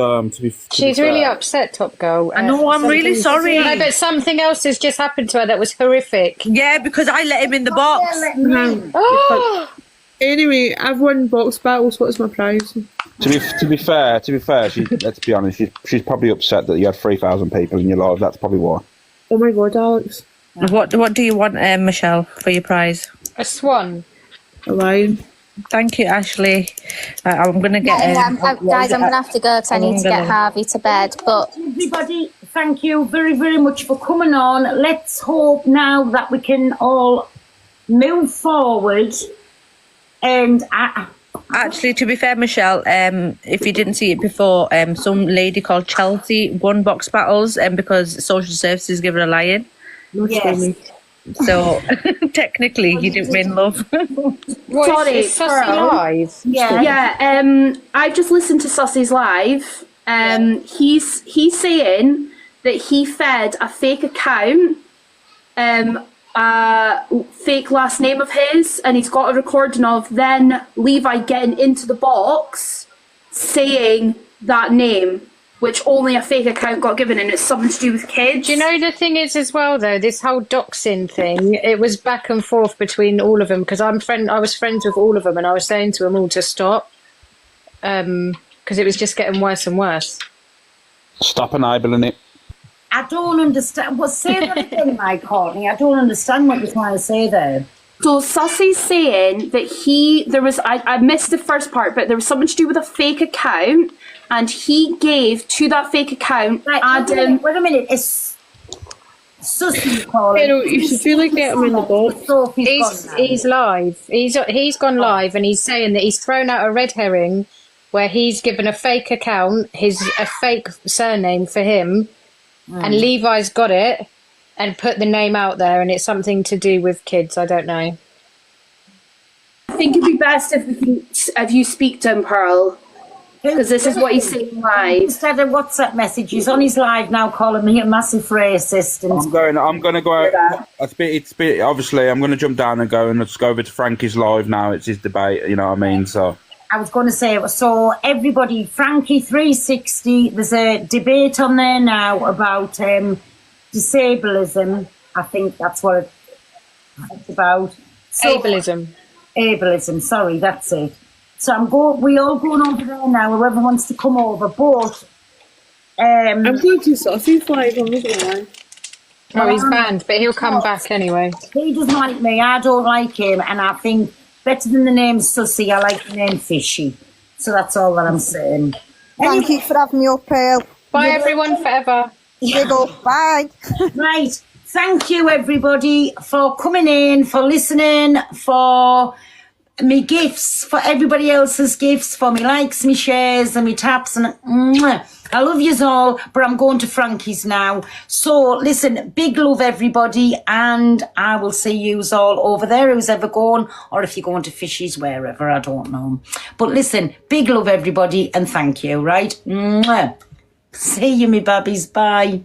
She's really upset, Top Girl. I know, I'm really sorry. No, but something else has just happened to her that was horrific. Yeah, because I let him in the box. Anyway, I've won box battles. What's my prize? To be fair, let's be honest, she's probably upset that you had 3,000 people in your live. That's probably why. Oh my god, Alex. What do you want, Michelle, for your prize? A swan. A lion. Thank you, Ashley. I'm going to get... guys, I'm going to have to go because I need to get Harvey to bed. But everybody, thank you very, very much for coming on. Let's hope now that we can all move forward. And actually, to be fair, Michelle, if you didn't see it before, some lady called Chelsea won box battles because social services gave her a lion. Yes. So technically, you didn't win, love. Sorry, is Sussy live? Yeah. I've just listened to Sussy's live. He's saying that he fed a fake account, a fake last name of his, and he's got a recording of then Levi getting into the box saying that name, which only a fake account got given, and it's something to do with kids. Do you know the thing is as well though, this whole doxing thing, it was back and forth between all of them because I was friends with all of them and I was saying to them all to stop because it was just getting worse and worse. Stop enabling it. I don't understand. Well, say that again, Mike Courtney. I don't understand what you're trying to say there. So Sussy's saying that I missed the first part, but there was something to do with a fake account, and he gave to that fake account Adam. Wait a minute. It's Sussy calling. You should really get him in the box. He's live. He's gone live, and he's saying that he's thrown out a red herring where he's given a fake account, a fake surname for him, and Levi's got it and put the name out there, and it's something to do with kids. I don't know. I think it'd be best if you speak to him, Pearl, because this is what he's saying live. Instead of WhatsApp message, he's on his live now calling me a massive racist. And I'm going to go. Obviously, I'm going to jump down and go and let's go over to Frankie's live now. It's his debate. You know what I mean? So. I was going to say, so everybody, Frankie 360, there's a debate on there now about disableism. I think that's what it's about. So, ableism, sorry, that's it. So we all going over there now, whoever wants to come over, but... I'm going to Sussy's live on the line. Oh, he's banned, but he'll come back anyway. He doesn't like me, I don't like him, and I think... better than the name Sussy, I like the name Fishy. So that's all that I'm saying. Thank you for having me up, Pearl. Bye, everyone, forever. Bye. Right. Thank you, everybody, for coming in, for listening, for me gifts for everybody else's gifts, for me likes, me shares, and me taps, and mwah. I love yous all, but I'm going to Frankie's now. So listen, big love everybody, and I will see yous all over there, who's ever going, or if you're going to Fishies, wherever, I don't know. But listen, big love everybody, and thank you, right? Mwah. See you, me babbies, bye.